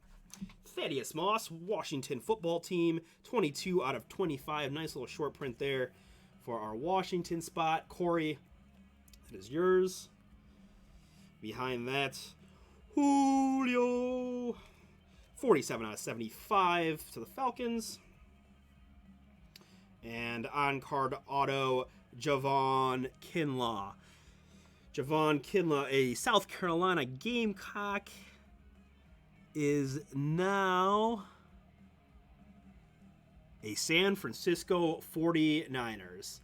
Thaddeus Moss, Washington football team, 22 out of 25. Nice little short print there for our Washington spot. Corey, that is yours. Behind that, Julio, 47 out of 75 to the Falcons. And on-card auto, Javon Kinlaw. Javon Kinlaw, a South Carolina Gamecock, is now a San Francisco 49ers.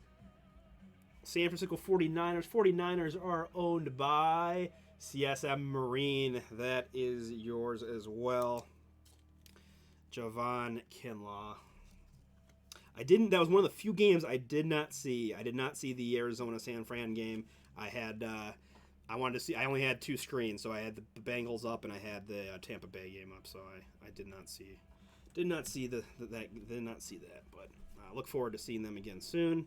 San Francisco 49ers. 49ers are owned by CSM Marine. That is yours as well. Javon Kinlaw. That was one of the few games I did not see. I did not see the Arizona San Fran game. I wanted to see. I only had two screens, so I had the Bengals up and I had the Tampa Bay game up. So I did not see that. But I look forward to seeing them again soon.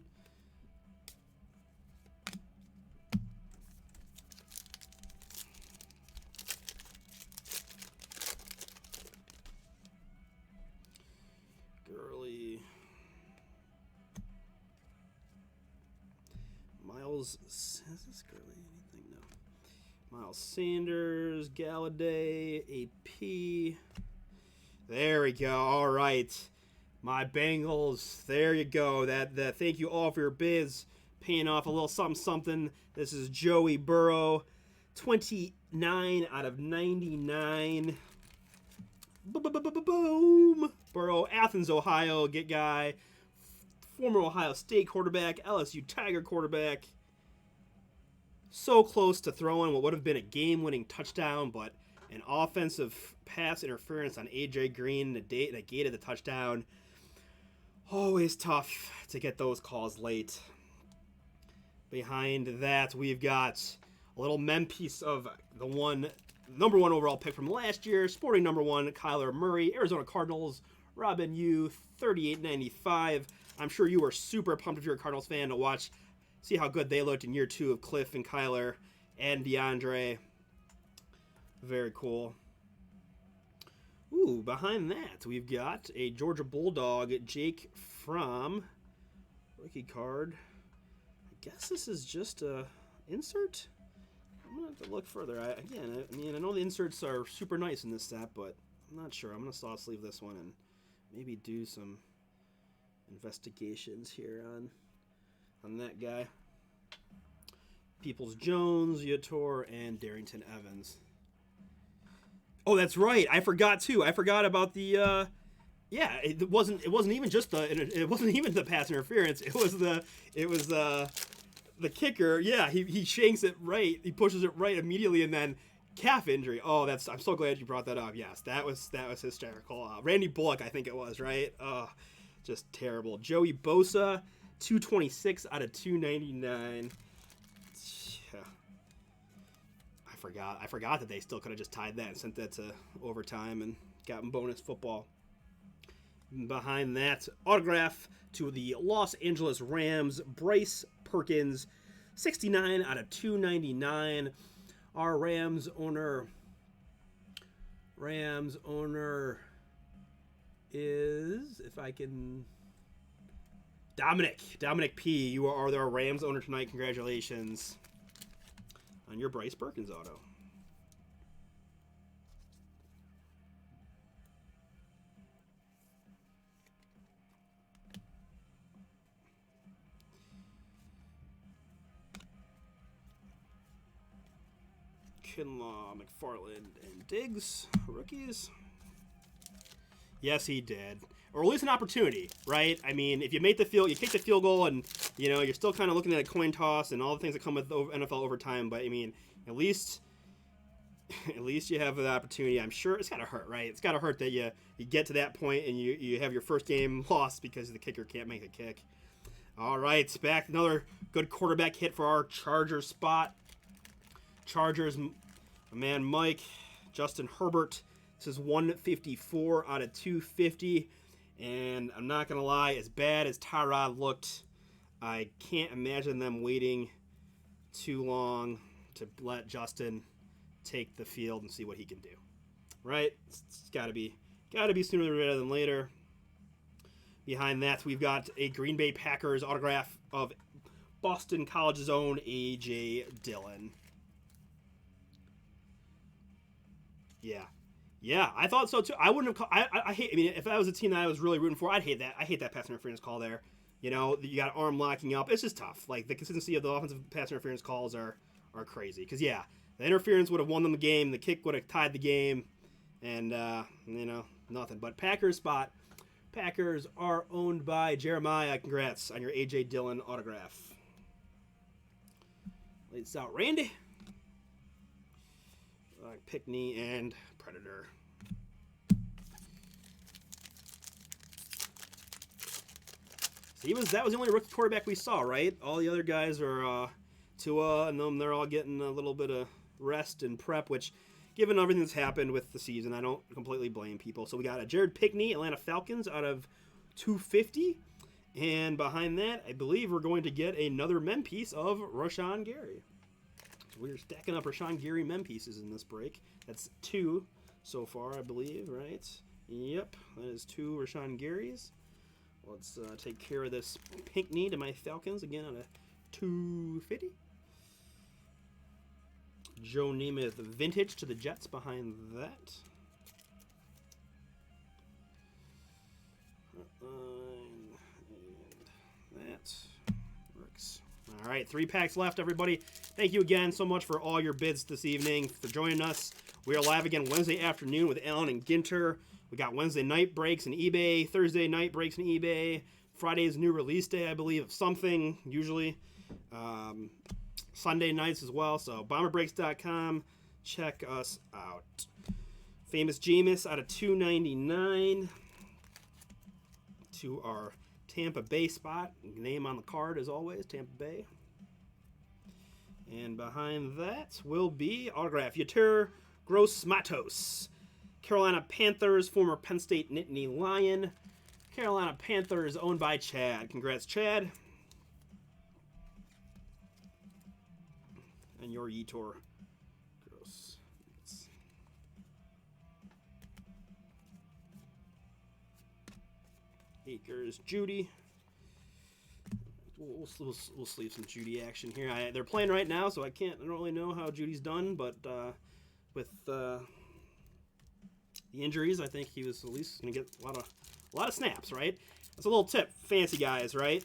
Gurley. Miles. Is this Gurley anything? No. Miles Sanders, Galladay, AP. There we go. All right. My Bengals. There you go. That thank you all for your bids. Paying off a little something. This is Joey Burrow. 29 out of 99. Boom. Burrow, Athens, Ohio. Get guy. Former Ohio State quarterback. LSU Tiger quarterback. So close to throwing what would have been a game-winning touchdown, but an offensive pass interference on A.J. Green that gated the touchdown. Always tough to get those calls late. Behind that, we've got a little mem piece of the number one overall pick from last year, sporting number one, Kyler Murray, Arizona Cardinals, Robin Yu, 38.95. I'm sure you were super pumped if you're a Cardinals fan to see how good they looked in year two of Cliff and Kyler and DeAndre. Very cool. Ooh, behind that, we've got a Georgia Bulldog, Jake Fromm, rookie card. I guess this is just a insert. I'm gonna have to look further. I know the inserts are super nice in this set, but I'm not sure. I'm gonna saw sleeve this one and maybe do some investigations here on that guy. Peoples-Jones, Yator, and Darrington Evans. Oh, that's right. I forgot too. I forgot about the Yeah, it wasn't even just it wasn't even the pass interference. It was the kicker. Yeah, he shanks it right. He pushes it right immediately, and then calf injury. Oh, I'm so glad you brought that up. Yes, that was hysterical. Randy Bullock, I think it was, right? Oh, just terrible. Joey Bosa, 226 out of 299. Yeah. I forgot that they still could have just tied that and sent that to overtime and gotten bonus football. Behind that, autograph to the Los Angeles Rams, Bryce Perkins, 69 out of 299. Our Rams owner is, if I can, Dominic P. You are our Rams owner tonight. Congratulations on your Bryce Perkins auto. Kinlaw, McFarland, and Diggs, rookies. Yes, he did. Or at least an opportunity, right? I mean, if you make the field, you kick the field goal, and you're still kind of looking at a coin toss and all the things that come with NFL overtime. But I mean, at least you have the opportunity. I'm sure it's gotta hurt, right? It's gotta hurt that you get to that point and you have your first game lost because the kicker can't make a kick. All right, it's back. Another good quarterback hit for our Chargers spot. Chargers, my man Mike, Justin Herbert. This is 154 out of 250. And I'm not going to lie, as bad as Tyrod looked, I can't imagine them waiting too long to let Justin take the field and see what he can do. Right? It's got to be sooner rather than later. Behind that, we've got a Green Bay Packers autograph of Boston College's own A.J. Dillon. Yeah, I thought so too. I wouldn't have. I hate. I mean, if that was a team that I was really rooting for, I'd hate that. I hate that pass interference call there. You got arm locking up. It's just tough. Like the consistency of the offensive pass interference calls are crazy. Because the interference would have won them the game. The kick would have tied the game, and nothing. But Packers spot. Packers are owned by Jeremiah. Congrats on your A.J. Dillon autograph. Lights out, Randy. Pickney and Predator. So that was the only rookie quarterback we saw, right? All the other guys are Tua, and them, they're all getting a little bit of rest and prep, which, given everything that's happened with the season, I don't completely blame people. So we got a Jared Pickney, Atlanta Falcons, out of 250. And behind that, I believe we're going to get another mem piece of Rashawn Gary. We're stacking up Rashawn Gary mem pieces in this break. That's 2 so far, I believe, right? Yep, that is 2 Rashawn Garys. Let's take care of this Pinkney to my Falcons again on a 250. Joe Namath vintage to the Jets behind that. And that works. All right, 3 packs left, everybody. Thank you again so much for all your bids this evening, for joining us. We are live again Wednesday afternoon with Alan and Ginter. We got Wednesday night breaks in eBay, Thursday night breaks in eBay, Friday's new release day, I believe, of something, usually. Sunday nights as well, so bomberbreaks.com. Check us out. Famous Jameis out of 299 to our Tampa Bay spot. Name on the card, as always, Tampa Bay. And behind that will be autograph Yatir Gross-Matos. Carolina Panthers, former Penn State Nittany Lion. Carolina Panthers owned by Chad. Congrats, Chad. And your Yetur Gross. Akers, Judy. We'll sleeve some Judy action here. They're playing right now, so I don't really know how Judy's done, but with the injuries, I think he was at least going to get a lot of snaps, right? That's a little tip, fancy guys, right?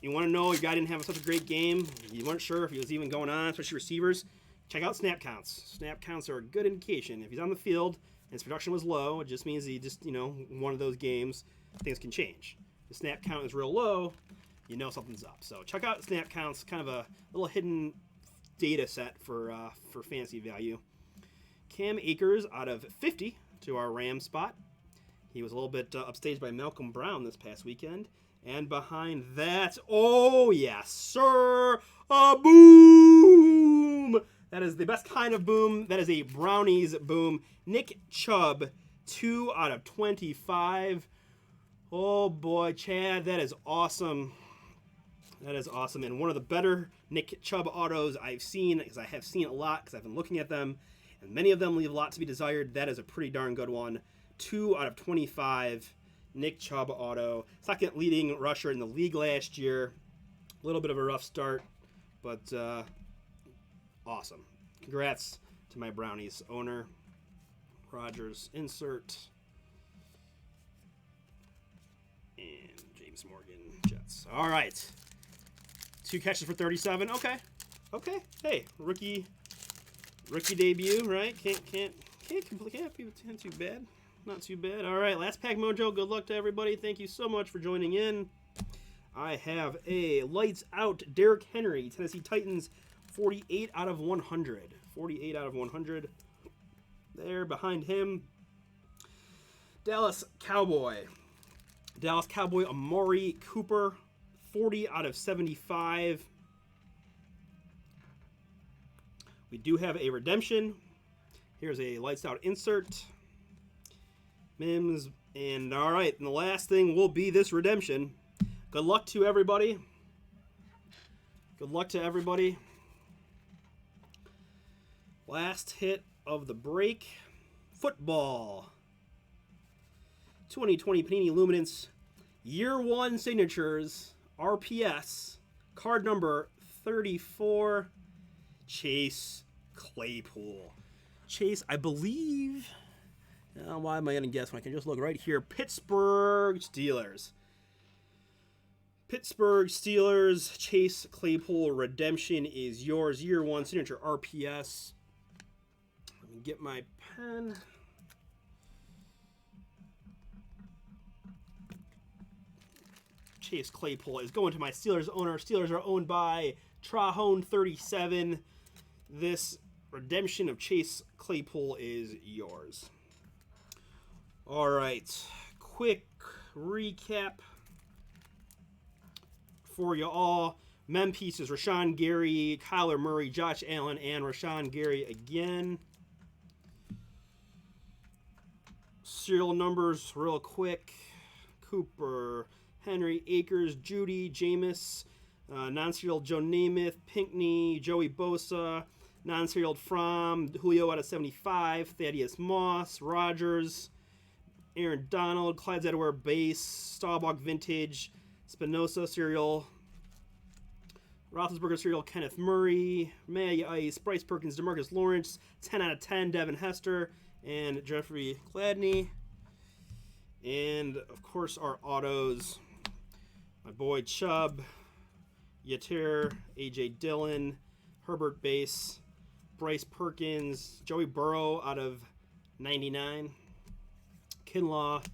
You want to know your guy didn't have such a great game, you weren't sure if he was even going on, especially receivers, check out snap counts. Snap counts are a good indication. If he's on the field, his production was low. It just means he just, one of those games, things can change. The snap count is real low, you know something's up. So check out snap counts, kind of a little hidden data set for fantasy value. Cam Akers out of 50 to our Ram spot. He was a little bit upstaged by Malcolm Brown this past weekend. And behind that, oh yes, sir, a boom! That is the best kind of boom. That is a Brownies boom. Nick Chubb, 2 out of 25. Oh boy, Chad, that is awesome. That is awesome. And one of the better Nick Chubb autos I've seen, because I have seen a lot, because I've been looking at them, and many of them leave a lot to be desired. That is a pretty darn good one. 2 out of 25. Nick Chubb auto. Second leading rusher in the league last year. A little bit of a rough start, but awesome. Congrats to my Brownies owner. Rodgers insert. And James Morgan Jets. All right. 2 catches for 37. Okay. Hey, rookie debut, right? Can't be too bad. Not too bad. All right, last pack mojo. Good luck to everybody. Thank you so much for joining in. I have a lights out Derrick Henry, Tennessee Titans, 48 out of 100. 48 out of 100. There behind him, Dallas Cowboy Amari Cooper, 40 out of 75. We do have a redemption. Here's a lights out insert. Mims. And all right, and the last thing will be this redemption. Good luck to everybody. Last hit of the break. Football. 2020 Panini Luminance. Year 1 signatures. RPS. Card number 34. Chase Claypool. Chase, I believe... why am I going to guess when I can just look right here? Pittsburgh Steelers. Chase Claypool redemption is yours. Year 1 signature RPS. Let me get my pen. Chase Claypool is going to my Steelers owner. Steelers are owned by Trahone37. This redemption of Chase Claypool is yours. All right, quick recap for you all. Mem pieces: Rashawn Gary, Kyler Murray, Josh Allen, and Rashawn Gary again. Serial numbers real quick: Cooper, Henry, Akers, Judy, Jameis, non-serial Joe Namath, Pinkney, Joey Bosa, non-serial Fromm, Julio out of 75, Thaddeus Moss, Rodgers, Aaron Donald, Clyde Edward base, Staubach vintage, Spinoza serial, Roethlisberger serial, Kenneth Murray, May Ice, Bryce Perkins, DeMarcus Lawrence, 10 out of 10, Devin Hester, and Jeffrey Gladney. And, of course, our autos, my boy Chubb, Yatir, A.J. Dillon, Herbert base, Bryce Perkins, Joey Burrow out of 99, Kinlaw,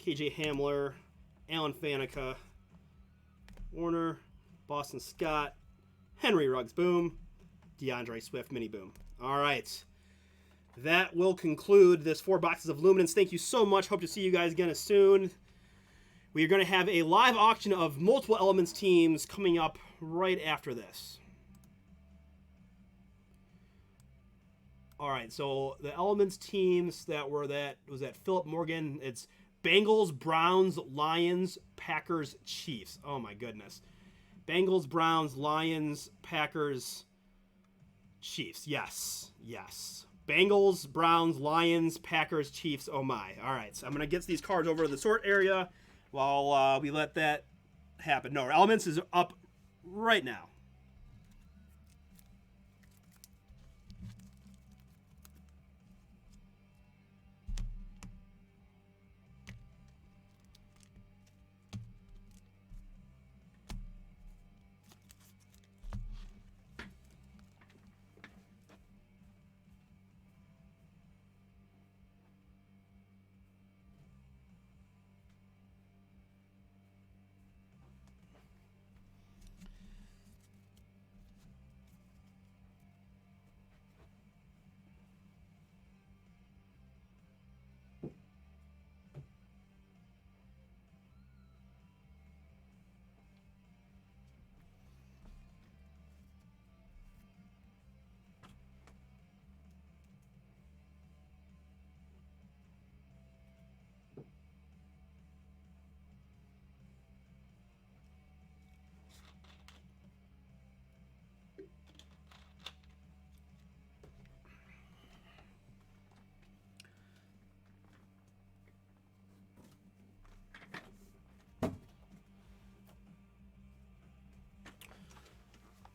KJ Hamler, Alan Faneca, Warner, Boston Scott, Henry Ruggs, boom, DeAndre Swift, mini boom. All right. That will conclude this 4 boxes of Luminance. Thank you so much. Hope to see you guys again soon. We are going to have a live auction of multiple Elements teams coming up right after this. All right, so the Elements teams that was that Philip Morgan. It's Bengals, Browns, Lions, Packers, Chiefs. Oh my goodness. Bengals, Browns, Lions, Packers, Chiefs. Yes. Bengals, Browns, Lions, Packers, Chiefs. Oh my. All right, so I'm going to get these cards over to the sort area while we let that happen. No, Elements is up right now.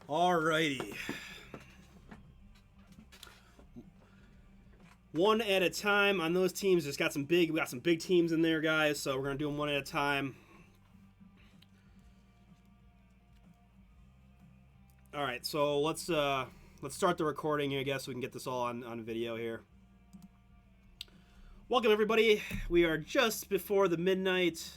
Alrighty. One at a time on those teams. We got some big teams in there, guys. So we're gonna do them one at a time. All right, so let's start the recording here. I guess we can get this all on video here. Welcome everybody. We are just before the midnight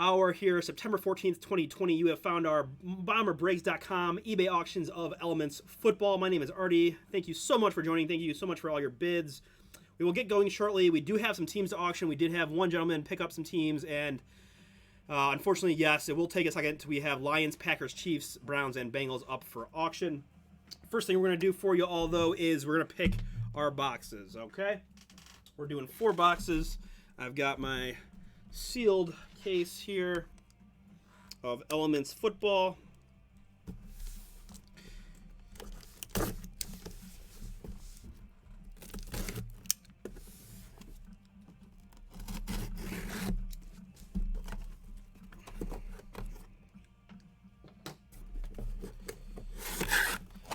hour here, September 14th, 2020. You have found our bomberbreaks.com eBay auctions of Elements football. My name is Artie. Thank you so much for joining. Thank you so much for all your bids. We will get going shortly. We do have some teams to auction. We did have one gentleman pick up some teams, and unfortunately, yes, it will take a second until we have Lions, Packers, Chiefs, Browns, and Bengals up for auction. First thing we're going to do for you all, though, is we're going to pick our boxes, okay? We're doing 4 boxes. I've got my sealed case here of Elements football.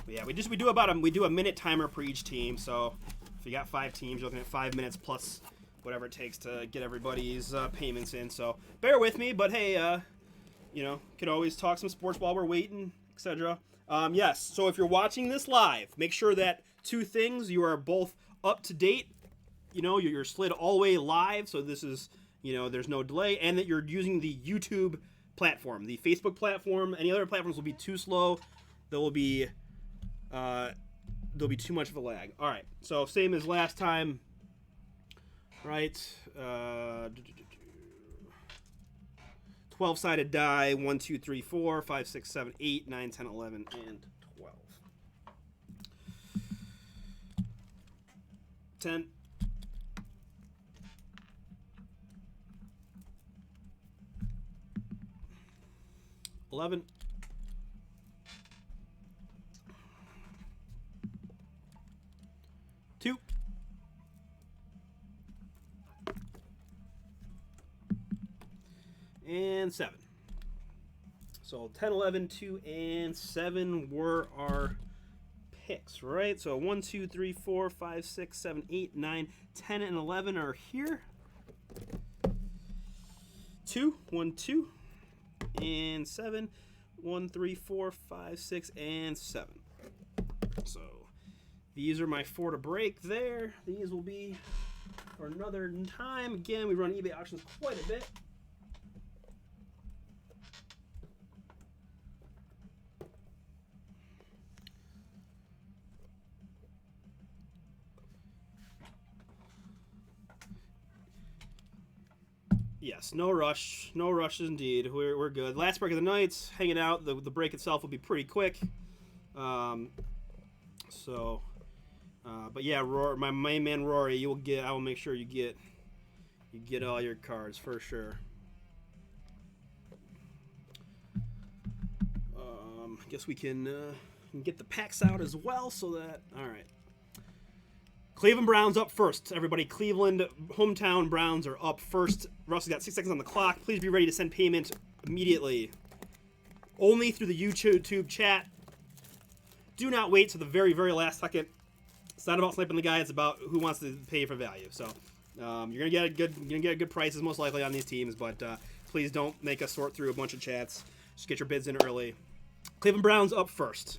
Yeah, we do a minute timer per each team. So if you got 5 teams, you're looking at 5 minutes plus whatever it takes to get everybody's payments in. So bear with me, but hey, could always talk some sports while we're waiting, etc. Yes, so if you're watching this live, make sure that 2 things: you are both up to date. You're slid all the way live, so this is there's no delay, and that you're using the YouTube platform. The Facebook platform, any other platforms will be too slow. There'll be too much of a lag. All right, so same as last time, right? 12-sided die: 1, 2, 3, 4, 5, 6, 7, 8, 9, 10, 11, and 12. 10. 11. 2. 7. So 10, 11, 2, and 7 were our picks, right? So 1, 2, 3, 4, 5, 6, 7, 8, 9, 10, and 11 are here. 2, 1, 2, and 7. 1, 3, 4, 5, 6, and 7. So these are my 4 to break there. These will be for another time. Again, we run eBay auctions quite a bit. Yes, no rush. No rush indeed. We're good. Last break of the night, hanging out. The break itself will be pretty quick. But yeah, my main man Rory, I will make sure you get all your cards for sure. I guess we can get the packs out as well, so that all right. Cleveland Browns up first. Everybody, Cleveland hometown Browns are up first. Russ has got 6 seconds on the clock. Please be ready to send payment immediately. Only through the YouTube chat. Do not wait to the very, very last second. It's not about sniping the guy. It's about who wants to pay for value. So you're gonna get good prices most likely on these teams, but please don't make us sort through a bunch of chats. Just get your bids in early. Cleveland Browns up first.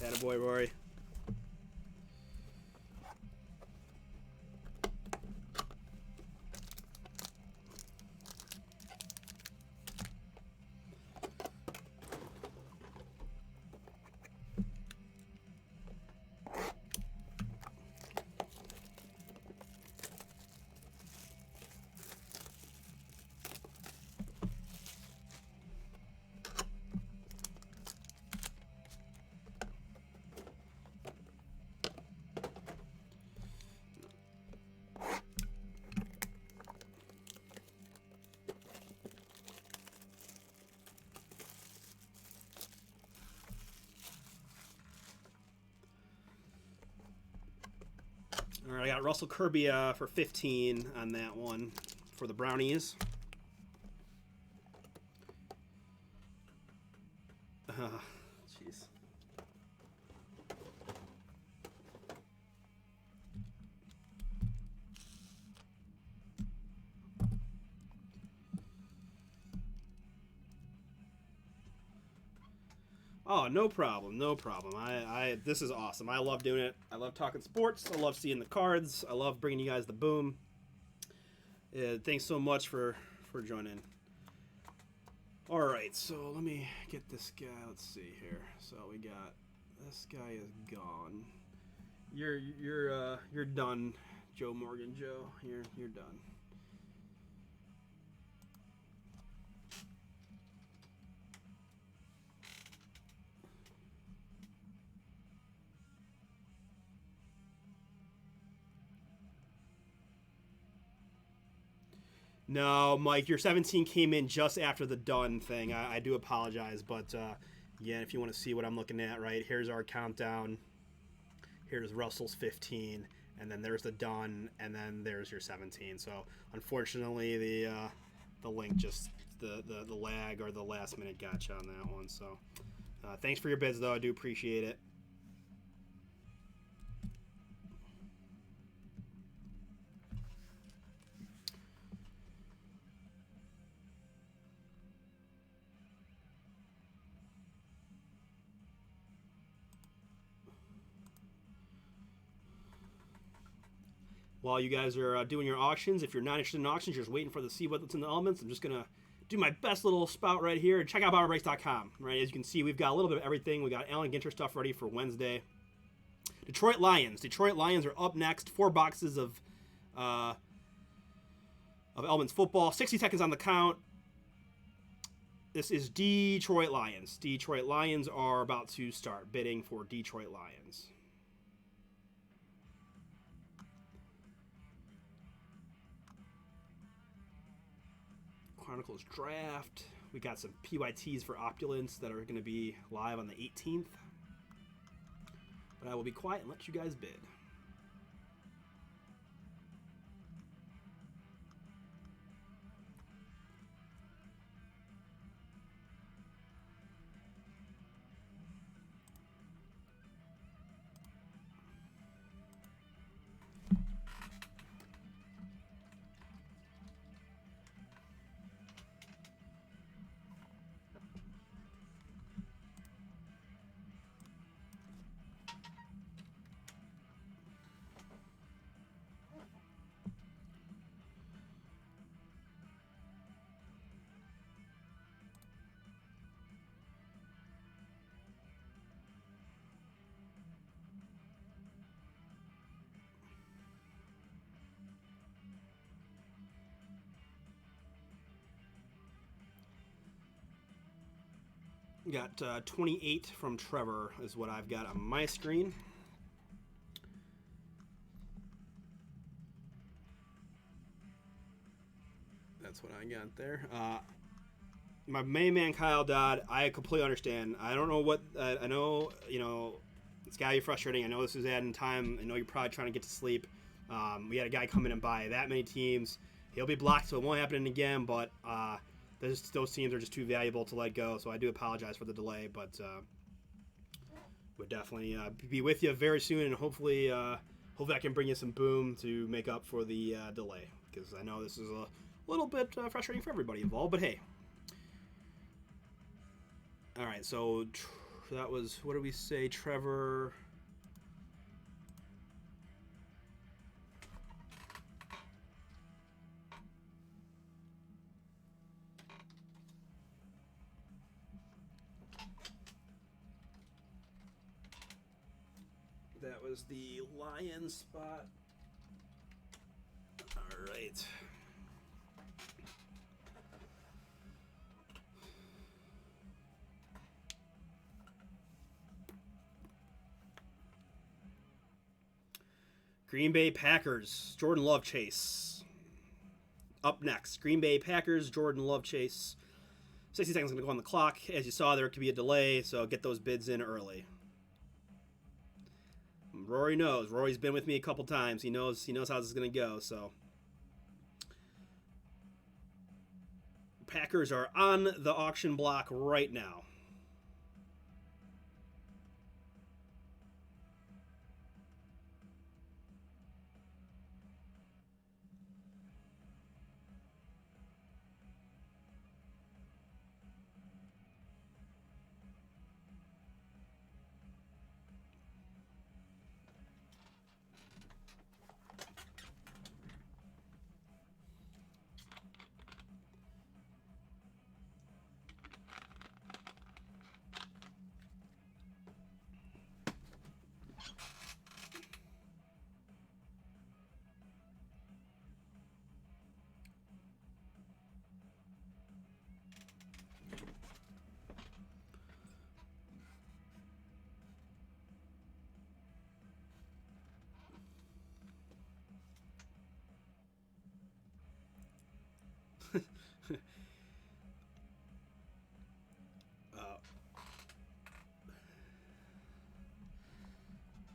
Attaboy, Rory. All right, I got Russell Kirby for 15 on that one for the Brownies. Jeez. Oh, no problem, no problem. This is awesome. I love doing it. I love talking sports. I love seeing the cards. I love bringing you guys the boom. Thanks so much for joining. All right, so let me get this guy. Let's see here. So we got this guy is gone. You're done, Joe Morgan. Joe, you're done. No, Mike, your 17 came in just after the done thing. I do apologize, but yeah, if you want to see what I'm looking at, right, here's our countdown. Here's Russell's 15, and then there's the done, and then there's your 17. So unfortunately, the link just the lag or the last minute gotcha on that one. So thanks for your bids, though. I do appreciate it. While you guys are doing your auctions, if you're not interested in auctions, you're just waiting for the see what's in the elements, I'm just going to do my best little spout right here. Check out BomberBreaks.com. Right, as you can see, we've got a little bit of everything. We got Allen Ginter stuff ready for Wednesday. Detroit Lions. Detroit Lions are up next. 4 boxes of Elements football. 60 seconds on the count. This is Detroit Lions. Detroit Lions are about to start bidding for Detroit Lions. Chronicles Draft. We got some PYTs for Opulence that are going to be live on the 18th. But I will be quiet and let you guys bid. We got 28 from Trevor is what I've got on my screen. That's what I got there. My main man Kyle Dodd, I completely understand. I don't know what I know. You know, it's gotta be frustrating. I know this is adding time. I know you're probably trying to get to sleep. We had a guy come in and buy that many teams. He'll be blocked, so it won't happen again. But those teams are just too valuable to let go. So I do apologize for the delay, but we'll definitely be with you very soon, and hopefully I can bring you some boom to make up for the delay, because I know this is a little bit frustrating for everybody involved. But hey. All right, so that was, what did we say, Trevor? That was the Lion spot. All right. Green Bay Packers, Jordan Love chase. Up next, Green Bay Packers, Jordan Love chase. 60 seconds going to go on the clock. As you saw, there could be a delay, so get those bids in early. Rory knows. Rory's been with me a couple times. He knows how this is going to go. So Packers are on the auction block right now.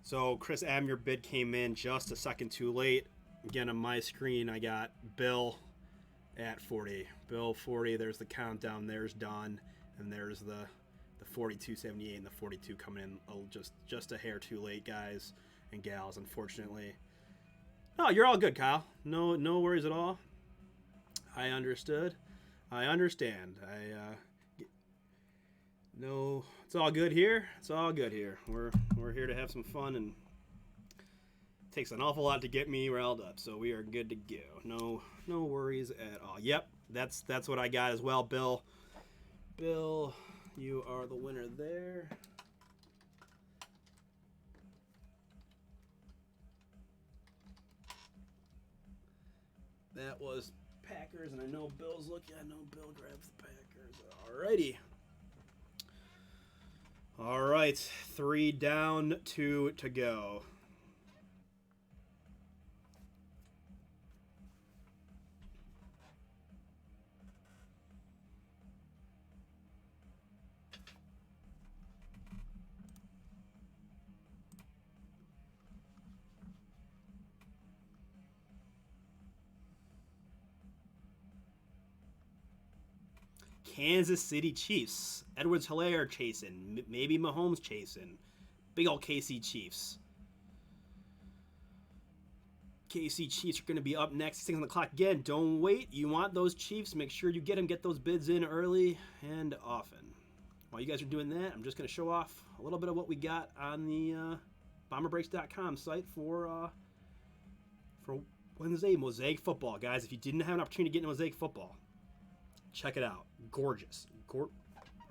So Chris M, your bid came in just a second too late. Again, on my screen, I got Bill at 40. Bill 40. There's the countdown. There's Don, and there's the 42.78 and the 42 coming in just a hair too late, guys and gals. Unfortunately. Oh, you're all good, Kyle. No worries at all. I understood. I understand. No, it's all good here. It's all good here. We're here to have some fun, and it takes an awful lot to get me riled up. So we are good to go. No worries at all. Yep, that's what I got as well, Bill. Bill, you are the winner there. That was Packers, and I know Bill's looking. I know Bill grabs the Packers. Alrighty. All right, 3 down, 2 to go. Kansas City Chiefs. Edwards-Helaire chasing. Maybe Mahomes chasing. Big old KC Chiefs. KC Chiefs are going to be up next. 6 on the clock again. Don't wait. You want those Chiefs. Make sure you get them. Get those bids in early and often. While you guys are doing that, I'm just going to show off a little bit of what we got on the bomberbreaks.com site for Wednesday. Mosaic football. Guys, if you didn't have an opportunity to get into Mosaic football, check it out. Gorgeous.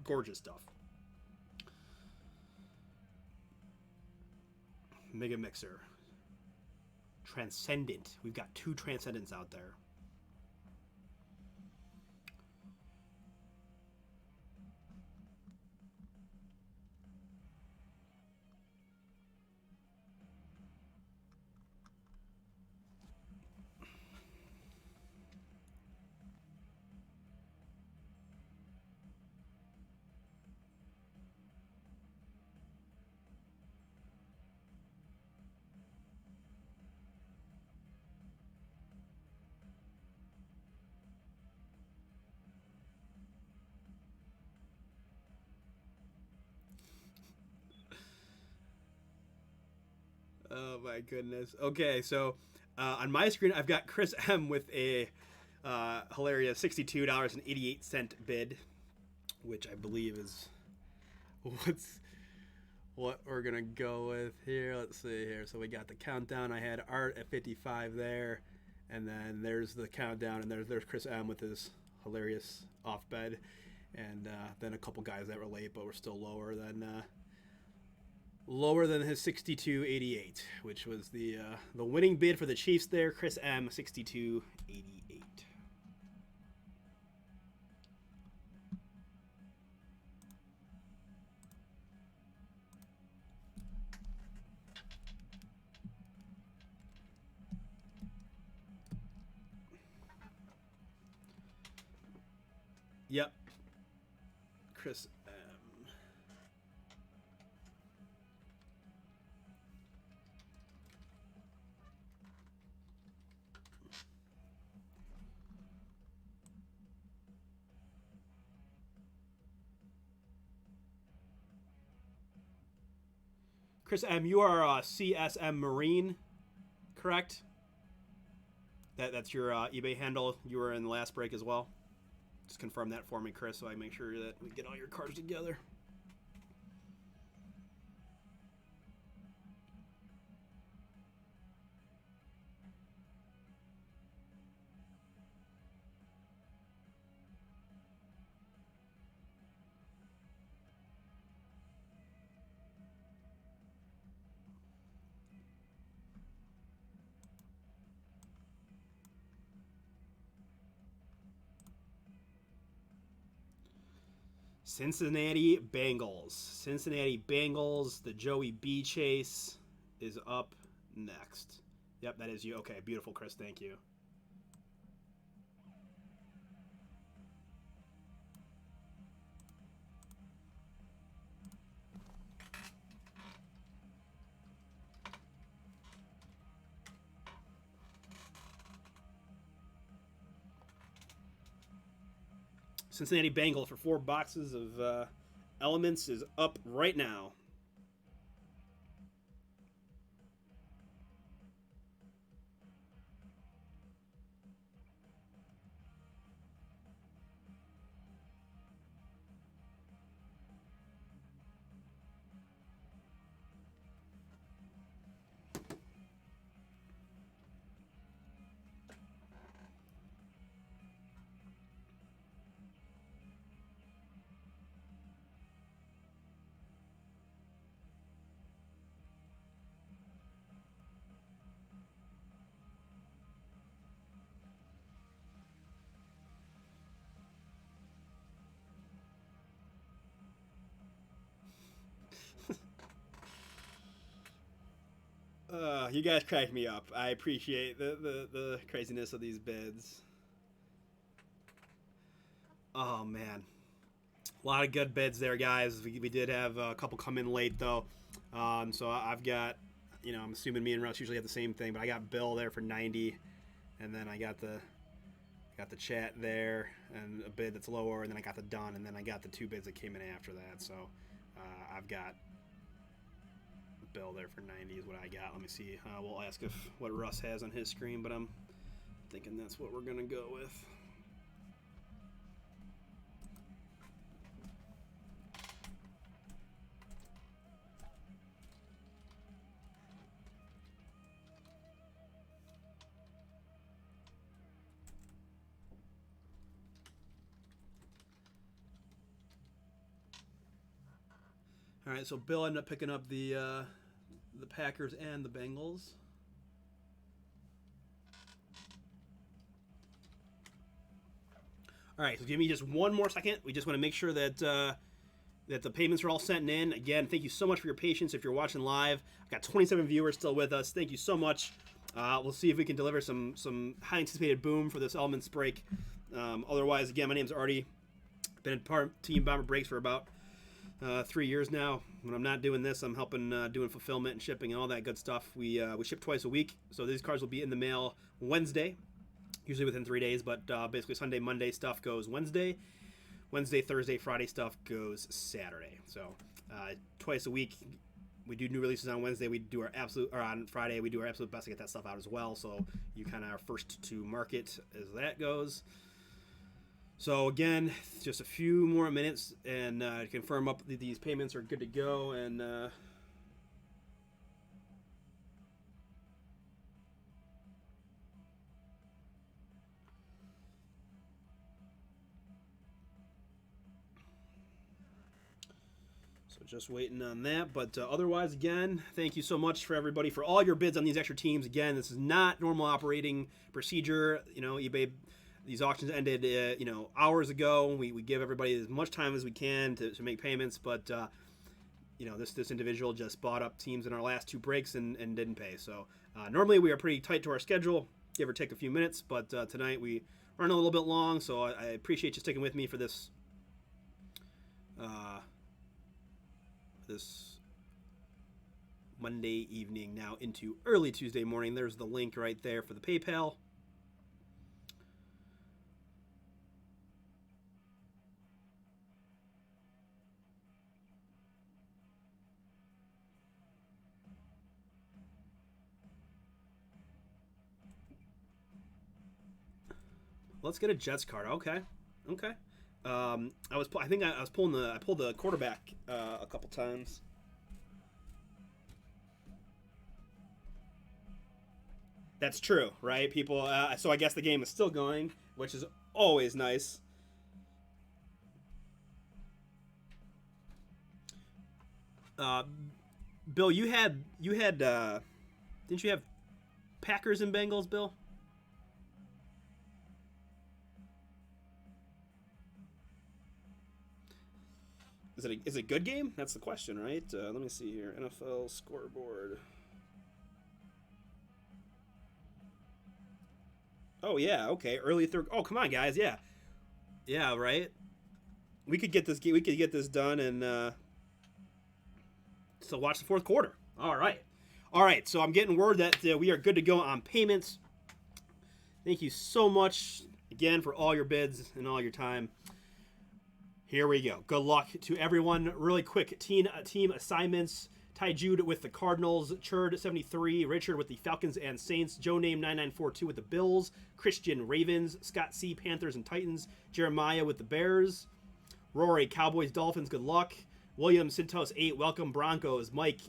Gorgeous stuff. Mega Mixer. Transcendent. We've got 2 Transcendents out there. Oh my goodness. Okay, so on my screen, I've got Chris M with a hilarious $62.88 bid, which I believe is what we're gonna go with here. Let's see here. So we got the countdown. I had Art at 55 there, and then there's the countdown, and there's Chris M with his hilarious off bed, and then a couple guys that were late, but were still lower than his 62.88, which was the winning bid for the Chiefs there. Chris M, 62.88. Yep. Chris M. Chris M, you are CSM Marine, correct? That's your eBay handle. You were in the last break as well. Just confirm that for me, Chris, so I make sure that we get all your cards together. Cincinnati Bengals. The Joey B chase is up next. Yep, that is you. Okay, beautiful, Chris. Thank you. Cincinnati Bengals for 4 boxes of elements is up right now. You guys crack me up. I appreciate the craziness of these bids. Oh, man. A lot of good bids there, guys. We did have a couple come in late, though. So I've got, I'm assuming me and Russ usually have the same thing, but I got Bill there for 90, and then I got the chat there, and a bid that's lower, and then I got the done, and then I got the 2 bids that came in after that. So I've got Bill there for 90 is what I got. Let me see. We'll ask what Russ has on his screen, but I'm thinking that's what we're going to go with. All right, so Bill ended up picking up the Packers and the Bengals. All right, so give me just one more second. We just want to make sure that that the payments are all sent in. Again, thank you so much for your patience. If you're watching live, I've got 27 viewers still with us. Thank you so much. We'll see if we can deliver some high anticipated boom for this Elements break. Otherwise, again, my name's Artie. Been part of Team Bomber Breaks for about 3 years now. When I'm not doing this, I'm helping doing fulfillment and shipping and all that good stuff. We ship twice a week, so these cards will be in the mail Wednesday, usually within 3 days, but basically Sunday, Monday stuff goes Wednesday. Wednesday, Thursday, Friday stuff goes Saturday. So twice a week. We do new releases on Wednesday. We do our on Friday, we do our absolute best to get that stuff out as well. So you kind of are first to market as that goes. So again, just a few more minutes and confirm up that these payments are good to go. And so just waiting on that. But otherwise, again, thank you so much for everybody for all your bids on these extra teams. Again, this is not normal operating procedure. eBay. These auctions ended, hours ago. We give everybody as much time as we can to make payments, but this individual just bought up teams in our last 2 breaks and didn't pay. So normally we are pretty tight to our schedule, give or take a few minutes, but tonight we run a little bit long. So I appreciate you sticking with me for this this Monday evening now into early Tuesday morning. There's the link right there for the PayPal. Let's get a Jets card. Okay. I pulled the quarterback a couple times. That's true, right? People. So I guess the game is still going, which is always nice. Bill, you had didn't you have Packers and Bengals, Bill? Is it a good game? That's the question, right? Let me see here. NFL scoreboard. Oh yeah, okay. Early third. Oh come on, guys. Yeah, right. We could get this done and still watch the fourth quarter. All right. So I'm getting word that we are good to go on payments. Thank you so much again for all your bids and all your time. Here we go. Good luck to everyone. Really quick team assignments. Ty Jude with the Cardinals, Churd 73, Richard with the Falcons and Saints, Joe Name 9942 with the Bills, Christian Ravens, Scott C Panthers and Titans, Jeremiah with the Bears, Rory Cowboys Dolphins. Good luck. William Sintos 8, welcome Broncos, Mike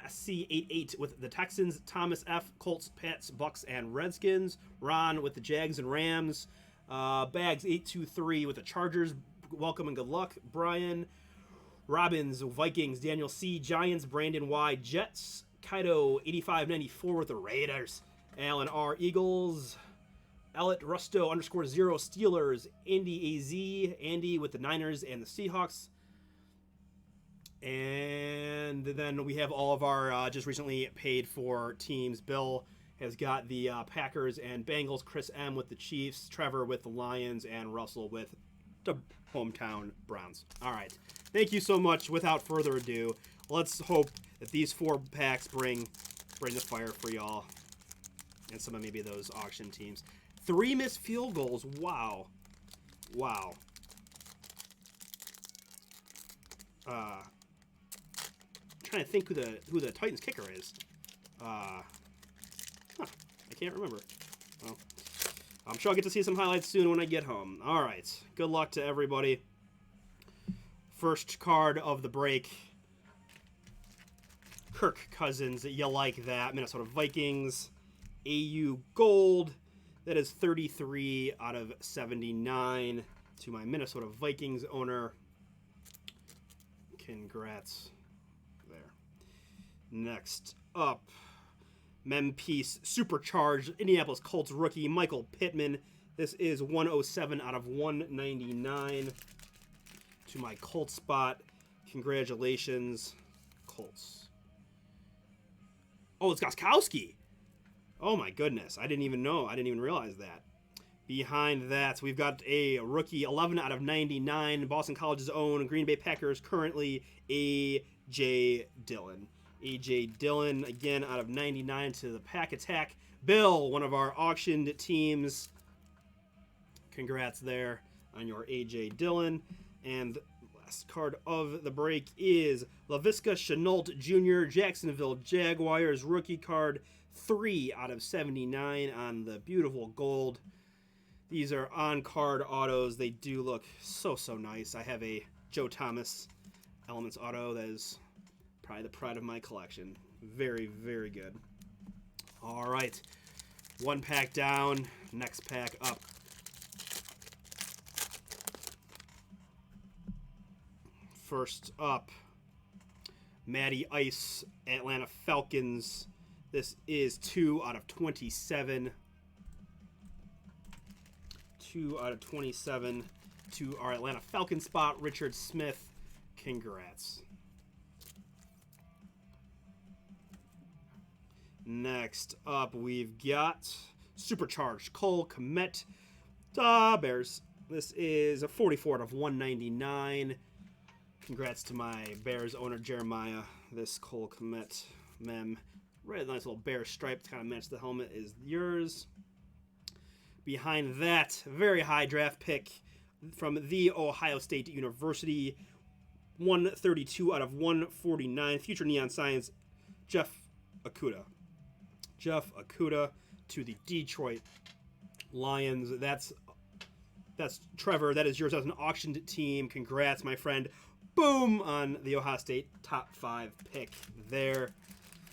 C88 with the Texans, Thomas F Colts, Pats, Bucks and Redskins, Ron with the Jags and Rams, Bags 823 with the Chargers. Welcome and good luck. Brian Robbins, Vikings, Daniel C, Giants, Brandon Y, Jets, Kaido 8594 with the Raiders, Alan R, Eagles, Elliot Rusto _0 Steelers, Andy AZ, Andy with the Niners and the Seahawks. And then we have all of our just recently paid for teams. Bill has got the Packers and Bengals, Chris M with the Chiefs, Trevor with the Lions, and Russell with the hometown Browns. All right. Thank you so much. Without further ado, let's hope that these 4 packs bring the fire for y'all and some of maybe those auction teams. 3 missed field goals. Wow. Trying to think who the Titans kicker is. I can't remember. Well, I'm sure I'll get to see some highlights soon when I get home. All right. Good luck to everybody. First card of the break. Kirk Cousins. You like that. Minnesota Vikings. AU Gold. That is 33 out of 79 to my Minnesota Vikings owner. Congrats. There. Next up. Memphis Supercharged Indianapolis Colts rookie Michael Pittman. This is 107 out of 199 to my Colts spot. Congratulations, Colts. Oh, it's Gostkowski. Oh my goodness. I didn't even know. I didn't even realize that. Behind that, we've got a rookie 11 out of 99. Boston College's own Green Bay Packers currently A.J. Dillon. A.J. Dillon, again, out of 99 to the Pack Attack. Bill, one of our auctioned teams. Congrats there on your A.J. Dillon. And last card of the break is Laviska Shenault Jr., Jacksonville Jaguars rookie card. 3 out of 79 on the beautiful gold. These are on-card autos. They do look so nice. I have a Joe Thomas Elements auto that is probably the pride of my collection. Very, very good. All right. 1 pack down. Next pack up. First up, Matty Ice, Atlanta Falcons. This is 2 out of 27. 2 out of 27 to our Atlanta Falcons spot. Richard Smith, congrats. Next up, we've got Supercharged Cole Kmet, Bears. This is a 44 out of 199. Congrats to my Bears owner, Jeremiah. This Cole Kmet mem. Really nice little bear stripe to kind of match the helmet is yours. Behind that, very high draft pick from The Ohio State University. 132 out of 149. Future Neon Science, Jeff Okudah. Jeff Okudah to the Detroit Lions. That's That's Trevor. That is yours as an auctioned team. Congrats, my friend. Boom on the Ohio State top 5 pick there.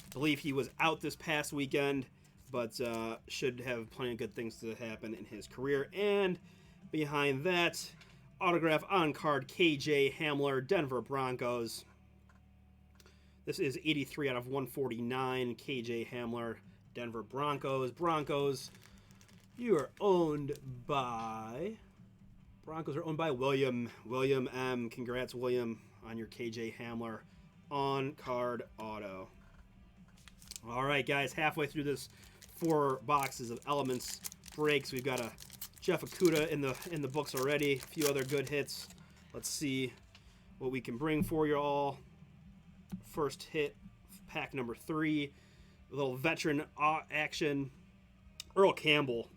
I believe he was out this past weekend, but should have plenty of good things to happen in his career. And behind that, autograph on card KJ Hamler, Denver Broncos. This is 83 out of 149. KJ Hamler, Denver Broncos. Broncos, you are owned by... Broncos are owned by William M. Congrats, William, on your KJ Hamler on-card auto. All right, guys, halfway through this 4 boxes of Elements breaks. We've got a Jeff Okudah in the books already. A few other good hits. Let's see what we can bring for you all. First hit, pack number 3. A little veteran action. Earl Campbell.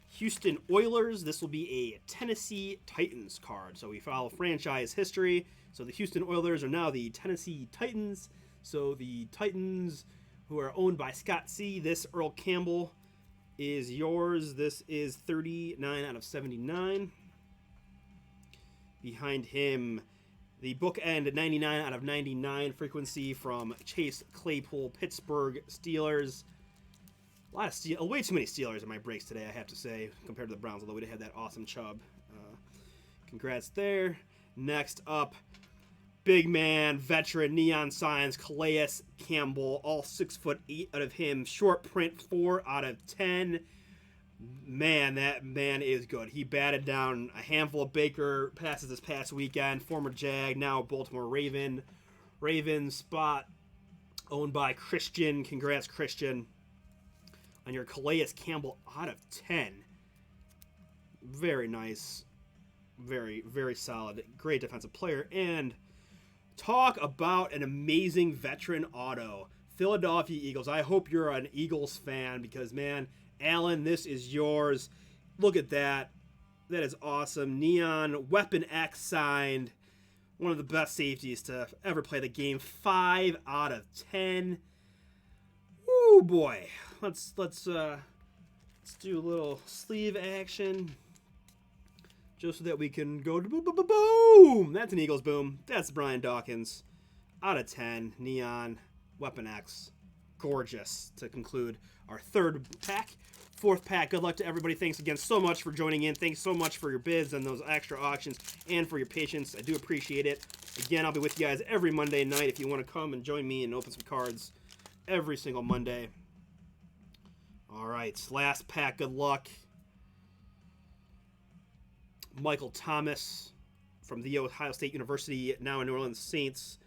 Houston Oilers. This will be a Tennessee Titans card. So we follow franchise history. So the Houston Oilers are now the Tennessee Titans. So the Titans, who are owned by Scott C. This Earl Campbell is yours. This is 39 out of 79. Behind him, the bookend 99 out of 99 frequency from Chase Claypool, Pittsburgh Steelers. A lot of way too many Steelers in my breaks today, I have to say, compared to the Browns, although we did have that awesome Chubb. Congrats there. Next up, big man, veteran, neon signs, Calais Campbell, all 6'8" out of him. Short print, 4 out of 10. Man, that man is good. He batted down a handful of Baker passes this past weekend. Former Jag, now Baltimore Raven. Raven spot owned by Christian. Congrats, Christian, on your Calais Campbell out of 10. Very nice. Very, very solid. Great defensive player. And talk about an amazing veteran auto. Philadelphia Eagles. I hope you're an Eagles fan because, man, Allen, this is yours. Look at that. That is awesome. Neon Weapon X signed. One of the best safeties to ever play the game. 5 out of 10. Ooh, boy. Let's do a little sleeve action just so that we can go to boom. That's an Eagles boom. That's Brian Dawkins. Out of 10. Neon Weapon X. Gorgeous to conclude our 3rd pack. 4th pack. Good luck to everybody. Thanks again so much for joining in. Thanks so much for your bids and those extra auctions and for your patience. I do appreciate it. Again, I'll be with you guys every Monday night if you want to come and join me and open some cards every single Monday. All right, last pack. Good luck. Michael Thomas from the Ohio State University, now in New Orleans Saints.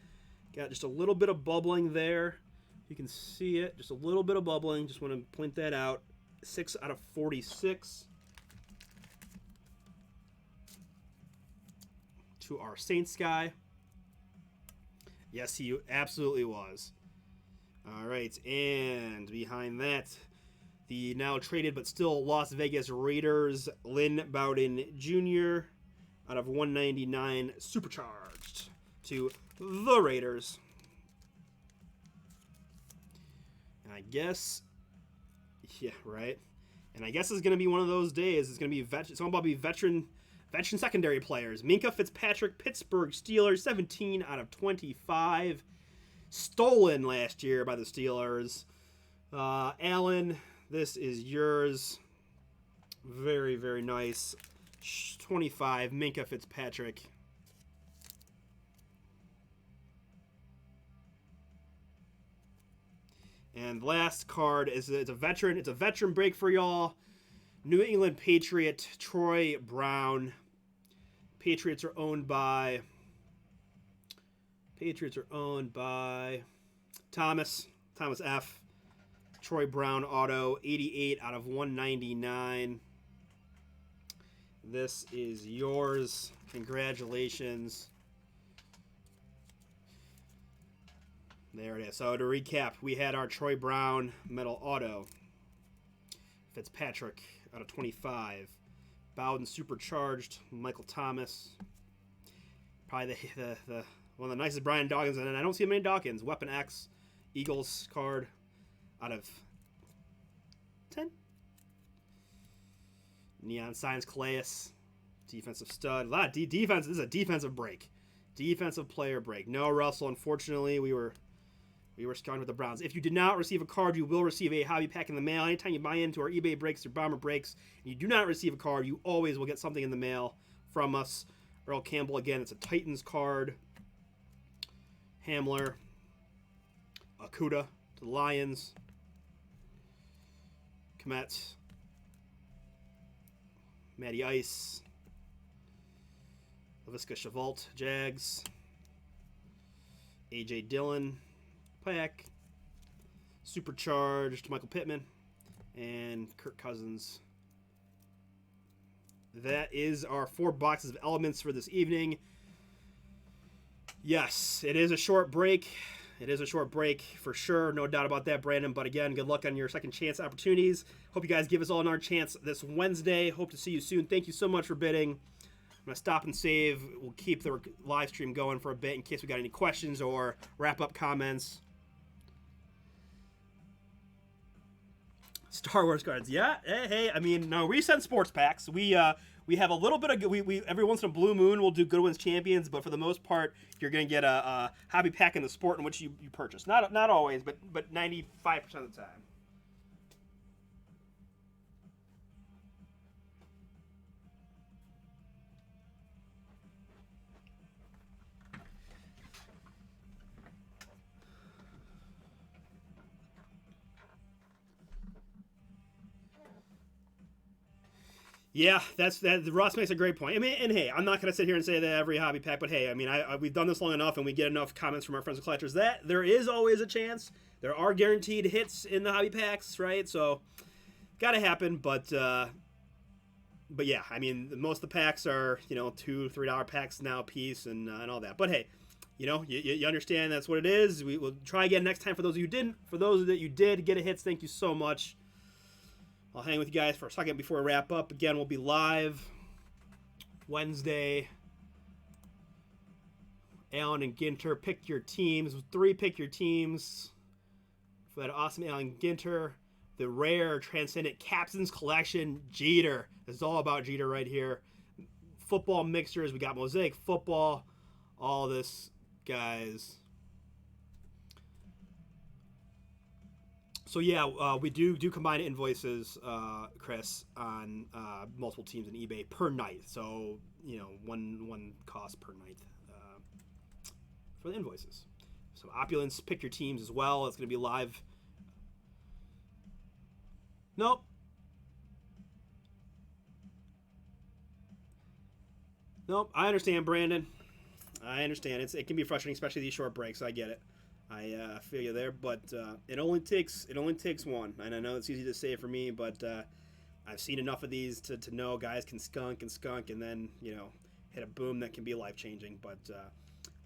Got just a little bit of bubbling there. You can see it. Just a little bit of bubbling. Just want to point that out. 6 out of 46. To our Saints guy. Yes, he absolutely was. All right, and behind that, the now traded but still Las Vegas Raiders, Lynn Bowden Jr. out of 199 supercharged to the Raiders. And I guess, yeah, right. And I guess it's going to be one of those days. It's going to be it's all about veteran secondary players. Minkah Fitzpatrick, Pittsburgh Steelers, 17 out of 25. Stolen last year by the Steelers. Allen, this is yours. Very, very nice. 25, Minkah Fitzpatrick. And last card is it's a veteran. It's a veteran break for y'all. New England Patriot, Troy Brown. Patriots are owned by Thomas F. Troy Brown auto, 88 out of 199. This is yours. Congratulations. There it is. So to recap, we had our Troy Brown metal auto. Fitzpatrick out of 25. Bowden supercharged. Michael Thomas. Probably the one of the nicest Brian Dawkins, and I don't see many Dawkins. Weapon X, Eagles card out of 10. Neon Science Calais, defensive stud. A lot of defense. This is a defensive break. Defensive player break. No Russell, unfortunately. We were struggling with the Browns. If you did not receive a card, you will receive a hobby pack in the mail. Anytime you buy into our eBay breaks or Bomber breaks, and you do not receive a card, you always will get something in the mail from us. Earl Campbell, again, it's a Titans card. Hamler. Akuda to the Lions. Komet. Matty Ice. LaVisca Chevault, Jags. A.J. Dillon, Pack. Supercharged, Michael Pittman. And Kirk Cousins. That is our 4 boxes of elements for this evening. Yes, it is a short break. It is a short break for sure. No doubt about that, Brandon. But again, good luck on your second chance opportunities. Hope you guys give us all another chance this Wednesday. Hope to see you soon. Thank you so much for bidding. I'm going to stop and save. We'll keep the live stream going for a bit in case we got any questions or wrap-up comments. Star Wars cards. Yeah. Hey. I mean, no, we send sports packs. We have a little bit of we every once in a blue moon we'll do Goodwin's Champions, but for the most part you're going to get a hobby pack in the sport in which you purchase. Not always, but 95% of the time. Yeah, that. Ross makes a great point. I mean, and hey, I'm not going to sit here and say that every hobby pack, but hey, I mean, we've done this long enough, and we get enough comments from our friends and collectors that there is always a chance. There are guaranteed hits in the hobby packs, right? So, got to happen. But yeah, I mean, most of the packs are $2-3 packs now a piece, and all that. But hey, you understand that's what it is. We will try again next time. For those of you who didn't, for those that you did get a hits, thank you so much. I'll hang with you guys for a second before we wrap up. Again, we'll be live Wednesday. Allen and Ginter, pick your teams. 3 pick your teams. For that awesome Allen Ginter, the rare Transcendent Captains Collection, Jeter. This is all about Jeter right here. Football mixtures. We got Mosaic Football. All this, guys. So yeah, we do combine invoices, Chris, on multiple teams in eBay per night. So one cost per night for the invoices. So Opulence, pick your teams as well. It's going to be live. Nope. I understand, Brandon. I understand. It can be frustrating, especially these short breaks. I get it. I feel you there, but it only takes one. And I know it's easy to say for me, but I've seen enough of these to know guys can skunk, and then hit a boom that can be life changing. But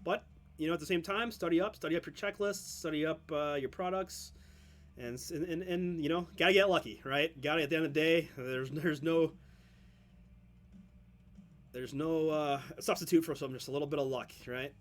at the same time, study up your checklists, study up your products, and gotta get lucky, right? Gotta, at the end of the day, there's no substitute for just a little bit of luck, right?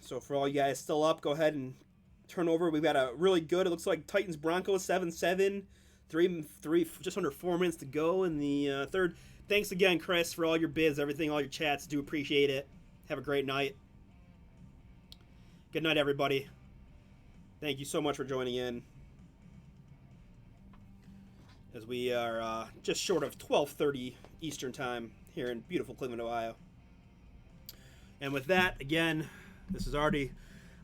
So for all you guys still up, go ahead and turn over. We've got a really good, it looks like Titans Broncos 7-7. Three, just under 4 minutes to go in the third. Thanks again, Chris, for all your bids, everything, all your chats. Do appreciate it. Have a great night. Good night, everybody. Thank you so much for joining in. As we are just short of 12:30 Eastern Time here in beautiful Cleveland, Ohio. And with that, again, this is Artie.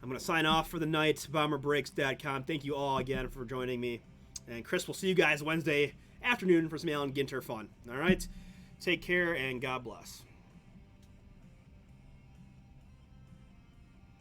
I'm going to sign off for the night. BomberBreaks.com. Thank you all again for joining me. And Chris, we'll see you guys Wednesday afternoon for some Allen Ginter fun. All right? Take care and God bless.